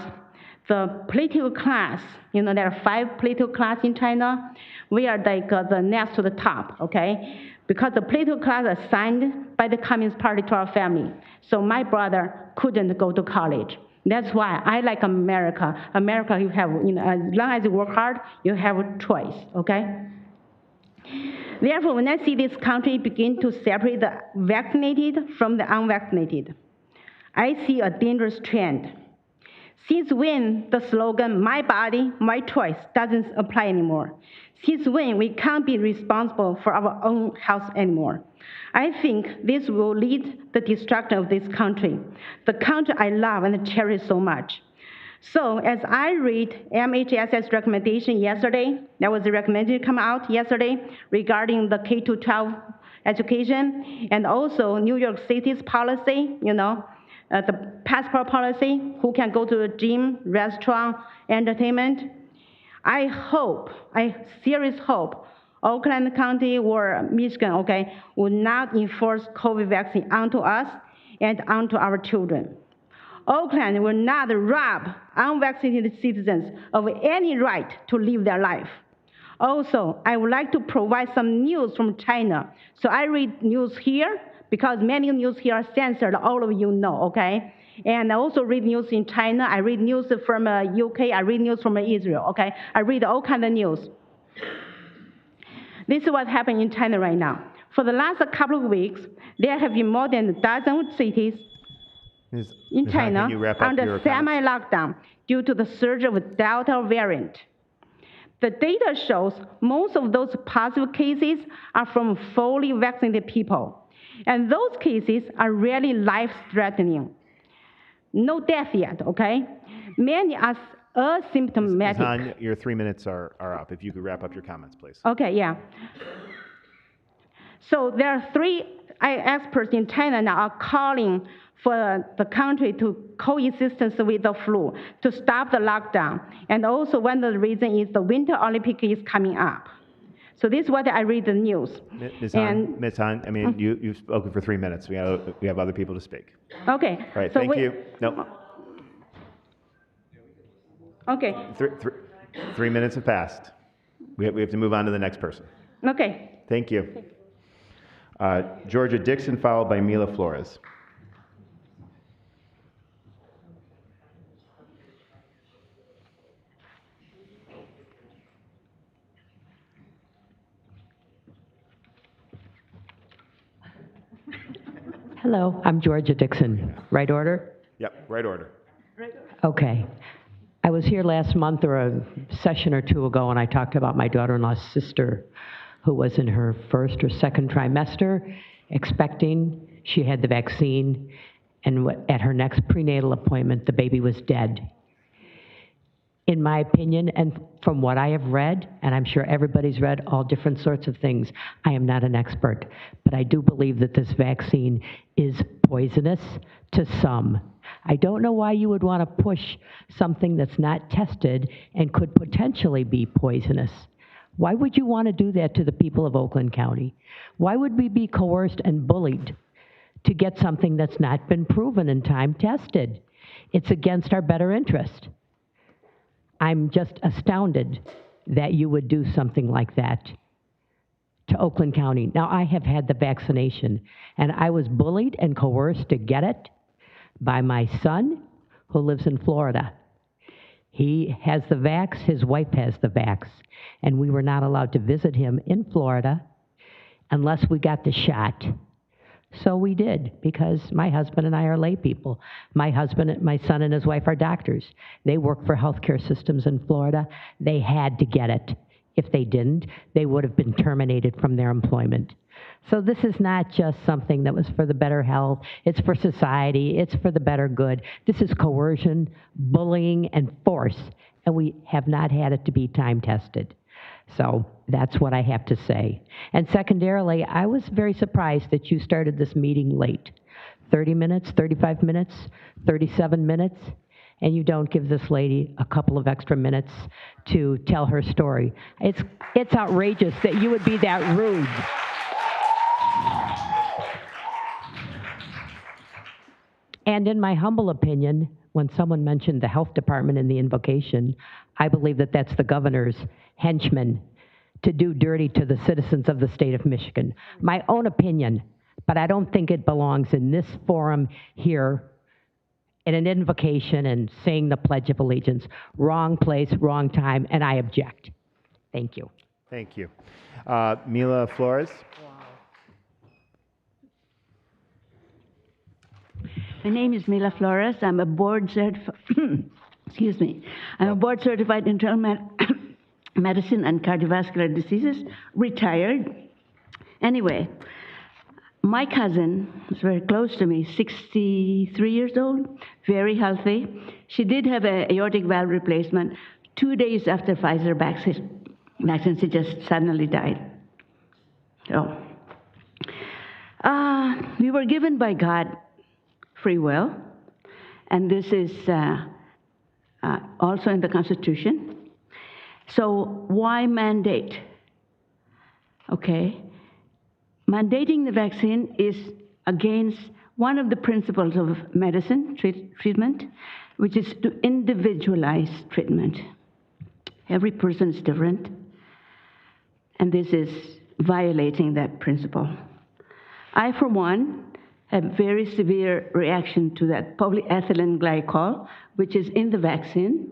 the political class, there are 5 political classes in China. We are like the next to the top, okay? Because the political class assigned by the Communist Party to our family. So my brother couldn't go to college. That's why I like America. America, you have, as long as you work hard, you have a choice, okay? Therefore, when I see this country begin to separate the vaccinated from the unvaccinated, I see a dangerous trend. Since when the slogan, my body, my choice, doesn't apply anymore? Since when we can't be responsible for our own health anymore? I think this will lead the destruction of this country, the country I love and cherish so much. So as I read MHS's recommendation yesterday, there was a recommendation come out yesterday regarding the K-12 education, and also New York City's policy, the passport policy, who can go to the gym, restaurant, entertainment. I seriously hope, Oakland County or Michigan, okay, will not enforce COVID vaccine onto us and onto our children. Oakland will not rob unvaccinated citizens of any right to live their life. Also, I would like to provide some news from China. So I read news here because many news here are censored, all of you know, okay? And I also read news in China. I read news from UK. I read news from Israel, okay? I read all kinds of news. This is what's happening in China right now. For the last couple of weeks, there have been more than a dozen cities in China under semi-lockdown due to the surge of the Delta variant. The data shows most of those positive cases are from fully vaccinated people. And those cases are really life-threatening. No death yet, okay? Many are asymptomatic. Ms. Han, your 3 minutes are up. If you could wrap up your comments, please. Okay, yeah. So there are 3 experts in China now are calling for the country to coexistence with the flu, to stop the lockdown. And also one of the reasons is the Winter Olympic is coming up. So this is what I read the news. Ms. Han, I mean, you've spoken for 3 minutes. We have other people to speak. Okay. All right, so thank you. No. Okay. 3 minutes have passed. We have to move on to the next person. Okay. Thank you. Georgia Dixon, followed by Mila Flores. Hello, I'm Georgia Dixon. Right order? Yep, right order. Okay. I was here last month or a session or two ago, and I talked about my daughter-in-law's sister who was in her first or second trimester expecting. She had the vaccine, and at her next prenatal appointment, the baby was dead. In my opinion, and from what I have read, and I'm sure everybody's read all different sorts of things, I am not an expert, but I do believe that this vaccine is poisonous to some. I don't know why you would want to push something that's not tested and could potentially be poisonous. Why would you want to do that to the people of Oakland County? Why would we be coerced and bullied to get something that's not been proven and time tested? It's against our better interest. I'm just astounded that you would do something like that to Oakland County. Now, I have had the vaccination, and I was bullied and coerced to get it by my son, who lives in Florida. He has the vax, his wife has the vax, and we were not allowed to visit him in Florida unless we got the shot. So we did, because my husband and I are lay people. My son and his wife are doctors. They work for healthcare systems in Florida. They had to get it. If they didn't, they would have been terminated from their employment. So this is not just something that was for the better health. It's for society. It's for the better good. This is coercion, bullying, and force, and we have not had it to be time tested. So that's what I have to say. And secondarily, I was very surprised that you started this meeting late. 30 minutes, 35 minutes, 37 minutes, and you don't give this lady a couple of extra minutes to tell her story. It's outrageous that you would be that rude. And in my humble opinion, when someone mentioned the health department in the invocation, I believe that that's the governor's henchmen to do dirty to the citizens of the state of Michigan. My own opinion, but I don't think it belongs in this forum here in an invocation and saying the Pledge of Allegiance. Wrong place, wrong time, and I object. Thank you. Thank you. Mila Flores. My name is Mila Flores. I'm a board certified, excuse me, I'm a board certified internal medicine and cardiovascular diseases, retired. Anyway, my cousin is very close to me, 63 years old, very healthy. She did have an aortic valve replacement. 2 days after Pfizer vaccine, she just suddenly died. So, we were given by God free will, and this is also in the Constitution. So why mandate? Okay. Mandating the vaccine is against one of the principles of medicine treatment, which is to individualize treatment. Every person is different, and this is violating that principle. I, for one, have very severe reaction to that polyethylene glycol, which is in the vaccine,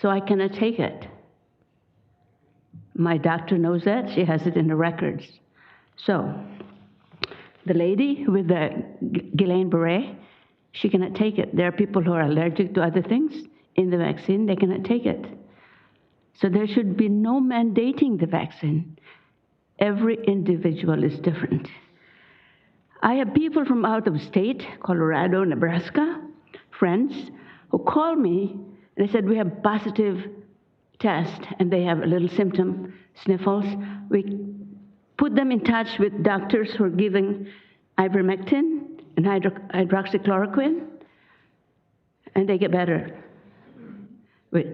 so I cannot take it. My doctor knows that. She has it in the records. So the lady with the Guillain-Barré, she cannot take it. There are people who are allergic to other things in the vaccine. They cannot take it. So there should be no mandating the vaccine. Every individual is different. I have people from out of state, Colorado, Nebraska, friends, who call me and they said, we have positive test, and they have a little symptom, sniffles. We put them in touch with doctors who are giving ivermectin and hydroxychloroquine, and they get better with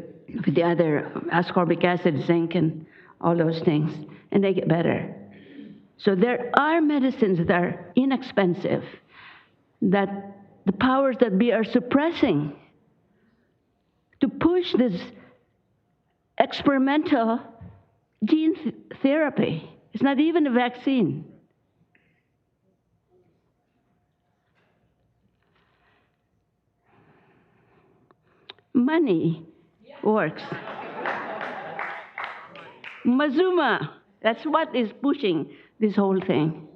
the other ascorbic acid, zinc, and all those things, and they get better. So there are medicines that are inexpensive that the powers that be are suppressing to push this experimental gene therapy. It's not even a vaccine. Money works. Mazuma, that's what is pushing this whole thing.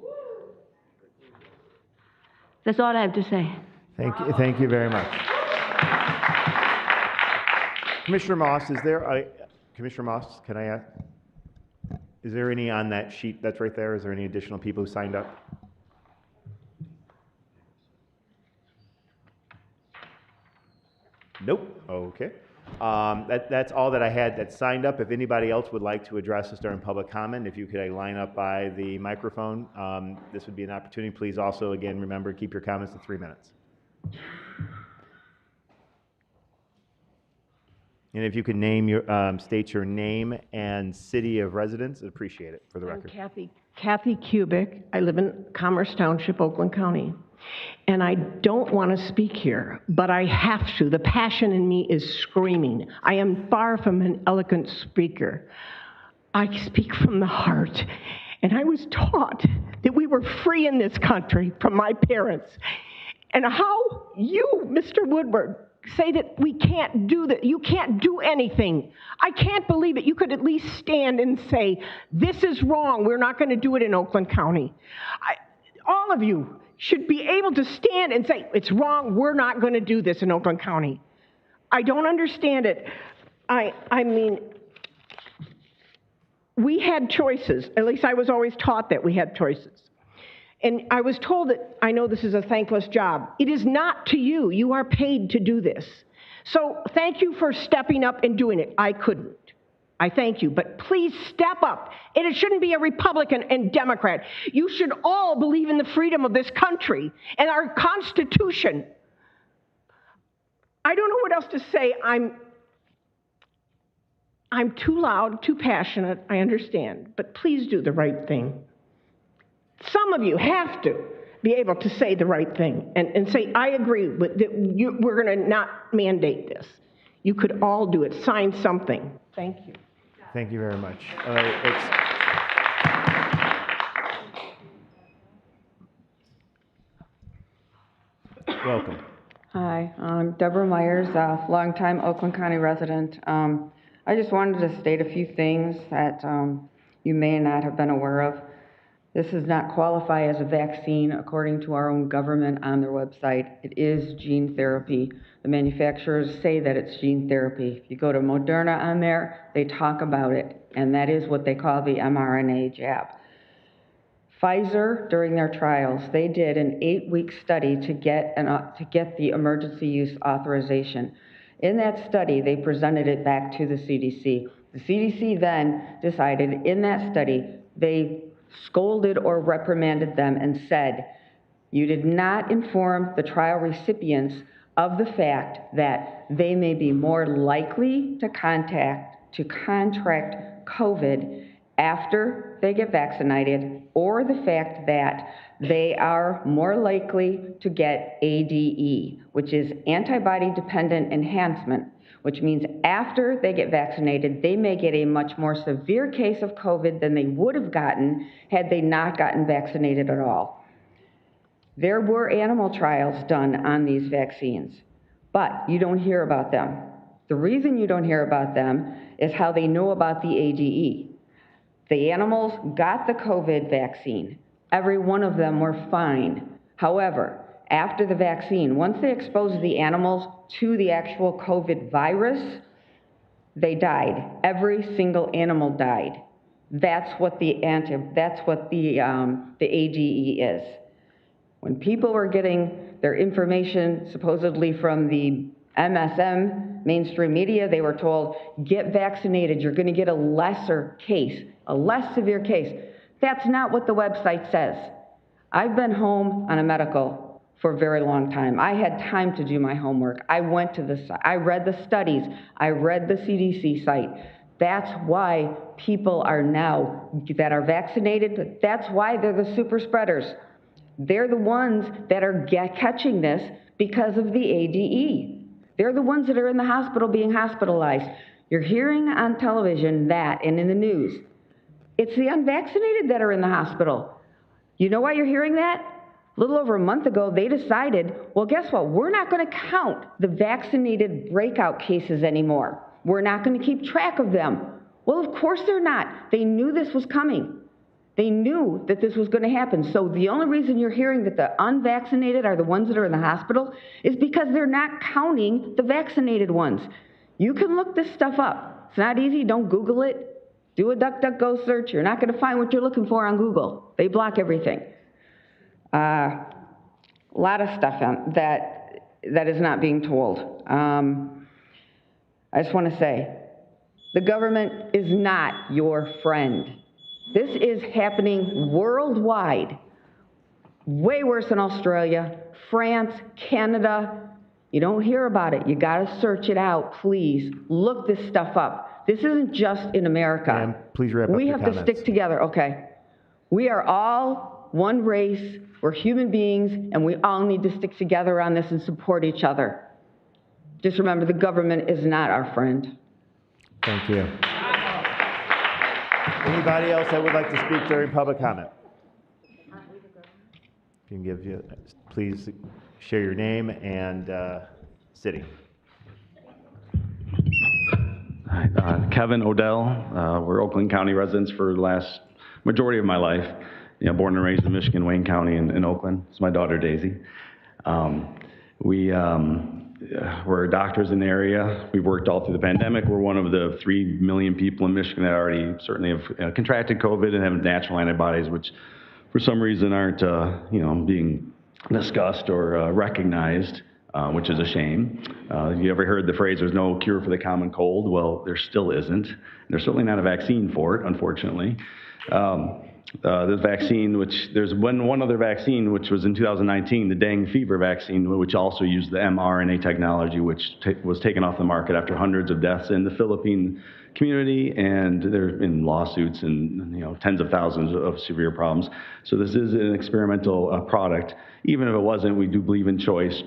That's all I have to say. Thank you very much. Commissioner Moss, Commissioner Moss, can I ask? Is there any on that sheet that's right there? Is there any additional people who signed up? Nope. Okay. That's all that I had that signed up. If anybody else would like to address us during public comment, if you could line up by the microphone, this would be an opportunity. Please also, again, remember, keep your comments to 3 minutes. And if you could state your name and city of residence, I'd appreciate it for the record. I'm Kathy Kubik. I live in Commerce Township, Oakland County. And I don't want to speak here, but I have to. The passion in me is screaming. I am far from an eloquent speaker. I speak from the heart. And I was taught that we were free in this country from my parents. And how you, Mr. Woodward, say that we can't do that, you can't do anything. I can't believe it. You could at least stand and say, this is wrong. We're not going to do it in Oakland County. All of you should be able to stand and say, it's wrong. We're not going to do this in Oakland County. I don't understand it. I mean, we had choices. At least I was always taught that we had choices. And I was told that, I know this is a thankless job. It is not to you. You are paid to do this. So thank you for stepping up and doing it. I couldn't. I thank you. But please step up. And it shouldn't be a Republican and Democrat. You should all believe in the freedom of this country and our Constitution. I don't know what else to say. I'm too loud, too passionate. I understand. But please do the right thing. Some of you have to be able to say the right thing and say, I agree with that. We're going to not mandate this. You could all do it. Sign something. Thank you. Thank you very much. Welcome. Hi, I'm Deborah Myers, a longtime Oakland County resident. I just wanted to state a few things that you may not have been aware of. This does not qualify as a vaccine according to our own government on their website. It is gene therapy. The manufacturers say that it's gene therapy. If you go to Moderna on there, they talk about it, and that is what they call the mRNA jab. Pfizer, during their trials, they did an 8-week study to get the emergency use authorization. In that study, they presented it back to the CDC. The CDC then decided in that study, they scolded or reprimanded them and said, you did not inform the trial recipients of the fact that they may be more likely to contract COVID after they get vaccinated, or the fact that they are more likely to get ADE, which is antibody-dependent enhancement, which means after they get vaccinated, they may get a much more severe case of COVID than they would have gotten had they not gotten vaccinated at all. There were animal trials done on these vaccines, but you don't hear about them. The reason you don't hear about them is how they know about the ADE. The animals got the COVID vaccine. Every one of them were fine. However, after the vaccine, once they exposed the animals to the actual COVID virus, they died. Every single animal died. That's what the ADE is. When people were getting their information supposedly from the MSM, mainstream media, they were told, get vaccinated, you're gonna get a lesser case, a less severe case. That's not what the website says. I've been home on a medical for a very long time. I had time to do my homework. I went to the site, I read the studies, I read the CDC site. That's why people are now, that are vaccinated, that's why they're the super spreaders. They're the ones that are catching this because of the ADE. They're the ones that are in the hospital being hospitalized. You're hearing on television that, and in the news, it's the unvaccinated that are in the hospital. You know why you're hearing that? A little over a month ago, they decided, well, guess what? We're not going to count the vaccinated breakout cases anymore. We're not going to keep track of them. Well, of course they're not. They knew this was coming. They knew that this was going to happen. So the only reason you're hearing that the unvaccinated are the ones that are in the hospital is because they're not counting the vaccinated ones. You can look this stuff up. It's not easy. Don't Google it. Do a DuckDuckGo search. You're not going to find what you're looking for on Google. They block everything. A lot of stuff that is not being told. I just want to say, the government is not your friend. This is happening worldwide. Way worse in Australia, France, Canada. You don't hear about it. You got to search it out, please. Look this stuff up. This isn't just in America. Ma'am, please wrap up We your have to comments. stick together, okay? We are all one race. We're human beings, and we all need to stick together on this and support each other. Just remember, the government is not our friend. Thank you. Anybody else that would like to speak during public comment? If you can please share your name and city. Hi, Kevin Odell. We're Oakland County residents for the last majority of my life. You know, born and raised in Michigan, Wayne County in Oakland. It's my daughter, Daisy. We're doctors in the area. We've worked all through the pandemic. We're one of the 3 million people in Michigan that already certainly have contracted COVID and have natural antibodies, which for some reason aren't being discussed or recognized, which is a shame. You ever heard the phrase, there's no cure for the common cold? Well, there still isn't. There's certainly not a vaccine for it, unfortunately. The vaccine, there's one other vaccine, which was in 2019, the dengue fever vaccine, which also used the mRNA technology, which was taken off the market after hundreds of deaths in the Philippine community, and there have been lawsuits and tens of thousands of severe problems. So this is an experimental product. Even if it wasn't, we do believe in choice.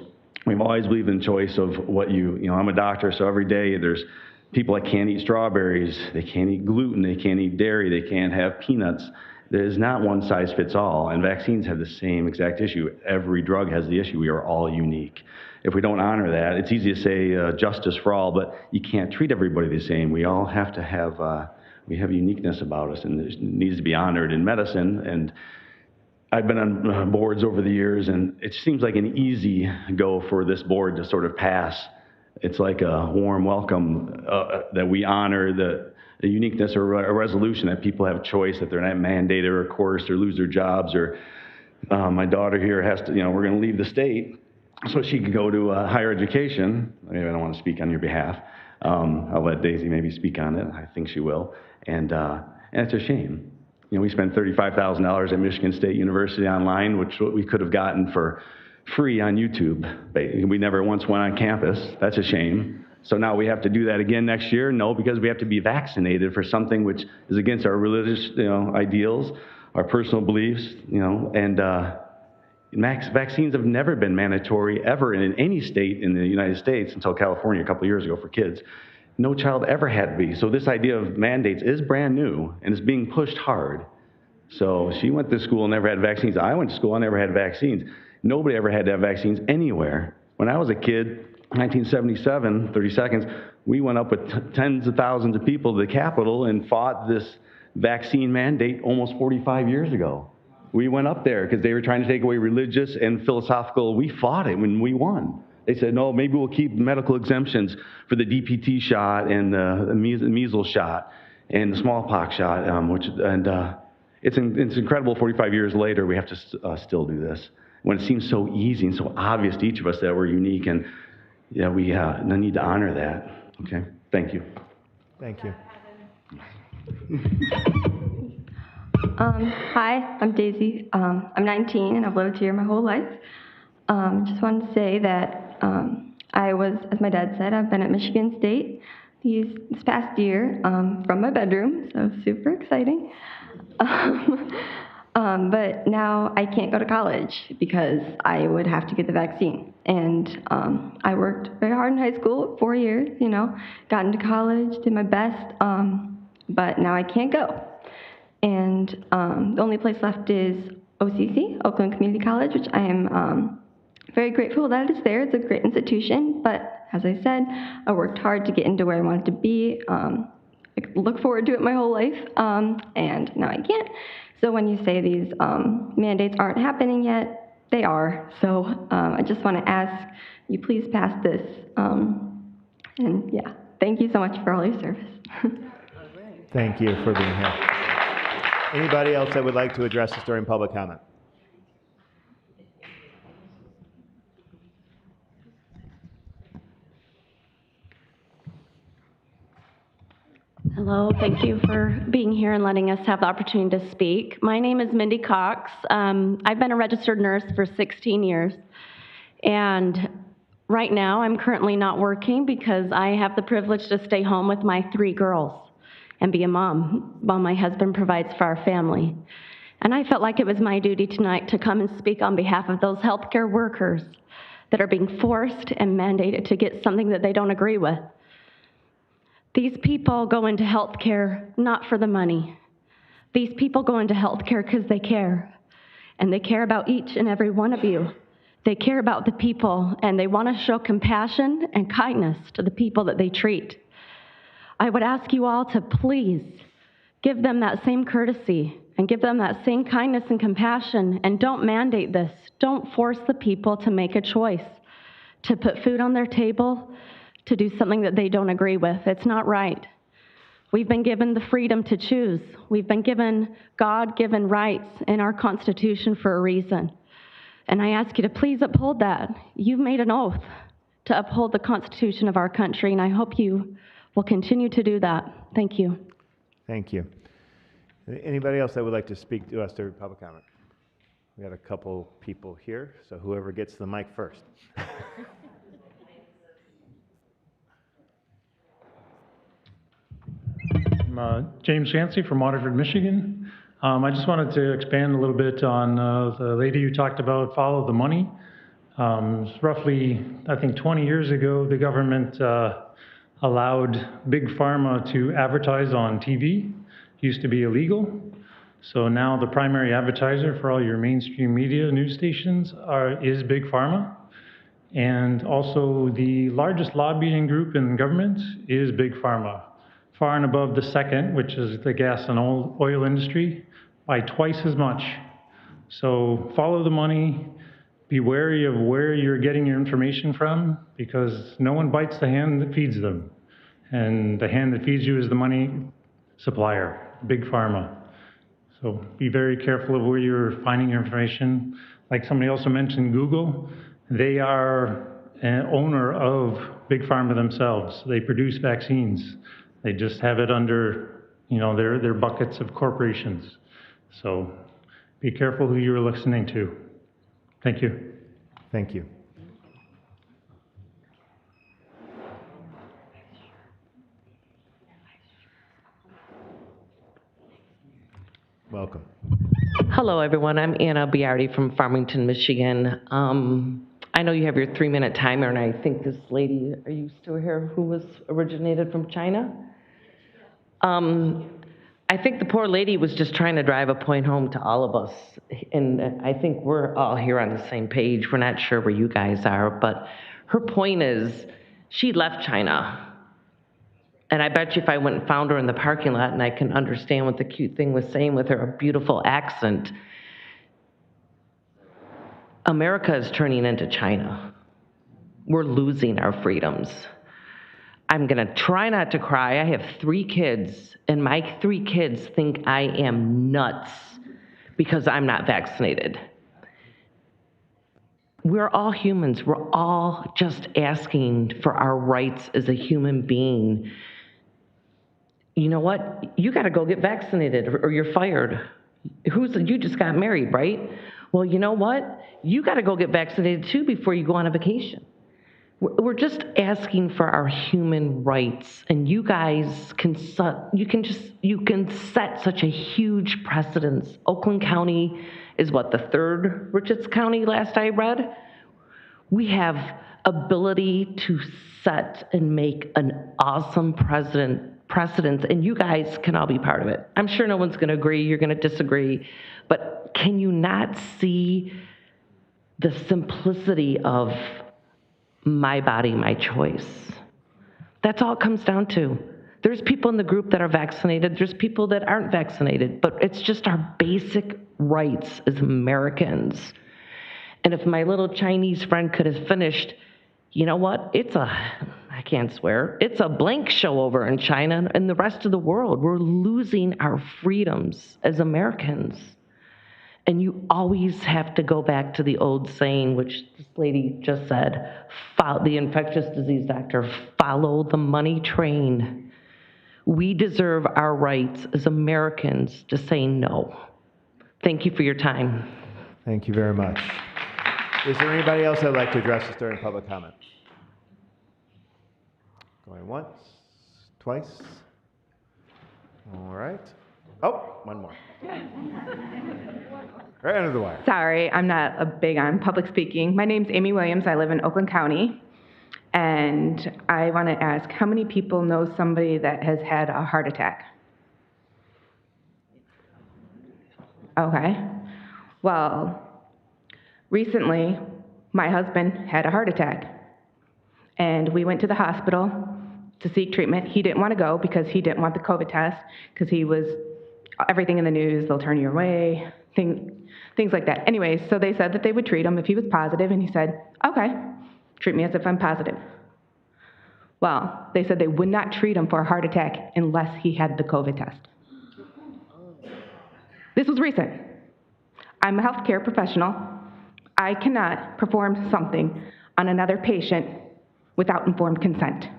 We've always believed in choice of what I'm a doctor, so every day there's people that can't eat strawberries, they can't eat gluten, they can't eat dairy, they can't have peanuts. There is not one size fits all, and vaccines have the same exact issue. Every drug has the issue. We are all unique. If we don't honor that, it's easy to say justice for all, but you can't treat everybody the same. We all have to have, we have uniqueness about us, and it needs to be honored in medicine. And I've been on boards over the years, and it seems like an easy go for this board to sort of pass. It's like a warm welcome that we honor the uniqueness or a resolution that people have choice, that they're not mandated or coerced or lose their jobs, or my daughter here has to, we're going to leave the state so she can go to higher education. Maybe I don't want to speak on your behalf. I'll let Daisy maybe speak on it. I think she will. And it's a shame. We spent $35,000 at Michigan State University online, which we could have gotten for free on YouTube. We never once went on campus. That's a shame. So now we have to do that again next year? No, because we have to be vaccinated for something which is against our religious ideals, our personal beliefs, and vaccines have never been mandatory ever in any state in the United States until California a couple of years ago for kids. No child ever had to be. So this idea of mandates is brand new and it's being pushed hard. So she went to school and never had vaccines. I went to school and never had vaccines. Nobody ever had to have vaccines anywhere. When I was a kid, 1977, 30 seconds, we went up with tens of thousands of people to the Capitol and fought this vaccine mandate almost 45 years ago. We went up there because they were trying to take away religious and philosophical. We fought it when we won. They said, no, maybe we'll keep medical exemptions for the DPT shot and the measles shot and the smallpox shot, it's incredible 45 years later we have to still do this when it seems so easy and so obvious to each of us that we're unique, and we need to honor that. Okay, thank you. Thank you. Hi, I'm Daisy. I'm 19 and I've lived here my whole life. Just wanted to say that I was, as my dad said, I've been at Michigan State this past year from my bedroom, so super exciting. But now I can't go to college because I would have to get the vaccine. And I worked very hard in high school, 4 years, got into college, did my best, but now I can't go. And the only place left is OCC, Oakland Community College, which I am very grateful that it's there. It's a great institution, but as I said, I worked hard to get into where I wanted to be. I look forward to it my whole life, and now I can't. So when you say these mandates aren't happening yet, they are. So I just want to ask you please pass this, and yeah, thank you so much for all your service. Thank you for being here. Anybody else that would like to address us during public comment? Hello, thank you for being here and letting us have the opportunity to speak. My name is Mindy Cox. I've been a registered nurse for 16 years. And right now, I'm currently not working because I have the privilege to stay home with my 3 girls and be a mom while my husband provides for our family. And I felt like it was my duty tonight to come and speak on behalf of those healthcare workers that are being forced and mandated to get something that they don't agree with. These people go into healthcare not for the money. These people go into healthcare because they care. And they care about each and every one of you. They care about the people, and they want to show compassion and kindness to the people that they treat. I would ask you all to please give them that same courtesy and give them that same kindness and compassion, and don't mandate this. Don't force the people to make a choice, to put food on their table, to do something that they don't agree with. It's not right. We've been given the freedom to choose. We've been given God-given rights in our Constitution for a reason. And I ask you to please uphold that. You've made an oath to uphold the Constitution of our country, and I hope you will continue to do that. Thank you. Thank you. Anybody else that would like to speak to us during public comment? We got a couple people here, so whoever gets the mic first. I'm James Chansey from Waterford, Michigan. I just wanted to expand a little bit on the lady who talked about follow the money. Roughly, I think 20 years ago, the government allowed Big Pharma to advertise on TV. It used to be illegal. So now the primary advertiser for all your mainstream media news stations is Big Pharma. And also the largest lobbying group in government is Big Pharma, far and above the second, which is the gas and oil industry, by twice as much. So follow the money, be wary of where you're getting your information from, because no one bites the hand that feeds them. And the hand that feeds you is the money supplier, Big Pharma. So be very careful of where you're finding your information. Like somebody also mentioned, Google, they are an owner of Big Pharma themselves. They produce vaccines. They just have it under, their buckets of corporations. So be careful who you're listening to. Thank you. Thank you. Welcome. Hello, everyone. I'm Anna Biardi from Farmington, Michigan. I know you have your 3-minute timer, and I think this lady, are you still here, who was originated from China? I think the poor lady was just trying to drive a point home to all of us. And I think we're all here on the same page. We're not sure where you guys are, but her point is she left China. And I bet you if I went and found her in the parking lot, and I can understand what the cute thing was saying with her beautiful accent, America is turning into China. We're losing our freedoms. I'm gonna try not to cry. I have 3 kids, and my 3 kids think I am nuts because I'm not vaccinated. We're all humans. We're all just asking for our rights as a human being. You know what? You gotta go get vaccinated or you're fired. You just got married, right? Well, you know what? You gotta go get vaccinated too before you go on a vacation. We're just asking for our human rights, and you guys can set such a huge precedence. Oakland County is what, the 3rd richest county last I read? We have ability to set and make an awesome precedence, and you guys can all be part of it. I'm sure no one's gonna agree, you're gonna disagree, but can you not see the simplicity of my body, my choice? That's all it comes down to. There's people in the group that are vaccinated, there's people that aren't vaccinated, but it's just our basic rights as Americans. And if my little Chinese friend could have finished, you know what? I I can't swear. It's a blank show over in China and the rest of the world. We're losing our freedoms as Americans. And you always have to go back to the old saying, which this lady just said, the infectious disease doctor, follow the money train. We deserve our rights as Americans to say no. Thank you for your time. Thank you very much. Is there anybody else that'd like to address this during public comment? Going once, twice. All right. Oh, one more. Right under the wire. Sorry, I'm not a big on public speaking. My name's Amy Williams. I live in Oakland County. And I want to ask, how many people know somebody that has had a heart attack? Okay. Well, recently, my husband had a heart attack. And we went to the hospital to seek treatment. He didn't want to go because he didn't want the COVID test, because he was, everything in the news, they'll turn you away, things like that. Anyways, so they said that they would treat him if he was positive, and he said, okay, treat me as if I'm positive. Well, they said they would not treat him for a heart attack unless he had the COVID test. This was recent. I'm a healthcare professional. I cannot perform something on another patient without informed consent.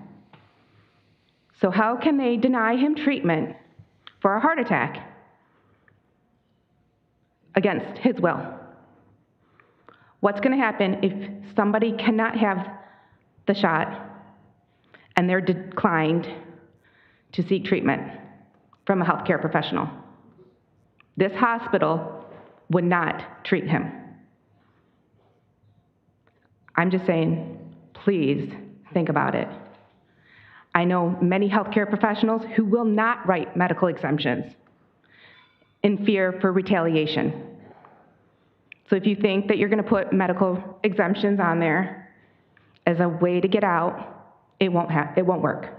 So how can they deny him treatment for a heart attack against his will? What's going to happen if somebody cannot have the shot and they're declined to seek treatment from a healthcare professional? This hospital would not treat him. I'm just saying, please think about it. I know many healthcare professionals who will not write medical exemptions in fear for retaliation. So if you think that you're going to put medical exemptions on there as a way to get out, it won't work.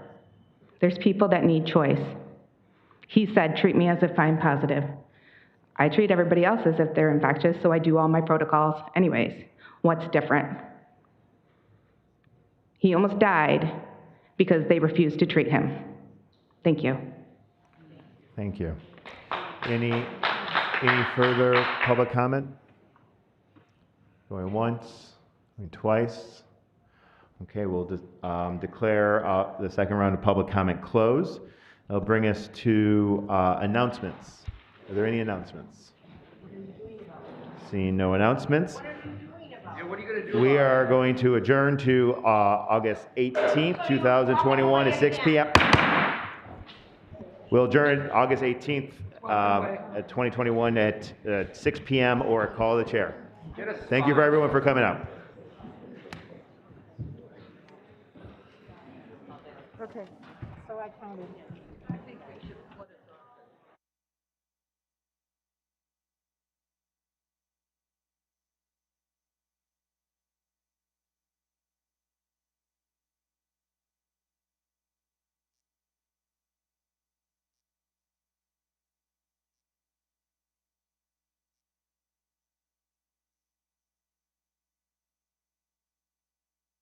There's people that need choice. He said, treat me as if I'm positive. I treat everybody else as if they're infectious, so I do all my protocols anyways. What's different? He almost died because they refused to treat him. Thank you. Thank you. Any further public comment? Going once, going twice. Okay, we'll declare the second round of public comment closed. That'll bring us to announcements. Are there any announcements? Seeing no announcements. We are going to adjourn to August 18th, 2021 at 6 p.m. We'll adjourn August 18th, 2021 at 6 p.m. or call the chair. Thank you for everyone for coming out. Okay, so I counted.